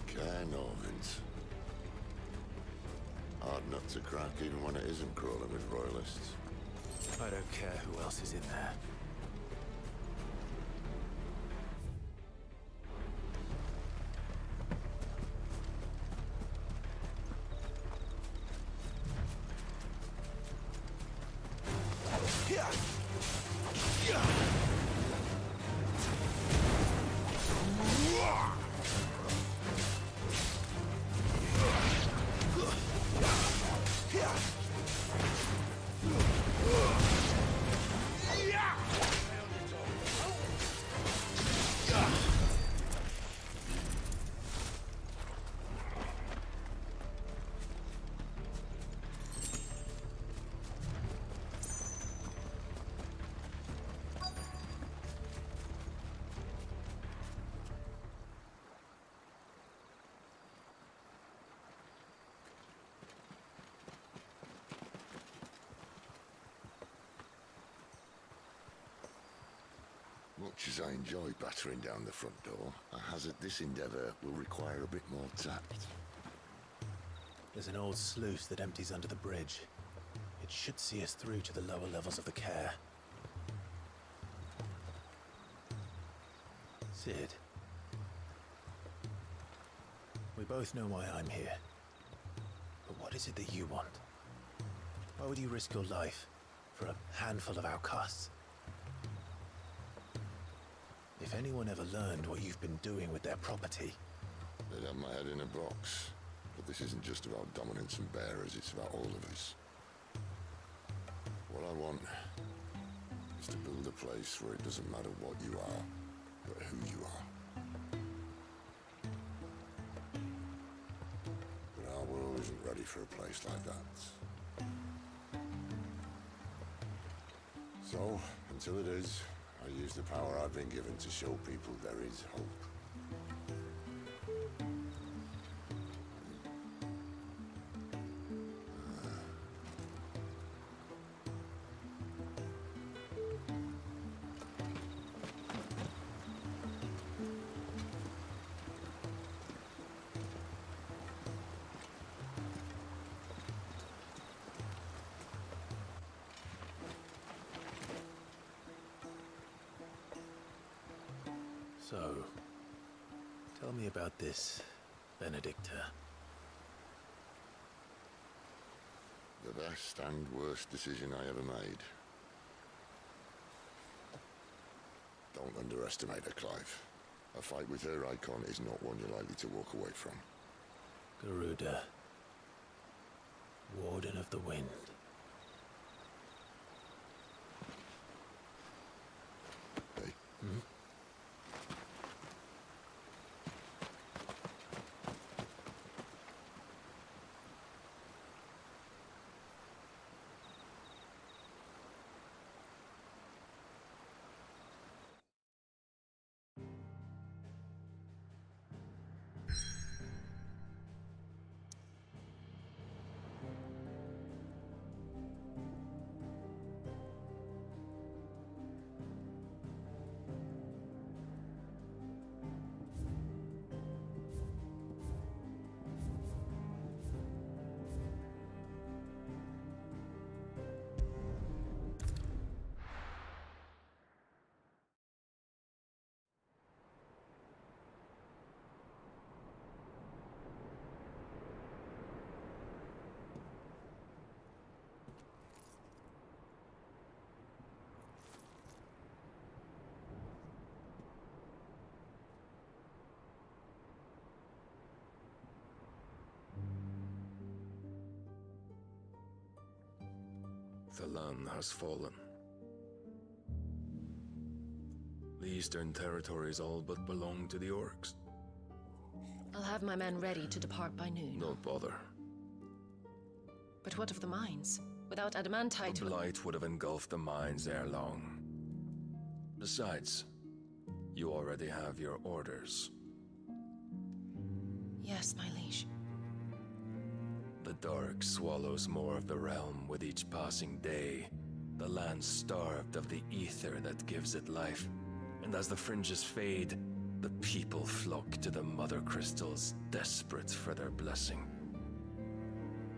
Cairnorvins. Hard nut to crack even when it isn't crawling with royalists. I don't care who else is in there. Much as I enjoy battering down the front door, I hazard this endeavour will require a bit more tact. There's an old sluice that empties under the bridge. It should see us through to the lower levels of the care. Cid. We both know why I'm here. But what is it that you want? Why would you risk your life for a handful of outcasts? If anyone ever learned what you've been doing with their property... They'd have my head in a box. But this isn't just about dominance and bearers, it's about all of us. What I want is to build a place where it doesn't matter what you are, but who you are. But our world isn't ready for a place like that. So, until it is, I use the power I've been given to show people there is hope. So, tell me about this, Benedicta. The best and worst decision I ever made. Don't underestimate her, Clive. A fight with her icon is not one you're likely to walk away from. Garuda, Warden of the Wind. Hey. Hmm? The land has fallen. The eastern territories all but belong to the orcs. I'll have my men ready to depart by noon. Don't bother. But what of the mines? Without adamantite... The blight would have engulfed the mines ere long. Besides, you already have your orders. Yes, my liege. The dark swallows more of the realm with each passing day. The land starved of the ether that gives it life. And as the fringes fade, the people flock to the mother crystals, desperate for their blessing.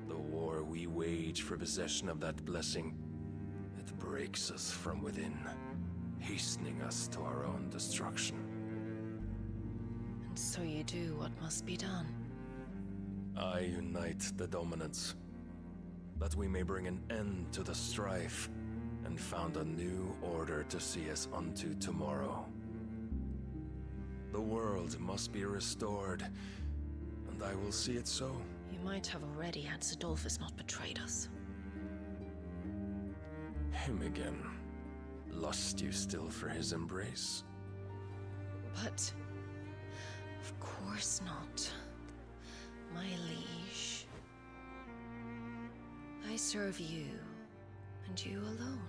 The war we wage for possession of that blessing, it breaks us from within, hastening us to our own destruction. And so you do what must be done. I unite the dominants, that we may bring an end to the strife, and found a new order to see us unto tomorrow. The world must be restored, and I will see it so. You might have already had Sidolphus not betrayed us. Him again. Lust you still for his embrace? But... of course not. My liege. I serve you, and you alone.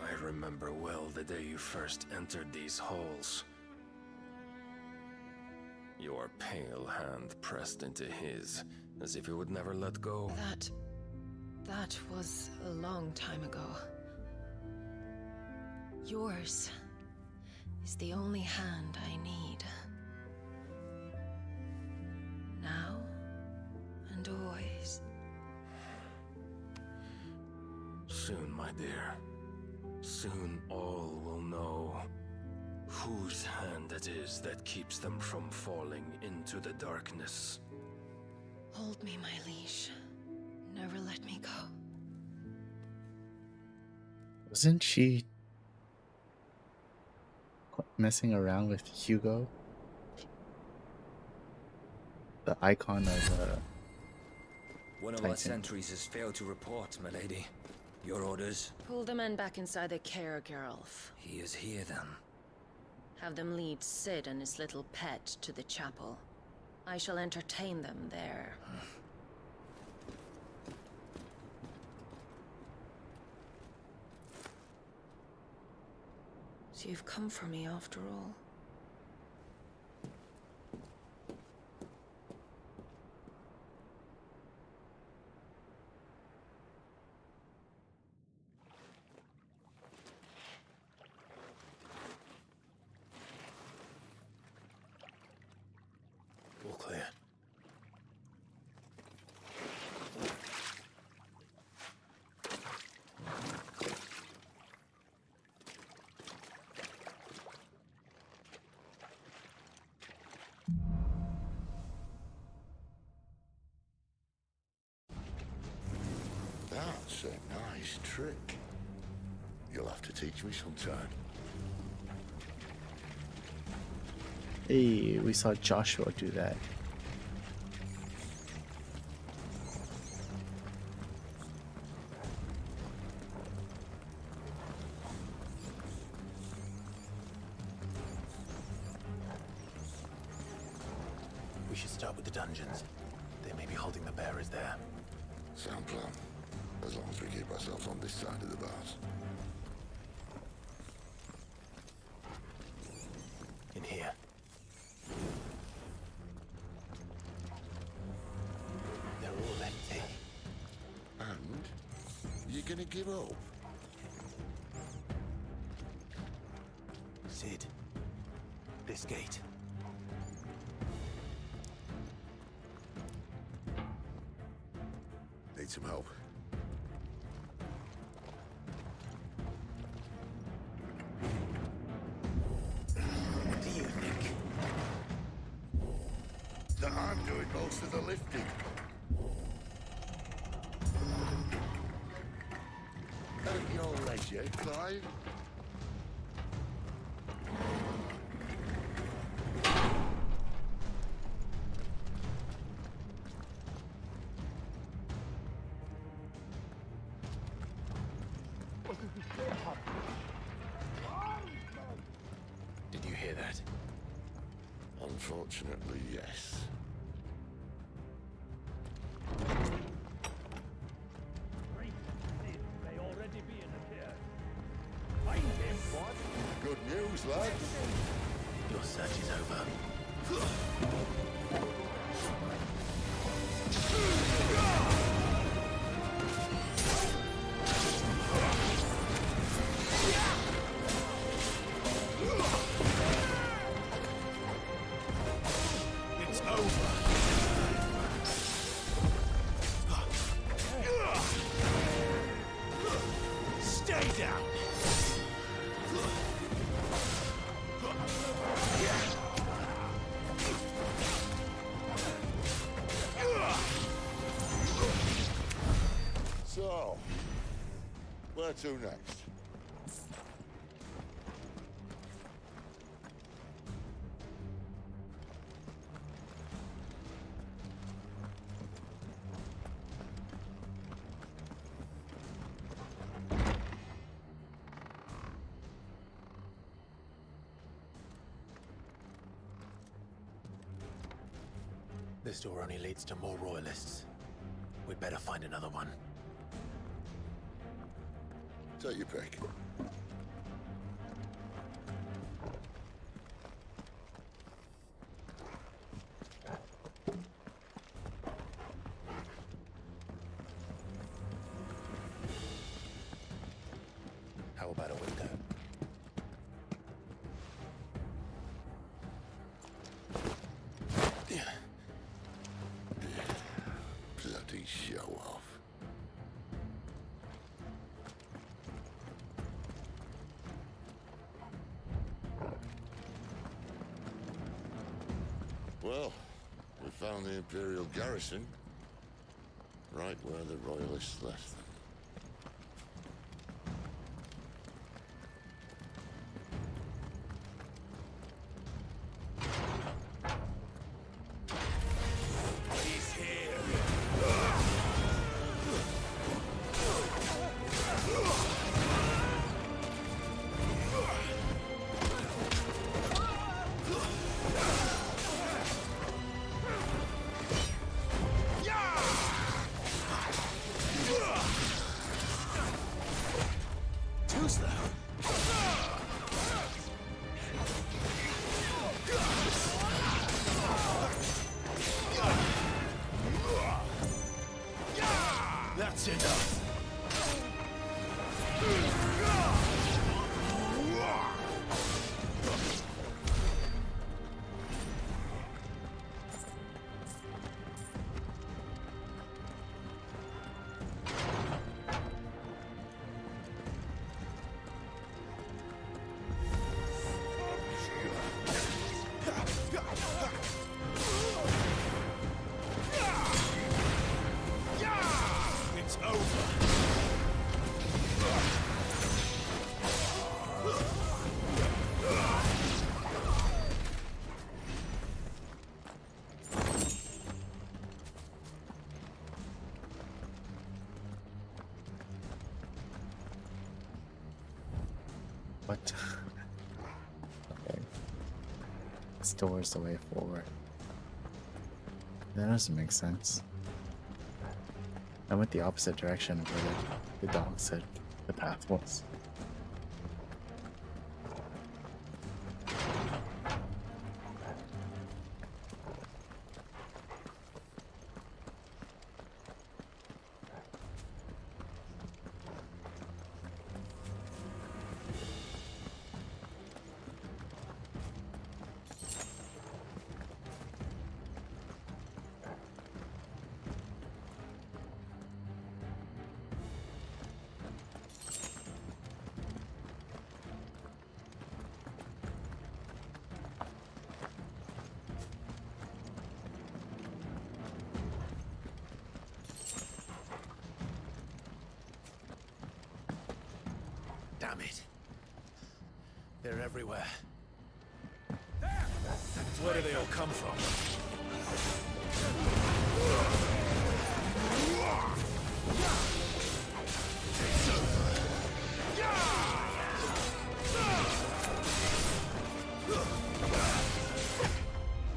I remember well the day you first entered these halls. Your pale hand pressed into his, as if it would never let go. That was a long time ago. Yours is the only hand I need. Now and always. Soon, my dear. Soon all will know whose hand it is that keeps them from falling into the darkness. Hold me, my liege. Never let me go. Wasn't she messing around with Hugo? The icon of One of our sentries has failed to report, my lady. Your orders? Pull the men back inside the care, Geralf. He is here, then. Have them lead Sid and his little pet to the chapel. I shall entertain them there. So you've come for me after all. All clear. That's a nice trick. You'll have to teach me sometime. Hey, we saw Joshua do that. We should start with the dungeons. They may be holding the bearers there. Sound plan. As long as we keep ourselves on this side of the bars. In here. They're all empty. And? You gonna give up? Sid. This gate. Need some help. What do you think? That I'm doing most of the lifting. At your leisure, Clive. Did you hear that? Unfortunately, yes. lads. Your search is over. It's over. Stay down. So, where to next? This door only leads to more royalists. We'd better find another one. Take your pick. How about a window? Bloody show off. Well, we found the Imperial garrison, right where the Royalists left them. He's here. Too slow. That's enough. It's over. What? Okay. This door is the way forward. That doesn't make sense. I went the opposite direction of where the dog said the path was. Damn it. They're everywhere. Where do they all come from?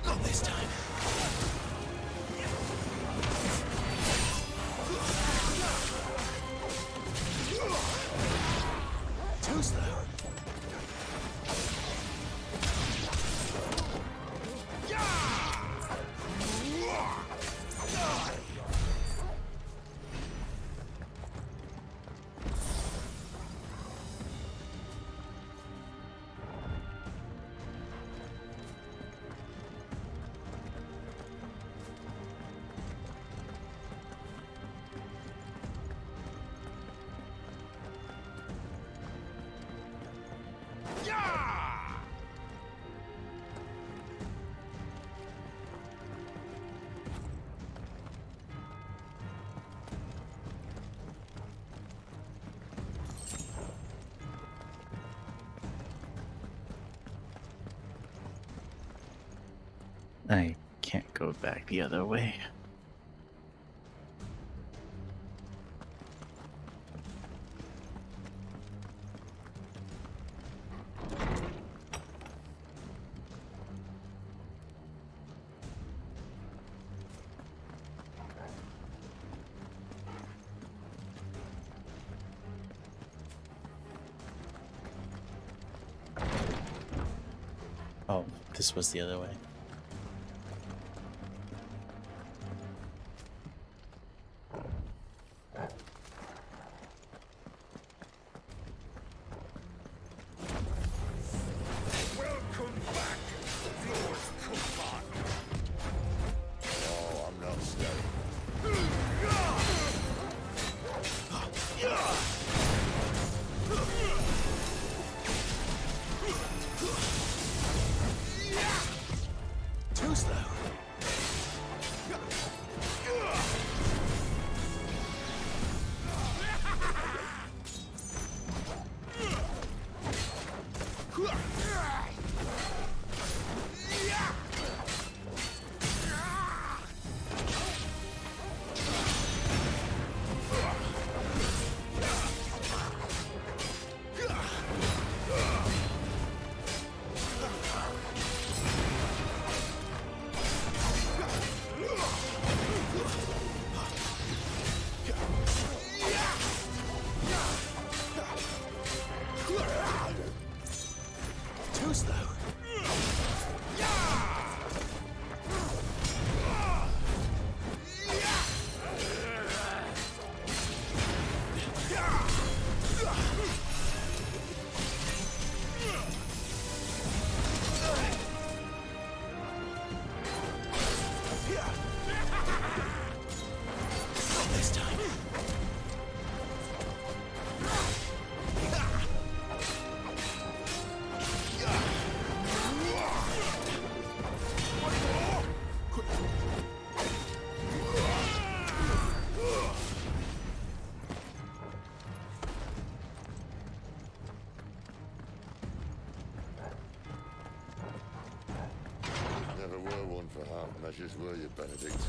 Not this time. Too slow. I can't go back the other way. Oh, this was the other way. Welcome back, Lord Kumbhan. Oh, I'm not staying. Too slow. Too slow. Not this time. Never were one for half measures, were you, Benedict?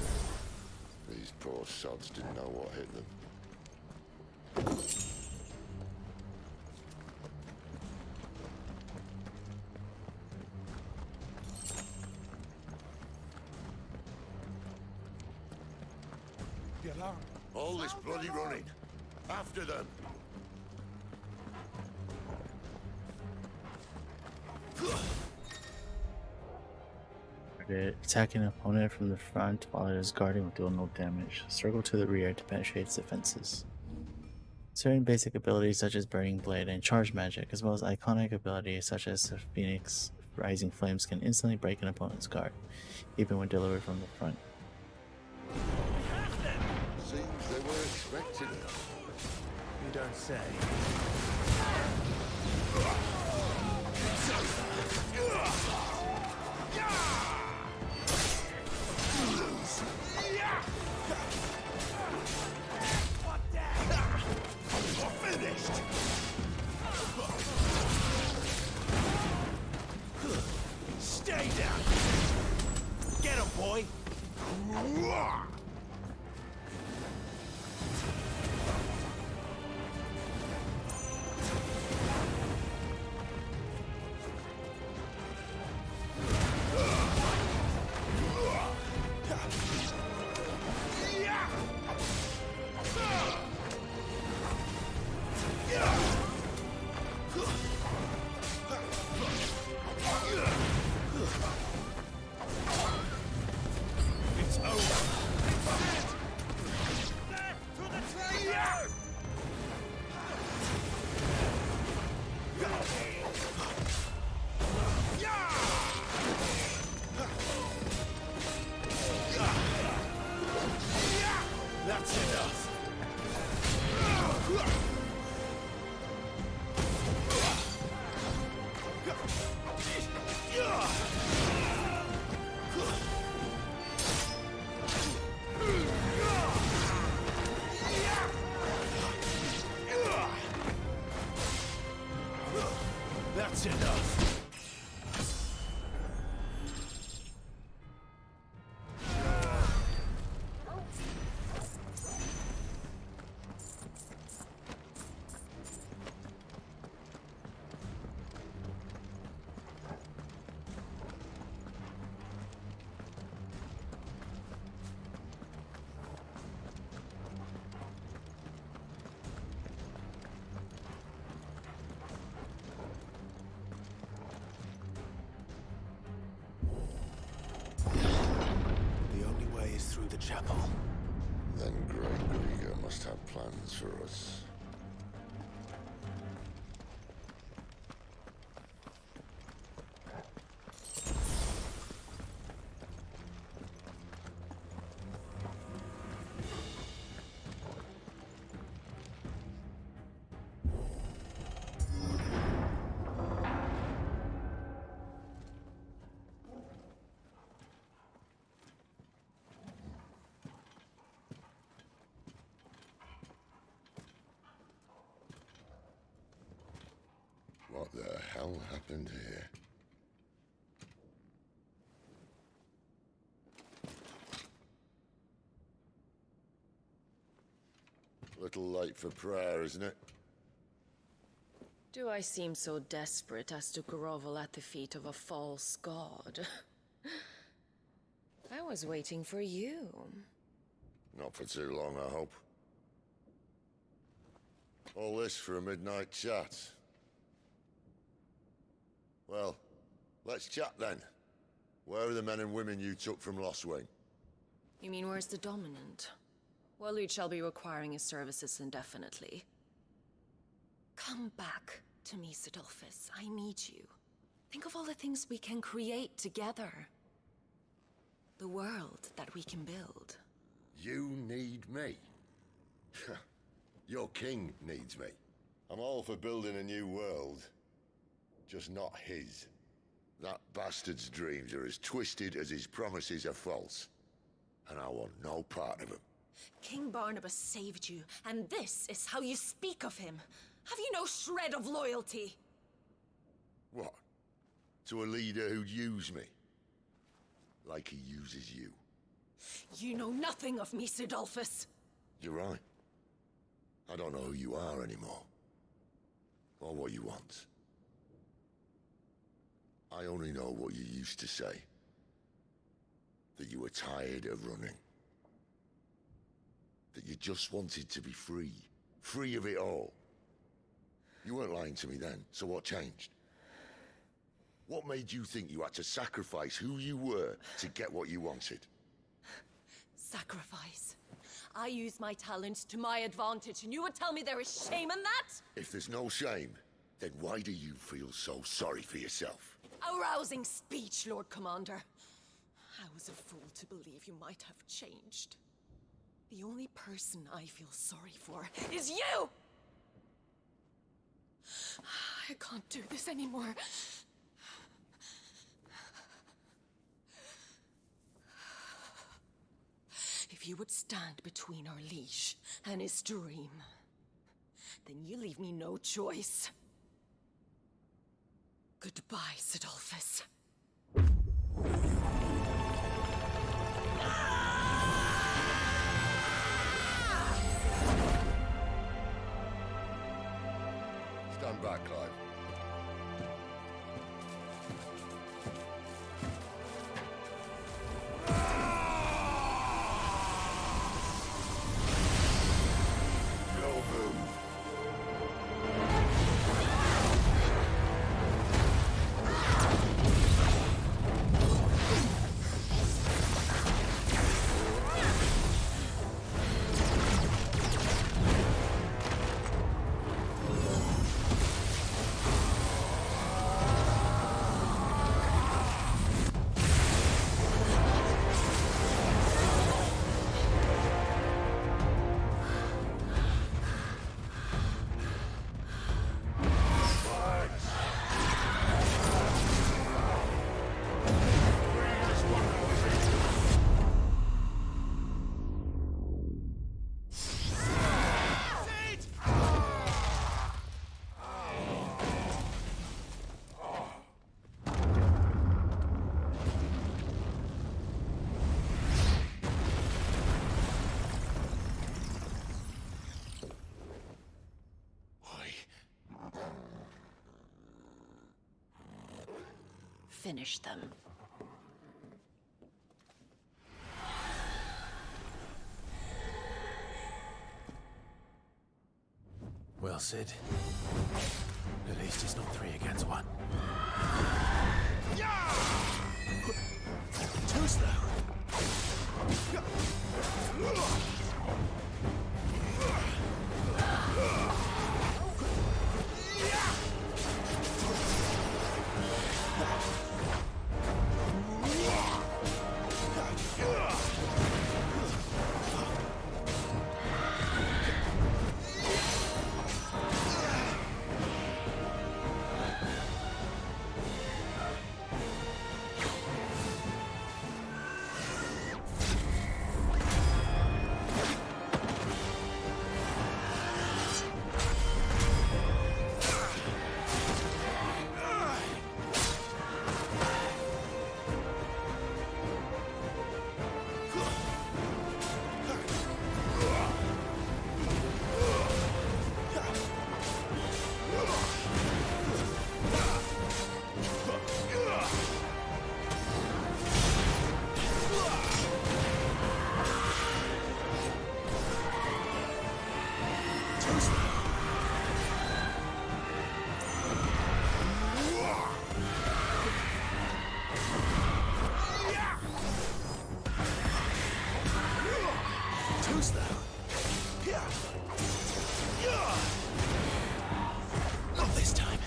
These poor sods didn't know what hit them. The alarm. All this bloody running. After them. Attacking an opponent from the front while it is guarding will deal no damage. Circle to the rear to penetrate its defenses. Certain basic abilities such as Burning Blade and Charge Magic, as well as iconic abilities such as the Phoenix Rising Flames, can instantly break an opponent's guard, even when delivered from the front. Seems they were expecting it. You don't say. Finished! Stay down. Get him, boy. It's over. That's enough. That's enough. the chapel. Then Great Grieger must have plans for us. What the hell happened here? Little late for prayer, isn't it? Do I seem so desperate as to grovel at the feet of a false god? I was waiting for you. Not for too long, I hope. All this for a midnight chat. Well, let's chat then. Where are the men and women you took from Lostwing? You mean where's the dominant? Waleed shall be requiring his services indefinitely. Come back to me, Sidolphus. I need you. Think of all the things we can create together. The world that we can build. You need me? Your king needs me. I'm all for building a new world. Just not his. That bastard's dreams are as twisted as his promises are false. And I want no part of them. King Barnabas saved you, and this is how you speak of him. Have you no shred of loyalty? What? To a leader who'd use me? Like he uses you. You know nothing of me, Sidolphus. You're right. I don't know who you are anymore. Or what you want. I only know what you used to say. That you were tired of running. That you just wanted to be free. Free of it all. You weren't lying to me then, so what changed? What made you think you had to sacrifice who you were to get what you wanted? Sacrifice. I use my talents to my advantage, and you would tell me there is shame in that? If there's no shame, then why do you feel so sorry for yourself? A rousing speech, Lord Commander. I was a fool to believe you might have changed. The only person I feel sorry for is you! I can't do this anymore. If you would stand between our liege and his dream, then you leave me no choice. Goodbye, Sidolphus. Stand back, Clive. Finish them. Well, Sid. At least it's not 3 against 1. Too slow. Too slow. Yeah. Yeah. Not this time.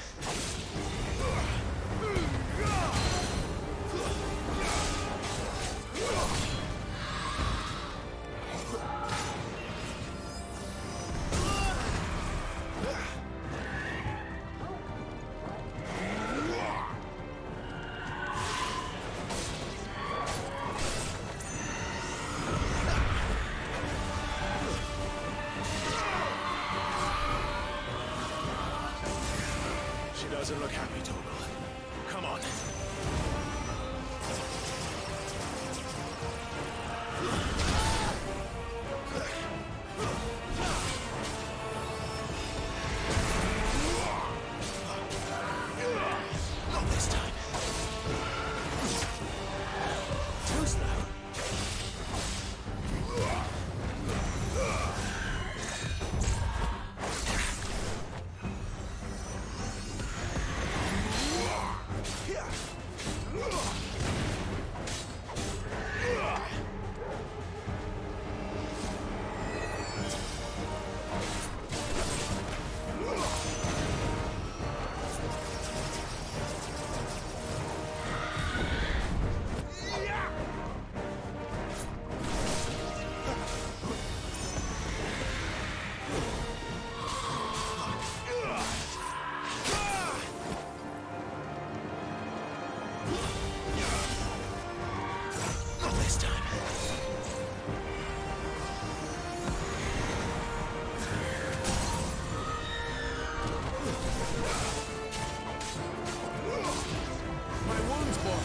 She doesn't look happy, Torgal. Come on. Not this time. Too slow. Not this time. My wounds, boy.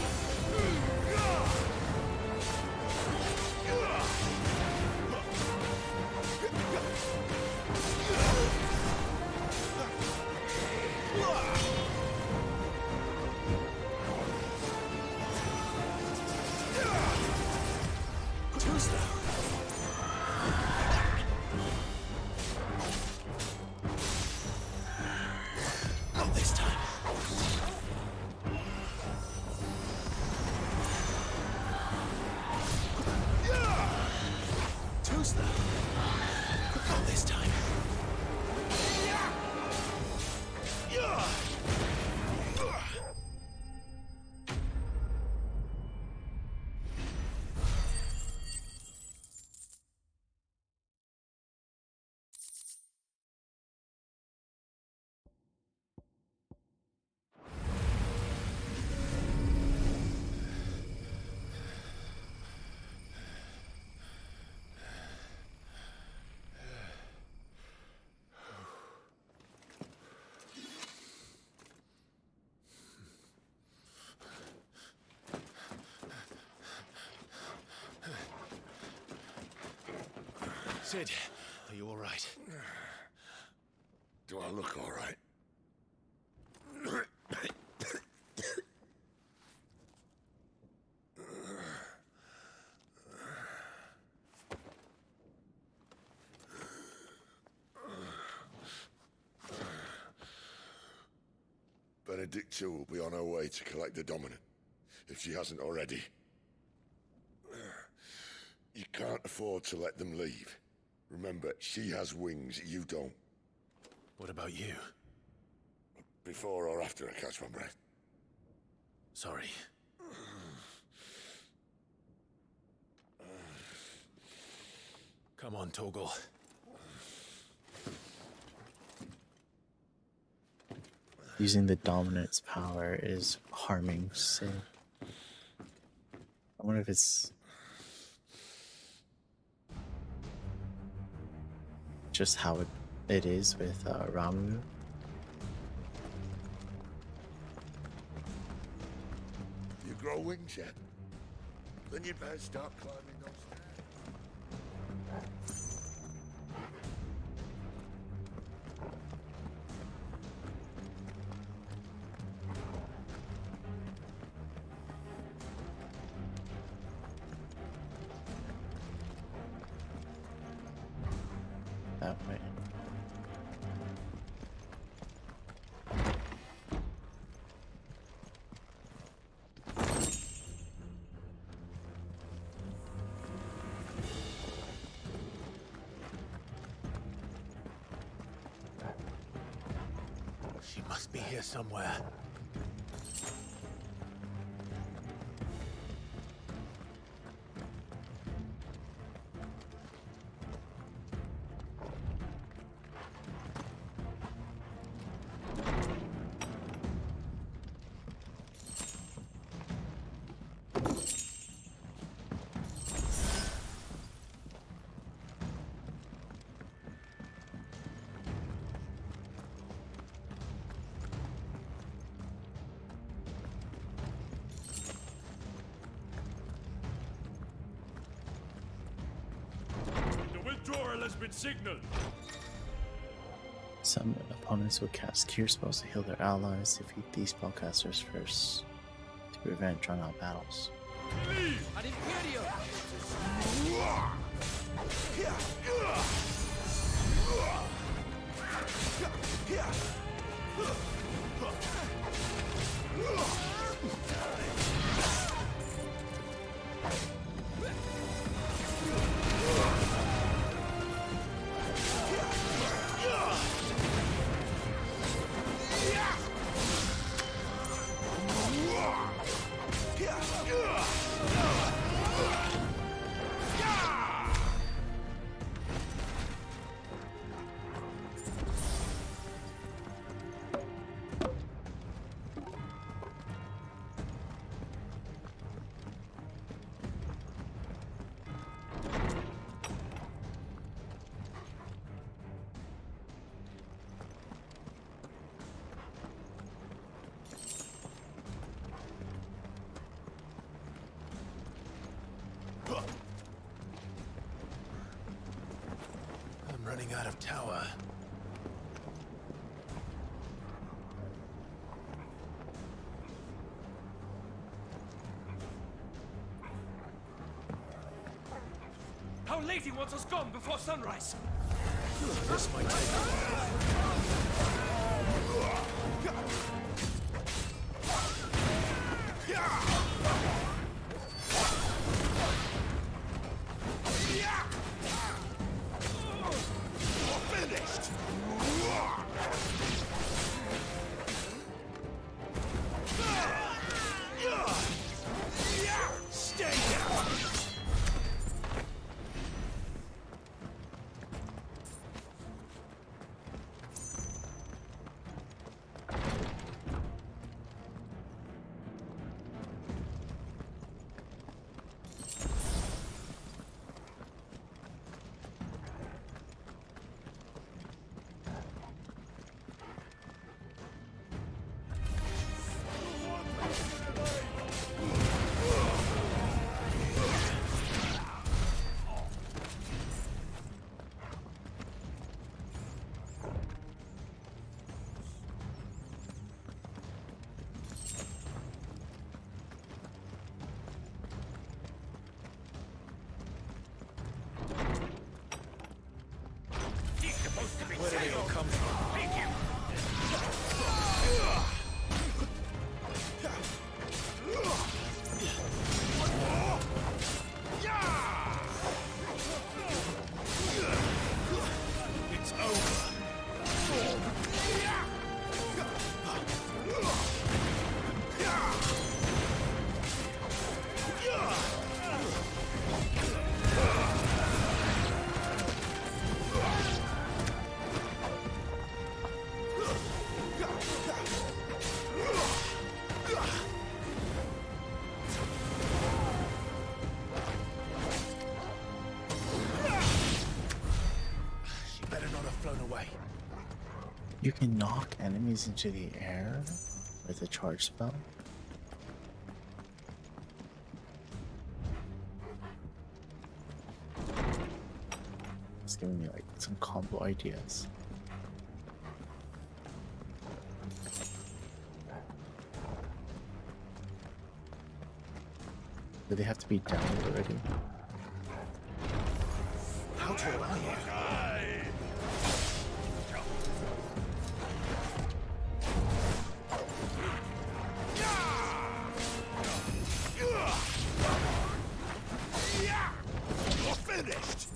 Too slow. Not this time. Too slow. Not this time. Sid, are you all right? Do I look all right? Benedicta will be on her way to collect the Dominant, if she hasn't already. You can't afford to let them leave. Remember, she has wings, you don't. What about you? Before or after I catch my breath? Sorry. Come on, Torgal. Using the Dominant's power is harming Sid. I wonder if it's just how it is with Ramu. You grow wings yet? Then you'd better start climbing those stairs. That way. She must be here somewhere. Withdrawal has been signaled. Some opponents will cast cure spells to heal their allies. Defeat these spellcasters first to prevent drawn-out battles. Ad Imperio! I'm running out of tower. How lady wants us gone before sunrise? This might take a while. Finished! Stay down! Where did they all come from? It's over. She better not have flown away. You can knock enemies into the air with a charge spell. It's giving me like some combo ideas. Do they have to be down already? How tall are you? You're finished.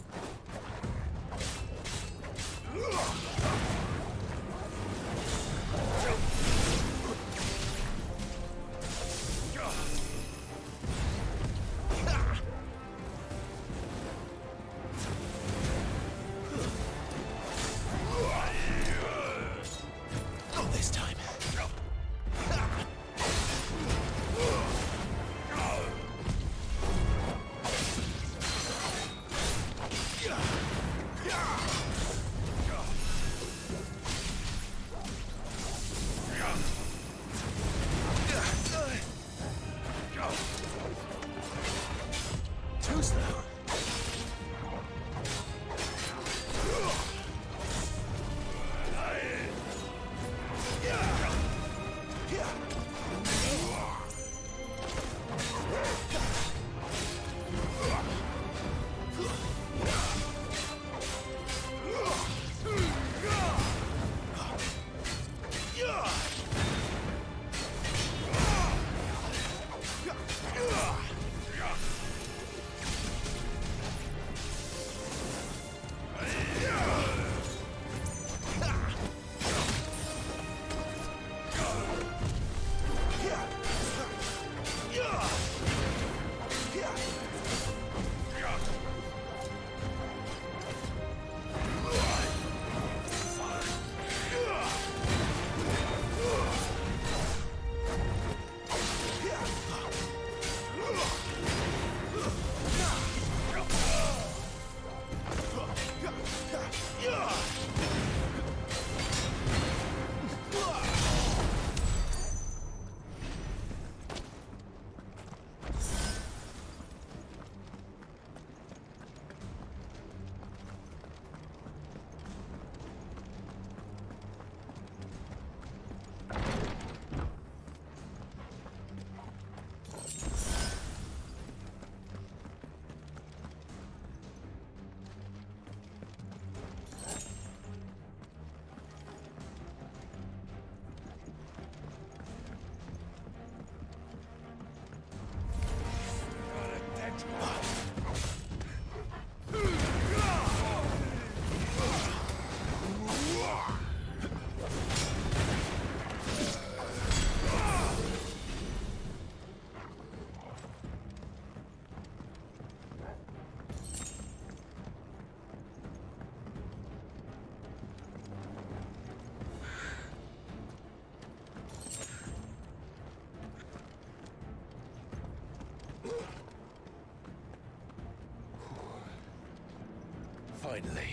Finally.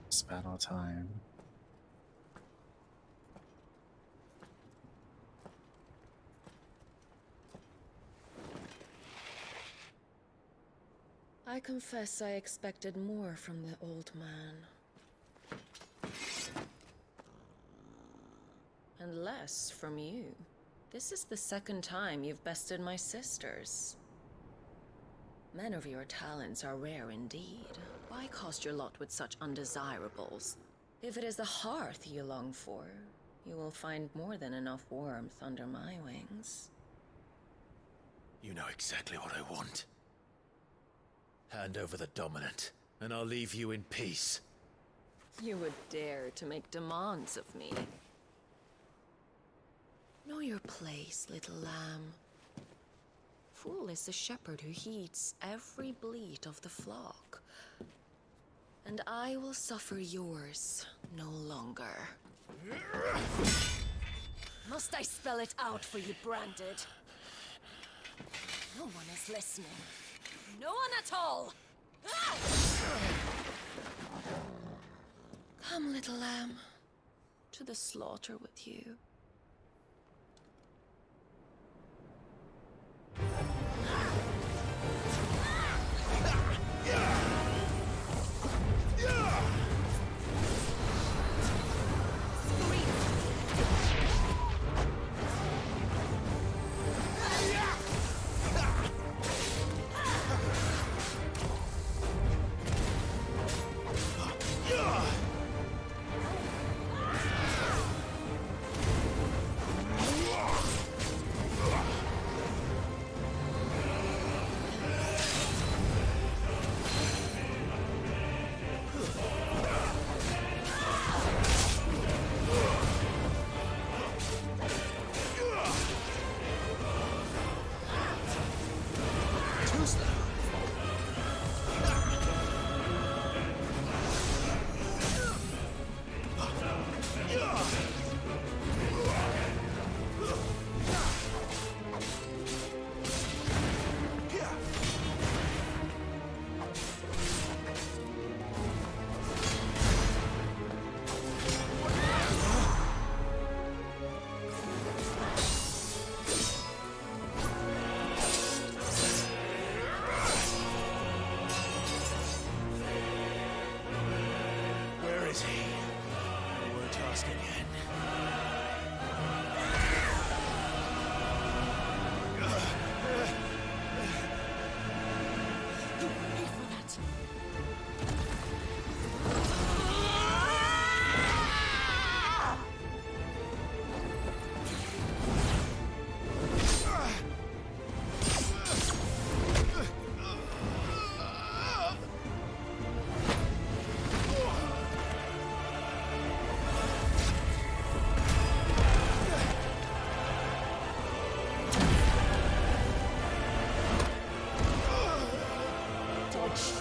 It's battle time. I confess I expected more from the old man. And less from you. This is the second time you've bested my sisters. Men of your talents are rare indeed. Why cast your lot with such undesirables? If it is the hearth you long for, you will find more than enough warmth under my wings. You know exactly what I want. Hand over the dominant, and I'll leave you in peace. You would dare to make demands of me. Know your place, little lamb. Fool is the shepherd who heeds every bleat of the flock. And I will suffer yours no longer. Must I spell it out for you, Branded? No one is listening. No one at all! Ah! Come, little lamb, to the slaughter with you.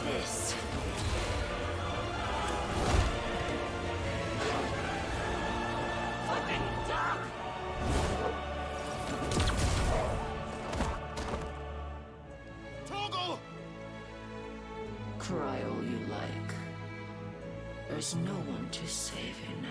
This. Torgal! Cry all you like. There's no one to save you now.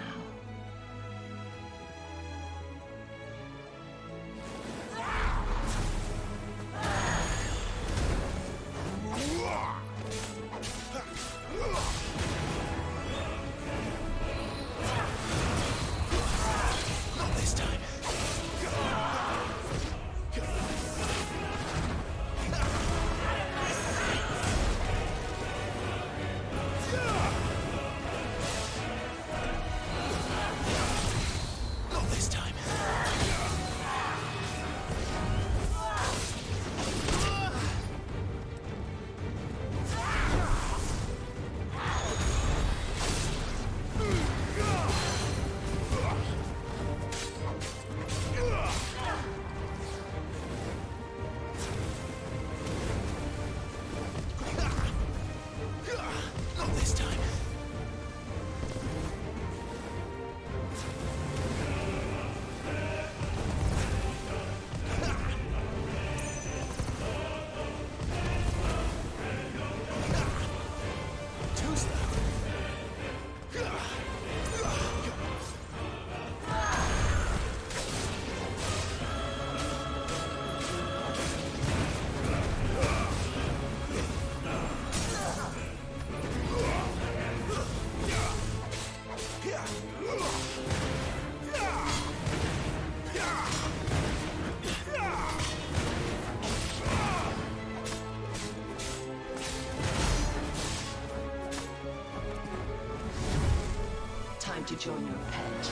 to join your pet.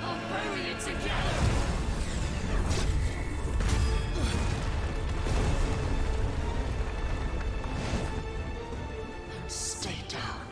I'll bury it together! Stay down.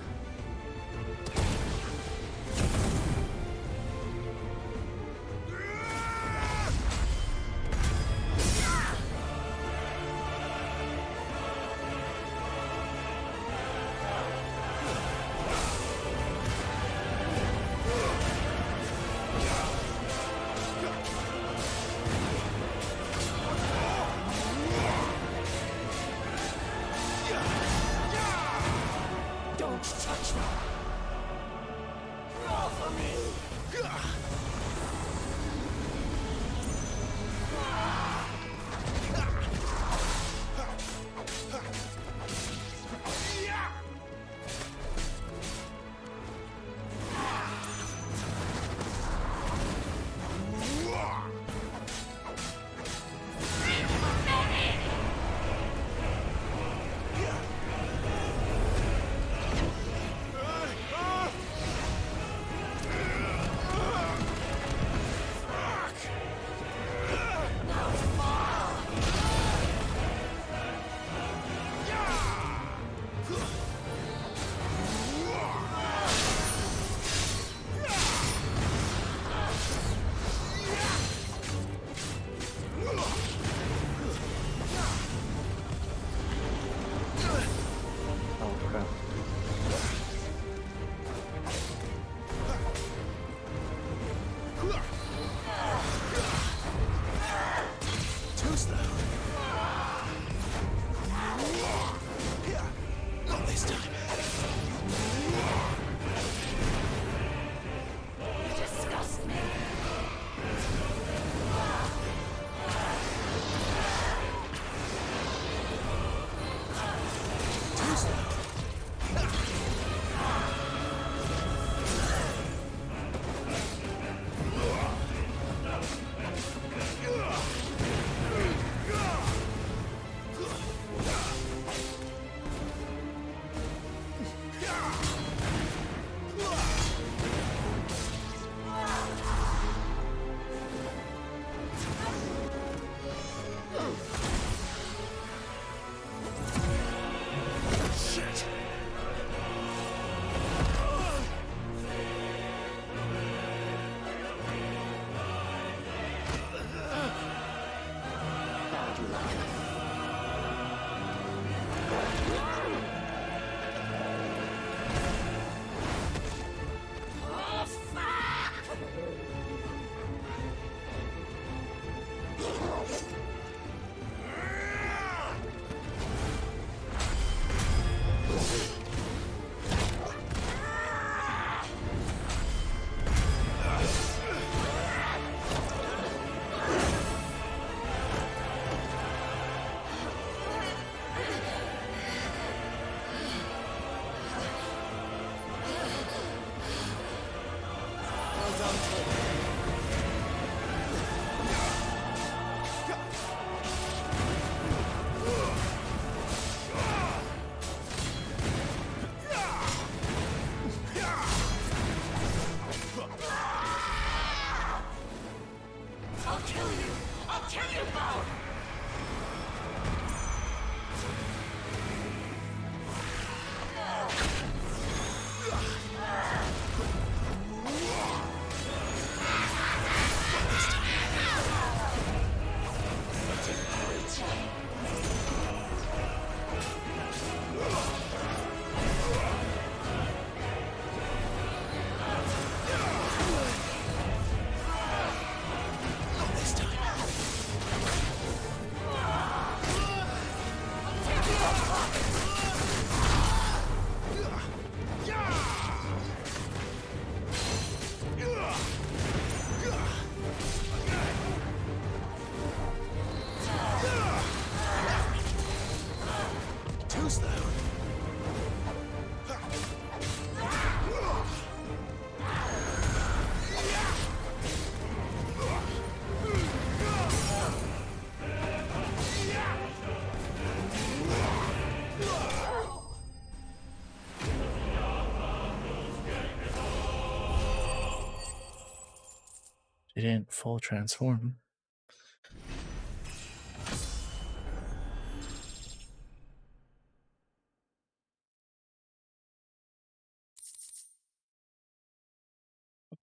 They didn't full transform.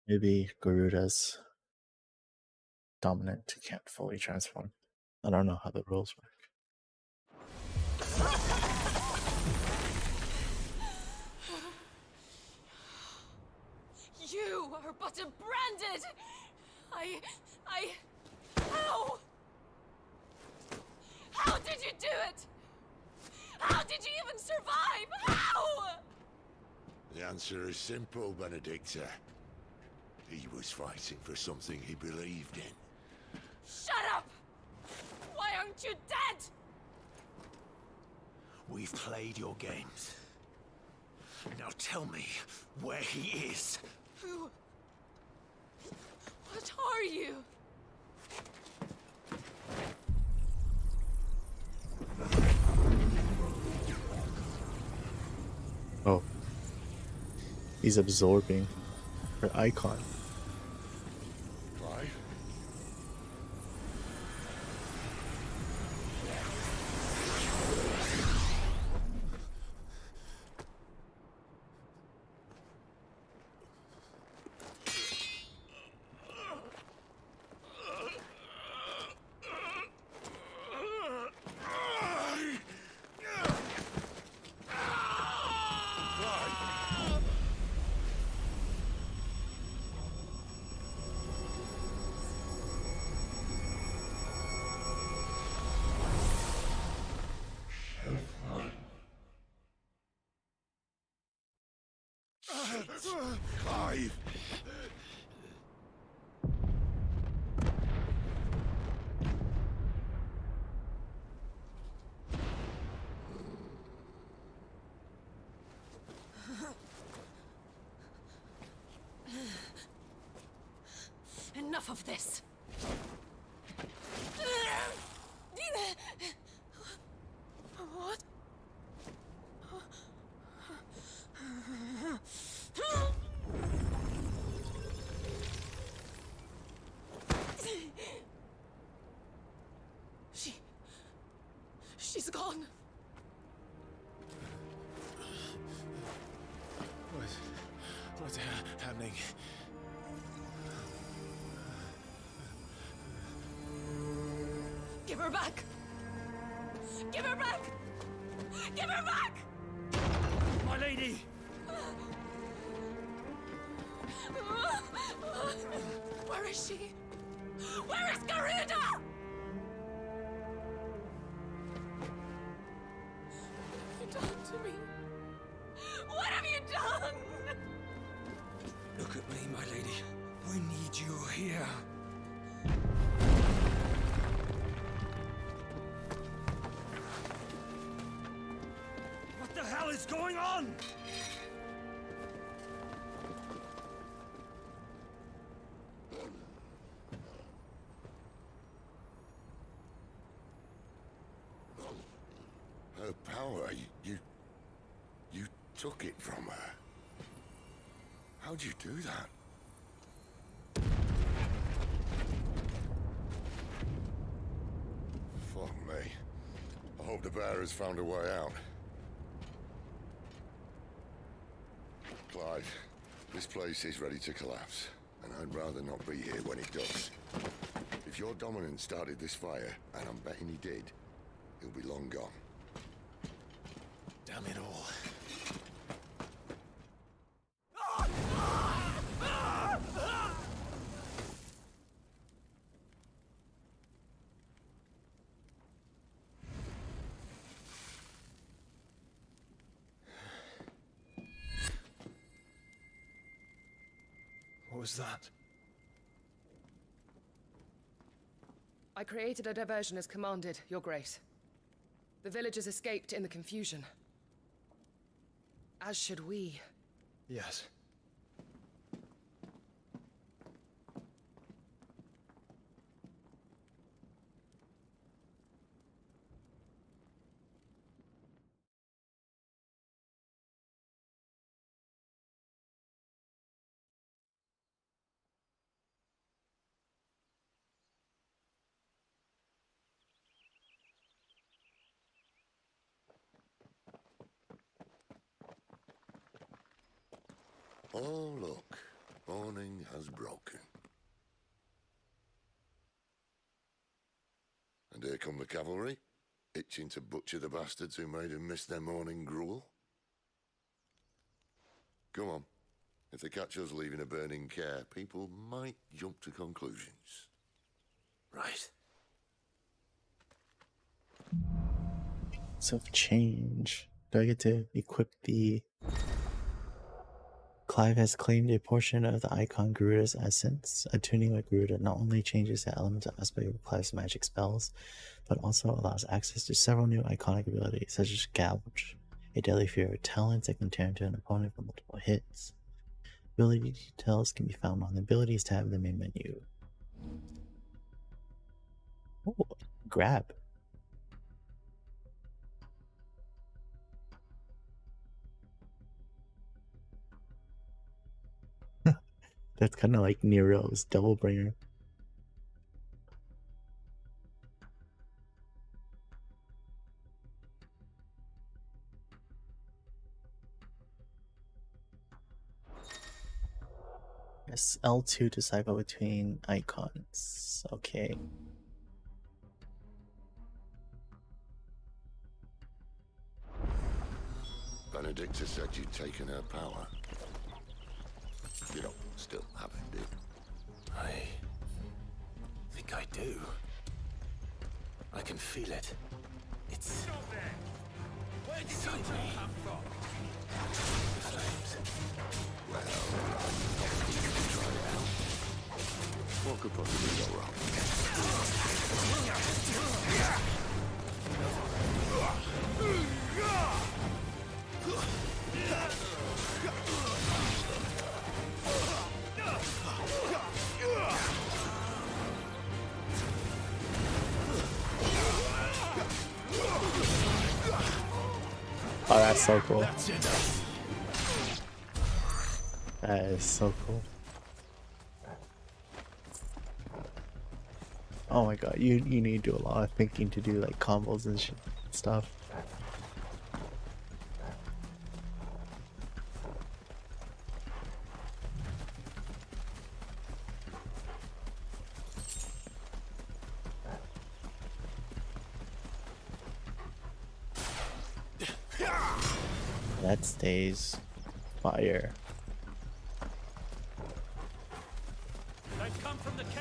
Maybe Garuda's dominant can't fully transform. I don't know how the rules work. You are but a branded! How? How did you do it? How did you even survive? How? The answer is simple, Benedicta. He was fighting for something he believed in. Shut up! Why aren't you dead? We've played your games. Now tell me where he is. Who? What are you? Oh. He's absorbing her icon. Clive? Clive! Enough of this. What? She's gone. What's happening? Give her back! Give her back! Give her back! My lady! Where is she? Where is Garuda? What have you done to me? What have you done? Look at me, my lady. We need you here. What the hell is going on? Her power, you took it from her. How'd you do that? Fuck me. I hope the bearers found a way out. Clive, this place is ready to collapse, and I'd rather not be here when it does. If your dominant started this fire, and I'm betting he did, he'll be long gone. Damn it all. What was that? I created a diversion as commanded, Your Grace. The villagers escaped in the confusion. As should we. Yes. Oh, look. Morning has broken. And here come the cavalry, itching to butcher the bastards who made them miss their morning gruel. Go on. If they catch us leaving a burning care, people might jump to conclusions. Right. So change. Do I get to equip the... Clive has claimed a portion of the icon Garuda's essence. Attuning with Garuda not only changes the elemental aspect of Clive's magic spells, but also allows access to several new iconic abilities, such as Gouge, a deadly fear of talents that can turn to an opponent for multiple hits. Ability details can be found on the Abilities tab of the main menu. Oh, grab. That's kind of like Nero's Double Bringer. Press L2 to cycle between icons. Okay. Benedicta said you'd taken her power. You don't still have it, do you? I think I do. I can feel it. It's... Where did you inside two me. come from? The flames. Well, you can try it out. What could possibly go wrong? Oh, that's so cool. That's enough. That is so cool. Oh my god, you need to do a lot of thinking to do like combos and stuff. That stays fire. They've come from the camp.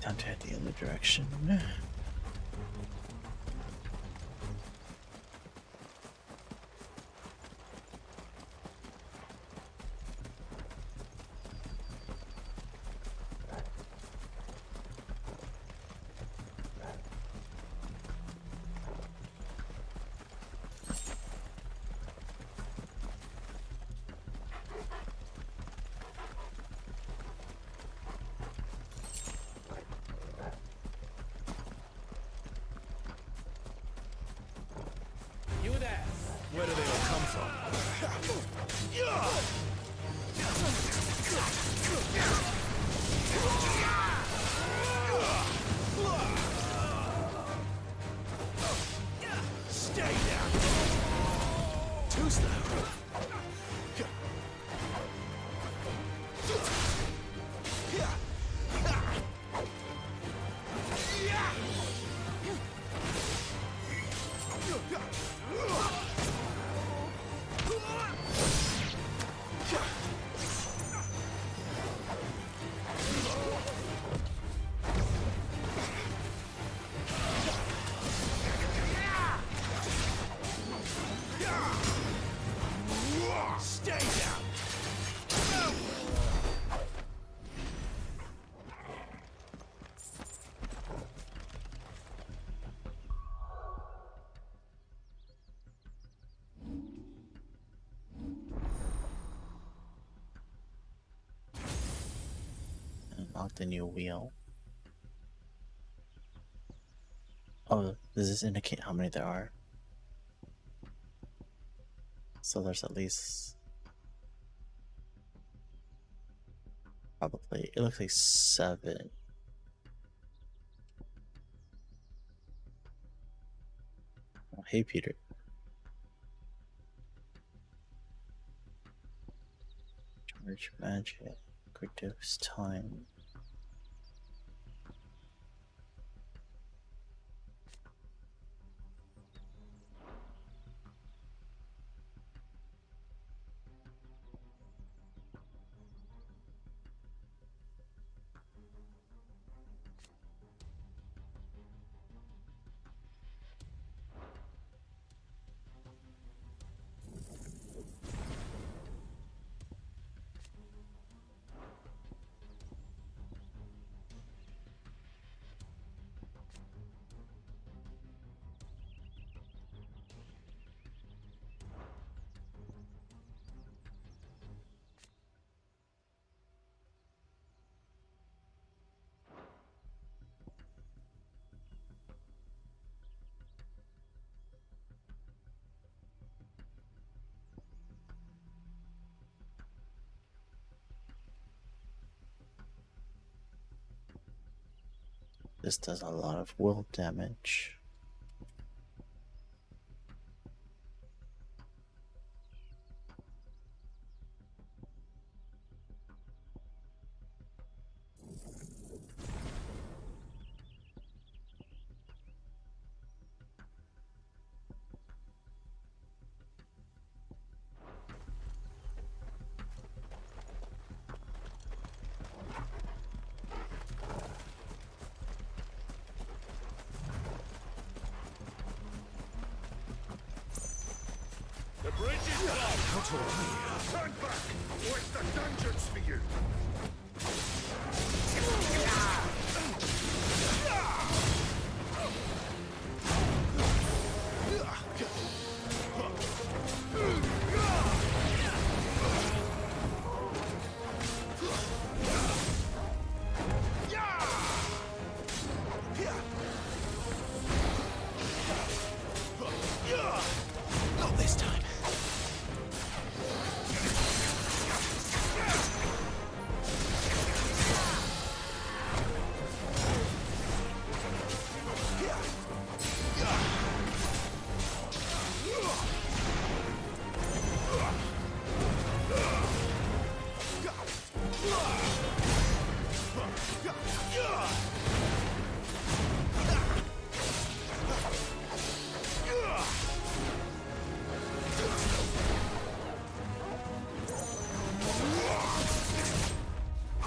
Down to head the other direction. You there? Where do they all come from? Stay down. Too slow. unlock the new wheel. Oh, does this indicate how many there are? So there's at least... Probably, it looks like 7. Oh, hey, Peter. Charge magic, reduce time. This does a lot of will damage. The bridge is down! Turn back! Or it's the dungeons for you! Not this time.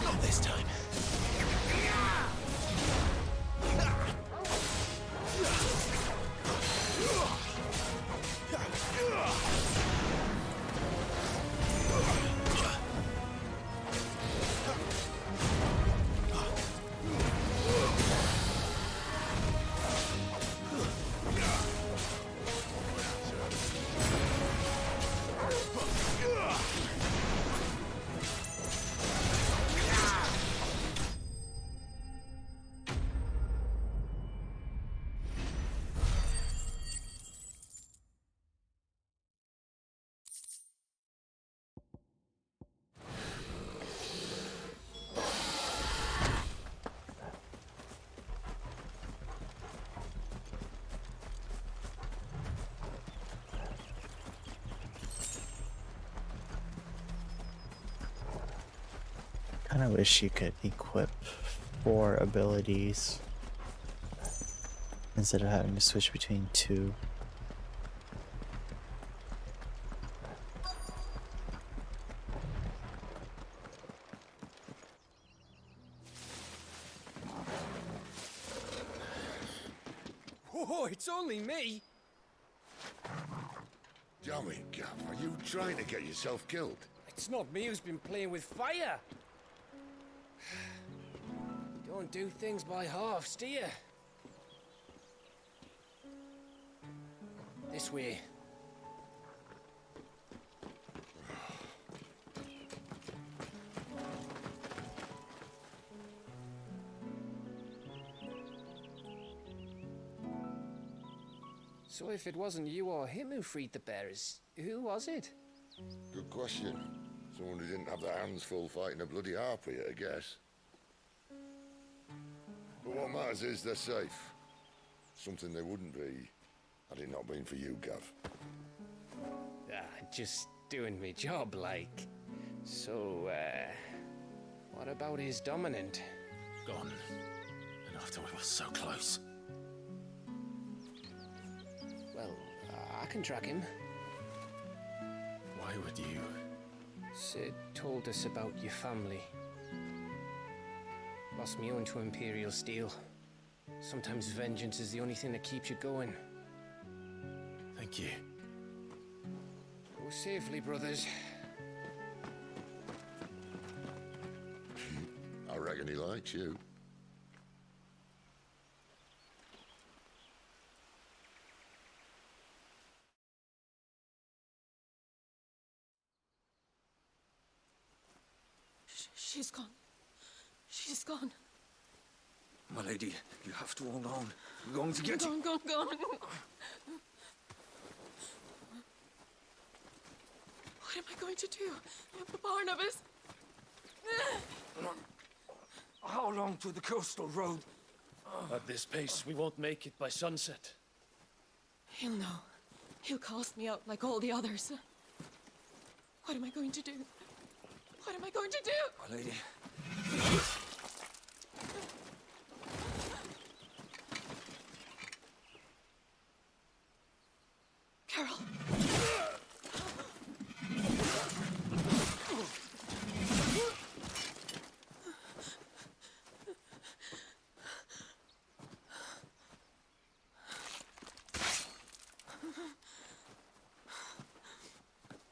Not this time. Kinda wish you could equip 4 abilities instead of having to switch between 2. Oh, it's only me! Damn it, Gav, are you trying to get yourself killed? It's not me who's been playing with fire. You don't do things by halves, do you? This way. So if it wasn't you or him who freed the bearers, who was it? Good question. Someone who didn't have their hands full fighting a bloody harpy, I guess. But what matters is they're safe. Something they wouldn't be had it not been for you, Gav. Just doing me job, like. So, what about his dominant? Gone. And after we were so close. Well, I can track him. Why would you? Sid told us about your family. Lost me own to Imperial Steel. Sometimes vengeance is the only thing that keeps you going. Thank you. Go safely, brothers. I reckon he likes you. She's gone. She's gone. My lady, you have to hold on. We're going to get Gone. What am I going to do? Barnabas? How long to the coastal road? At this pace, we won't make it by sunset. He'll know. He'll cast me out like all the others. What am I going to do? What am I going to do? My lady. Carol.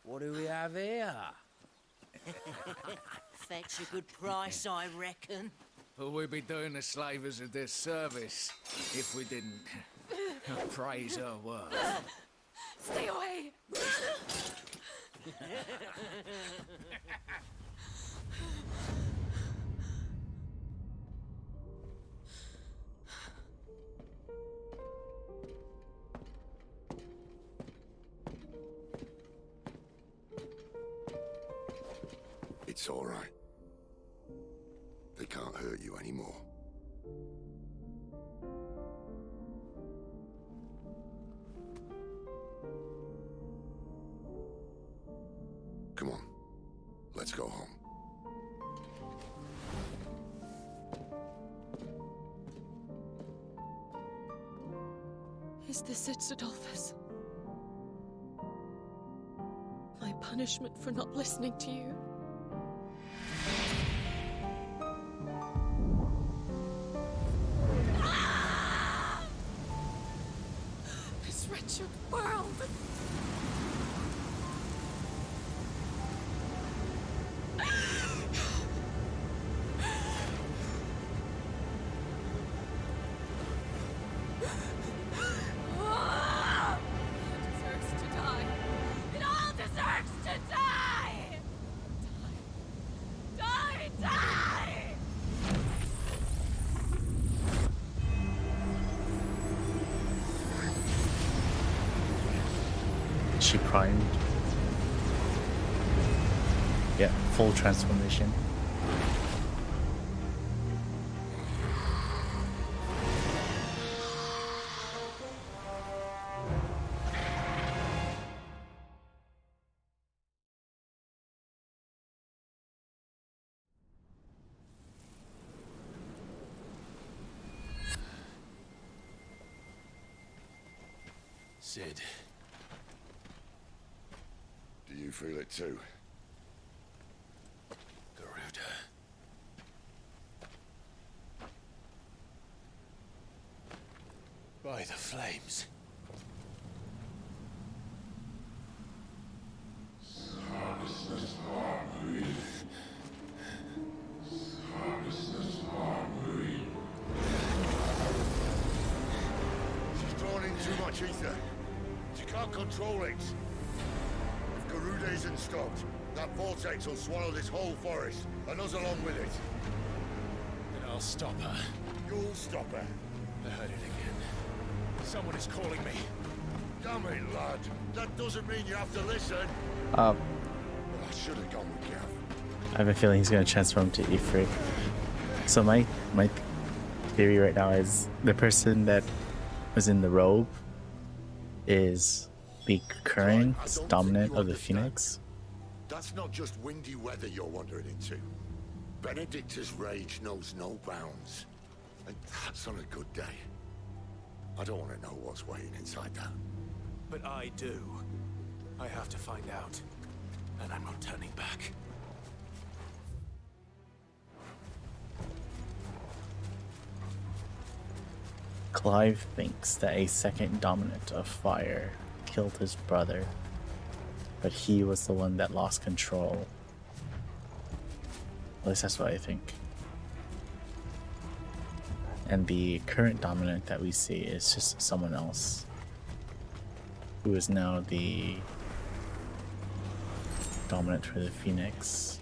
What do we have here? Fetch a good price, I reckon. But we'd be doing the slavers a disservice if we didn't praise her work. Stay away! It's all right. They can't hurt you anymore. Come on. Let's go home. Is this it, Adolphus? My punishment for not listening to you? This wretched world! She primed. Yeah, full transformation. Sid. Do you feel it too? Garuda. By the flames. She's drawn in too much ether. She can't control it. If Garuda isn't stopped, that vortex will swallow this whole forest, and us along with it. Then I'll stop her. You'll stop her. I heard it again. Someone is calling me. Damn it, lad. That doesn't mean you have to listen. Um, I should have gone with Gav. I have a feeling he's going to transform to Ifrit. So my theory right now is the person that was in the robe is the current dominant of the Phoenix. That's not just windy weather you're wandering into. Benedicta's rage knows no bounds. And that's on a good day. I don't want to know what's waiting inside that. But I do. I have to find out. And I'm not turning back. Clive thinks that a second dominant of fire killed his brother, but he was the one that lost control. At least that's what I think. And the current dominant that we see is just someone else, who is now the dominant for the Phoenix.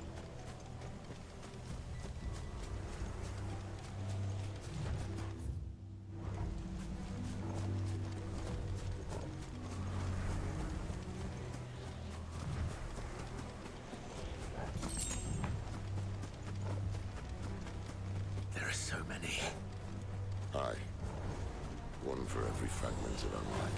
There are so many. Aye. One for every fragment of our mind.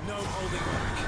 No holding back.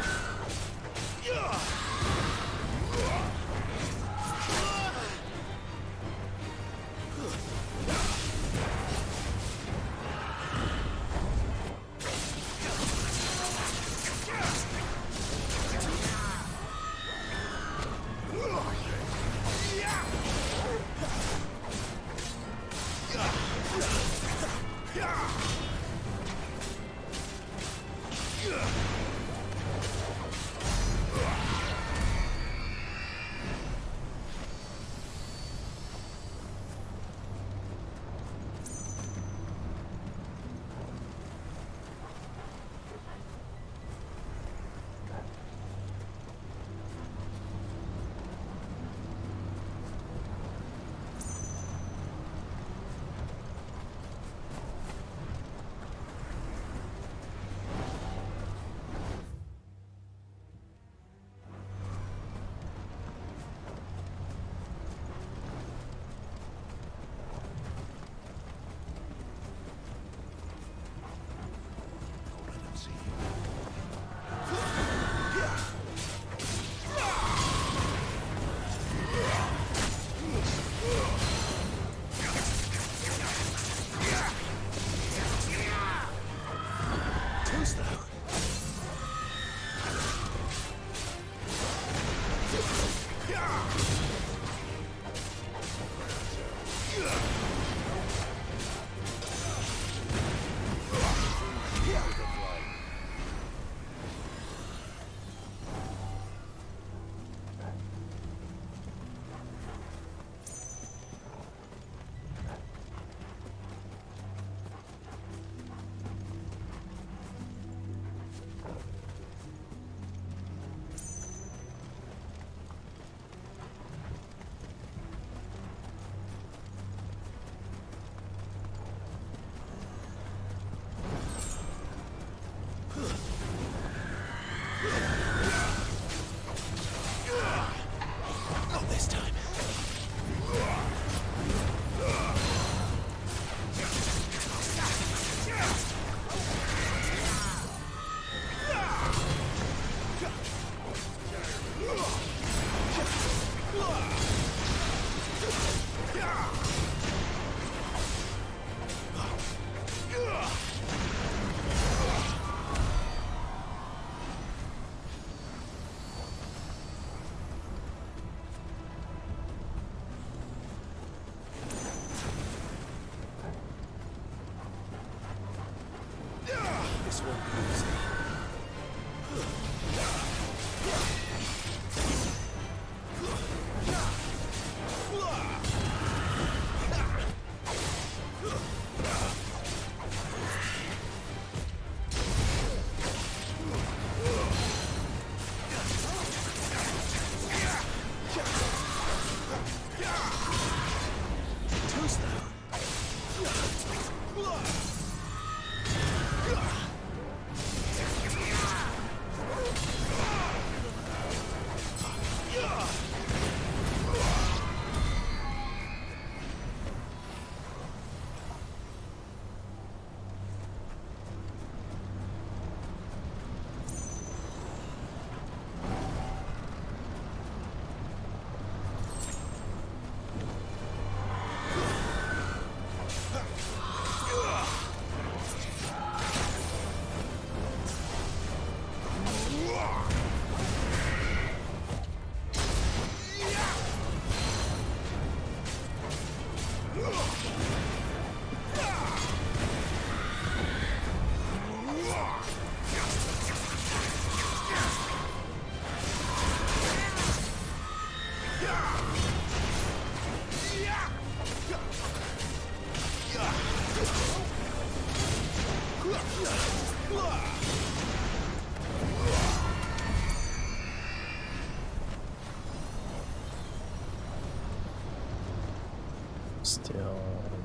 Still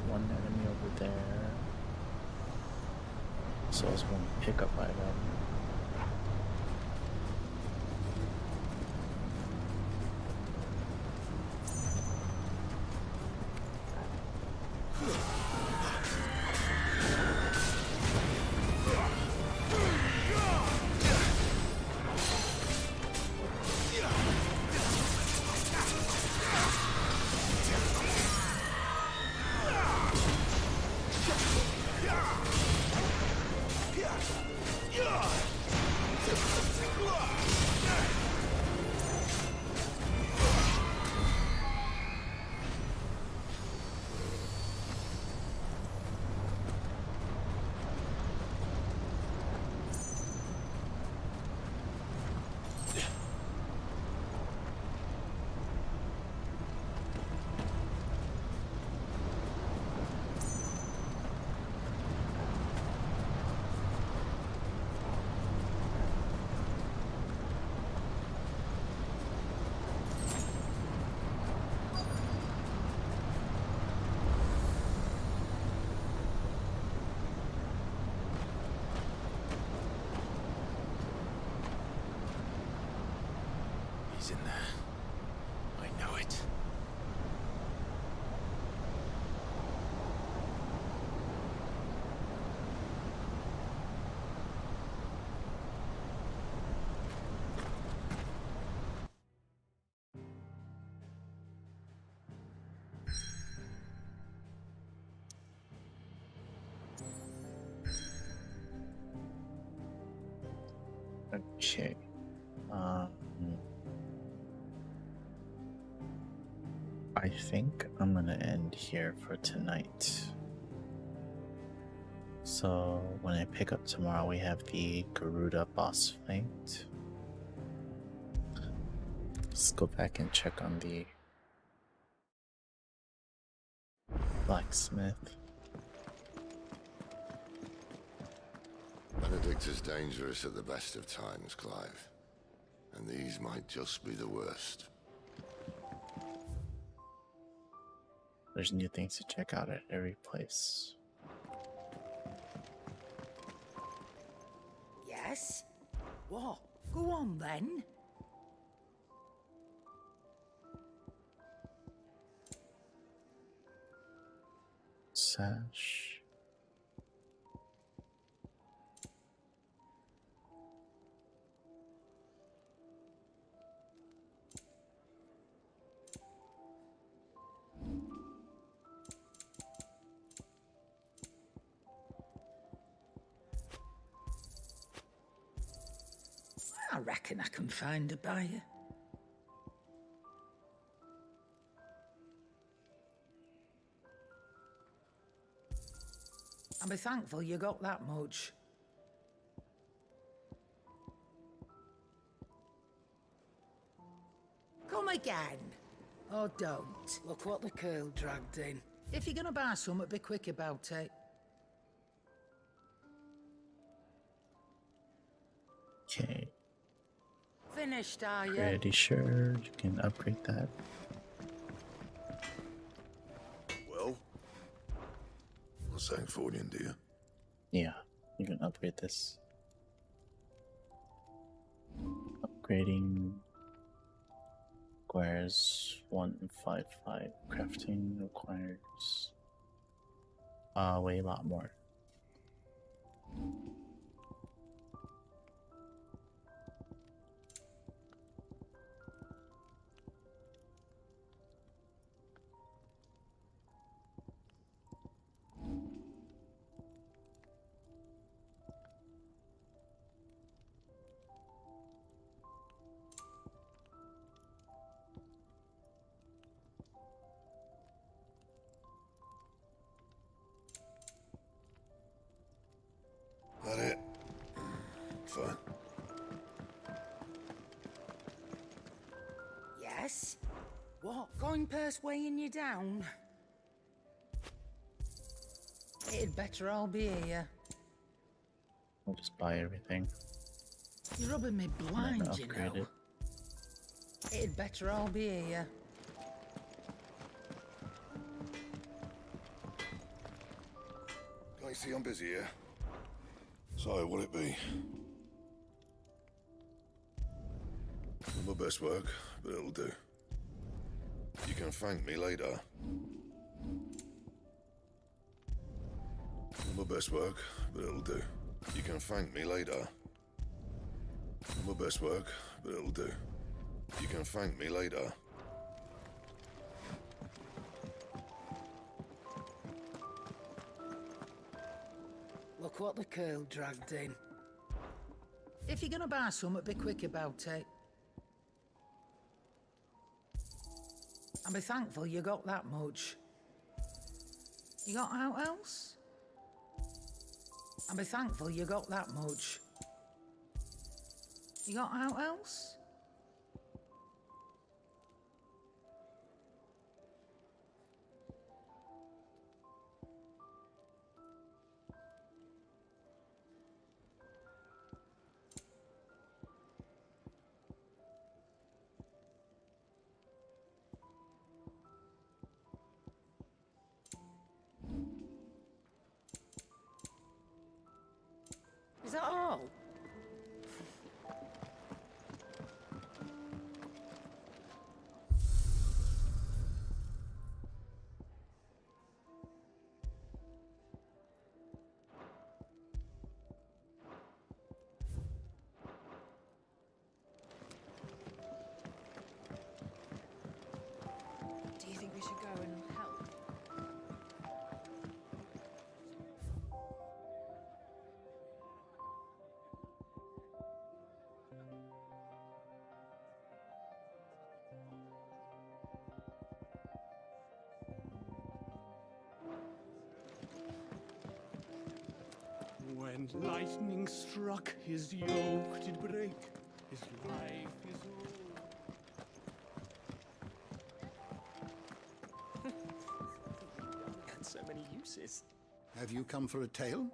one enemy over there. So it's one pickup item. He's in there. I know it. Okay. I think I'm gonna end here for tonight. So when I pick up tomorrow, we have the Garuda boss fight. Let's go back and check on the blacksmith. Benedict is dangerous at the best of times, Clive. And these might just be the worst. There's new things to check out at every place. Yes? What? Go on then. Sash. I reckon I can find a buyer. I'll be thankful you got that much. Come again. Or don't. Look what the curl dragged in. If you're gonna buy something, be quick about it. Okay. Finished, are you? Pretty sure you can upgrade that. Well, a Sangfordian, do you? Yeah, you can upgrade this. Upgrading requires 155. Crafting requires way a lot more. That it? Fine. Yes? What? Going purse weighing you down? It'd better all be here. I'll just buy everything. You're rubbing me And then blind, you upgrade know. it. It'd better all be here. Can't you see I'm busy here? So, what'll it be? Not my best work, but it'll do. You can thank me later. Not my best work, but it'll do. You can thank me later. Not my best work, but it'll do. You can thank me later. Look what the curl dragged in. If you're gonna buy something, be quick about it. And be thankful you got that much. You got out else? And be thankful you got that much. You got out else? Is that all? Do you think we should go and help? When lightning struck, his yoke did break. His life is Got so many uses. Have you come for a tale?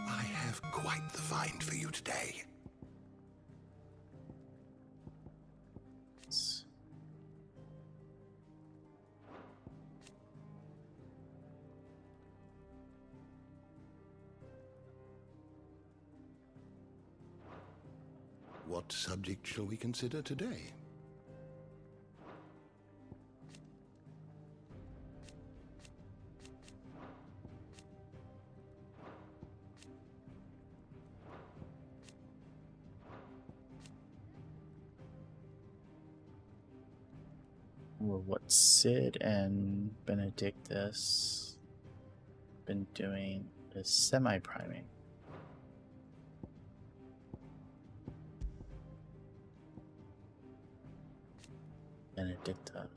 I have quite the find for you today. What subject shall we consider today? Well, what Sid and Benedictus been doing is semi-priming. Benedicta.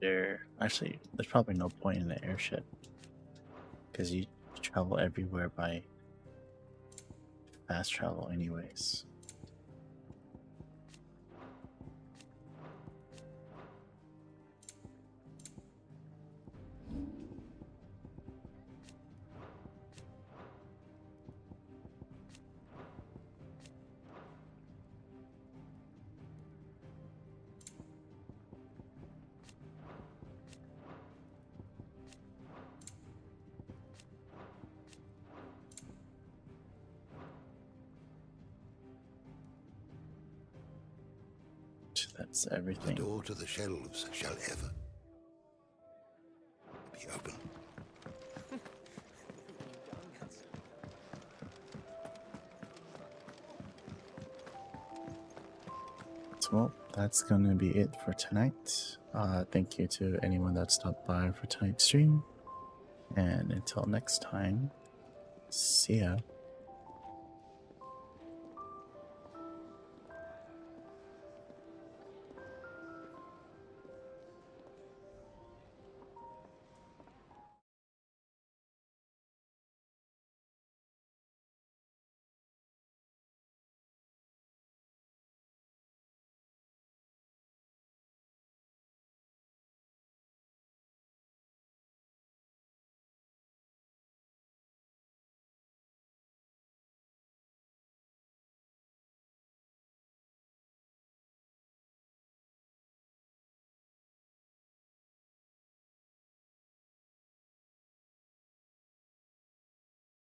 There's probably no point in the airship because you travel everywhere by fast travel, anyways. That's everything. The door to the shelves shall ever be open. So, well, that's going to be it for tonight. Thank you to anyone that stopped by for tonight's stream. And until next time, see ya.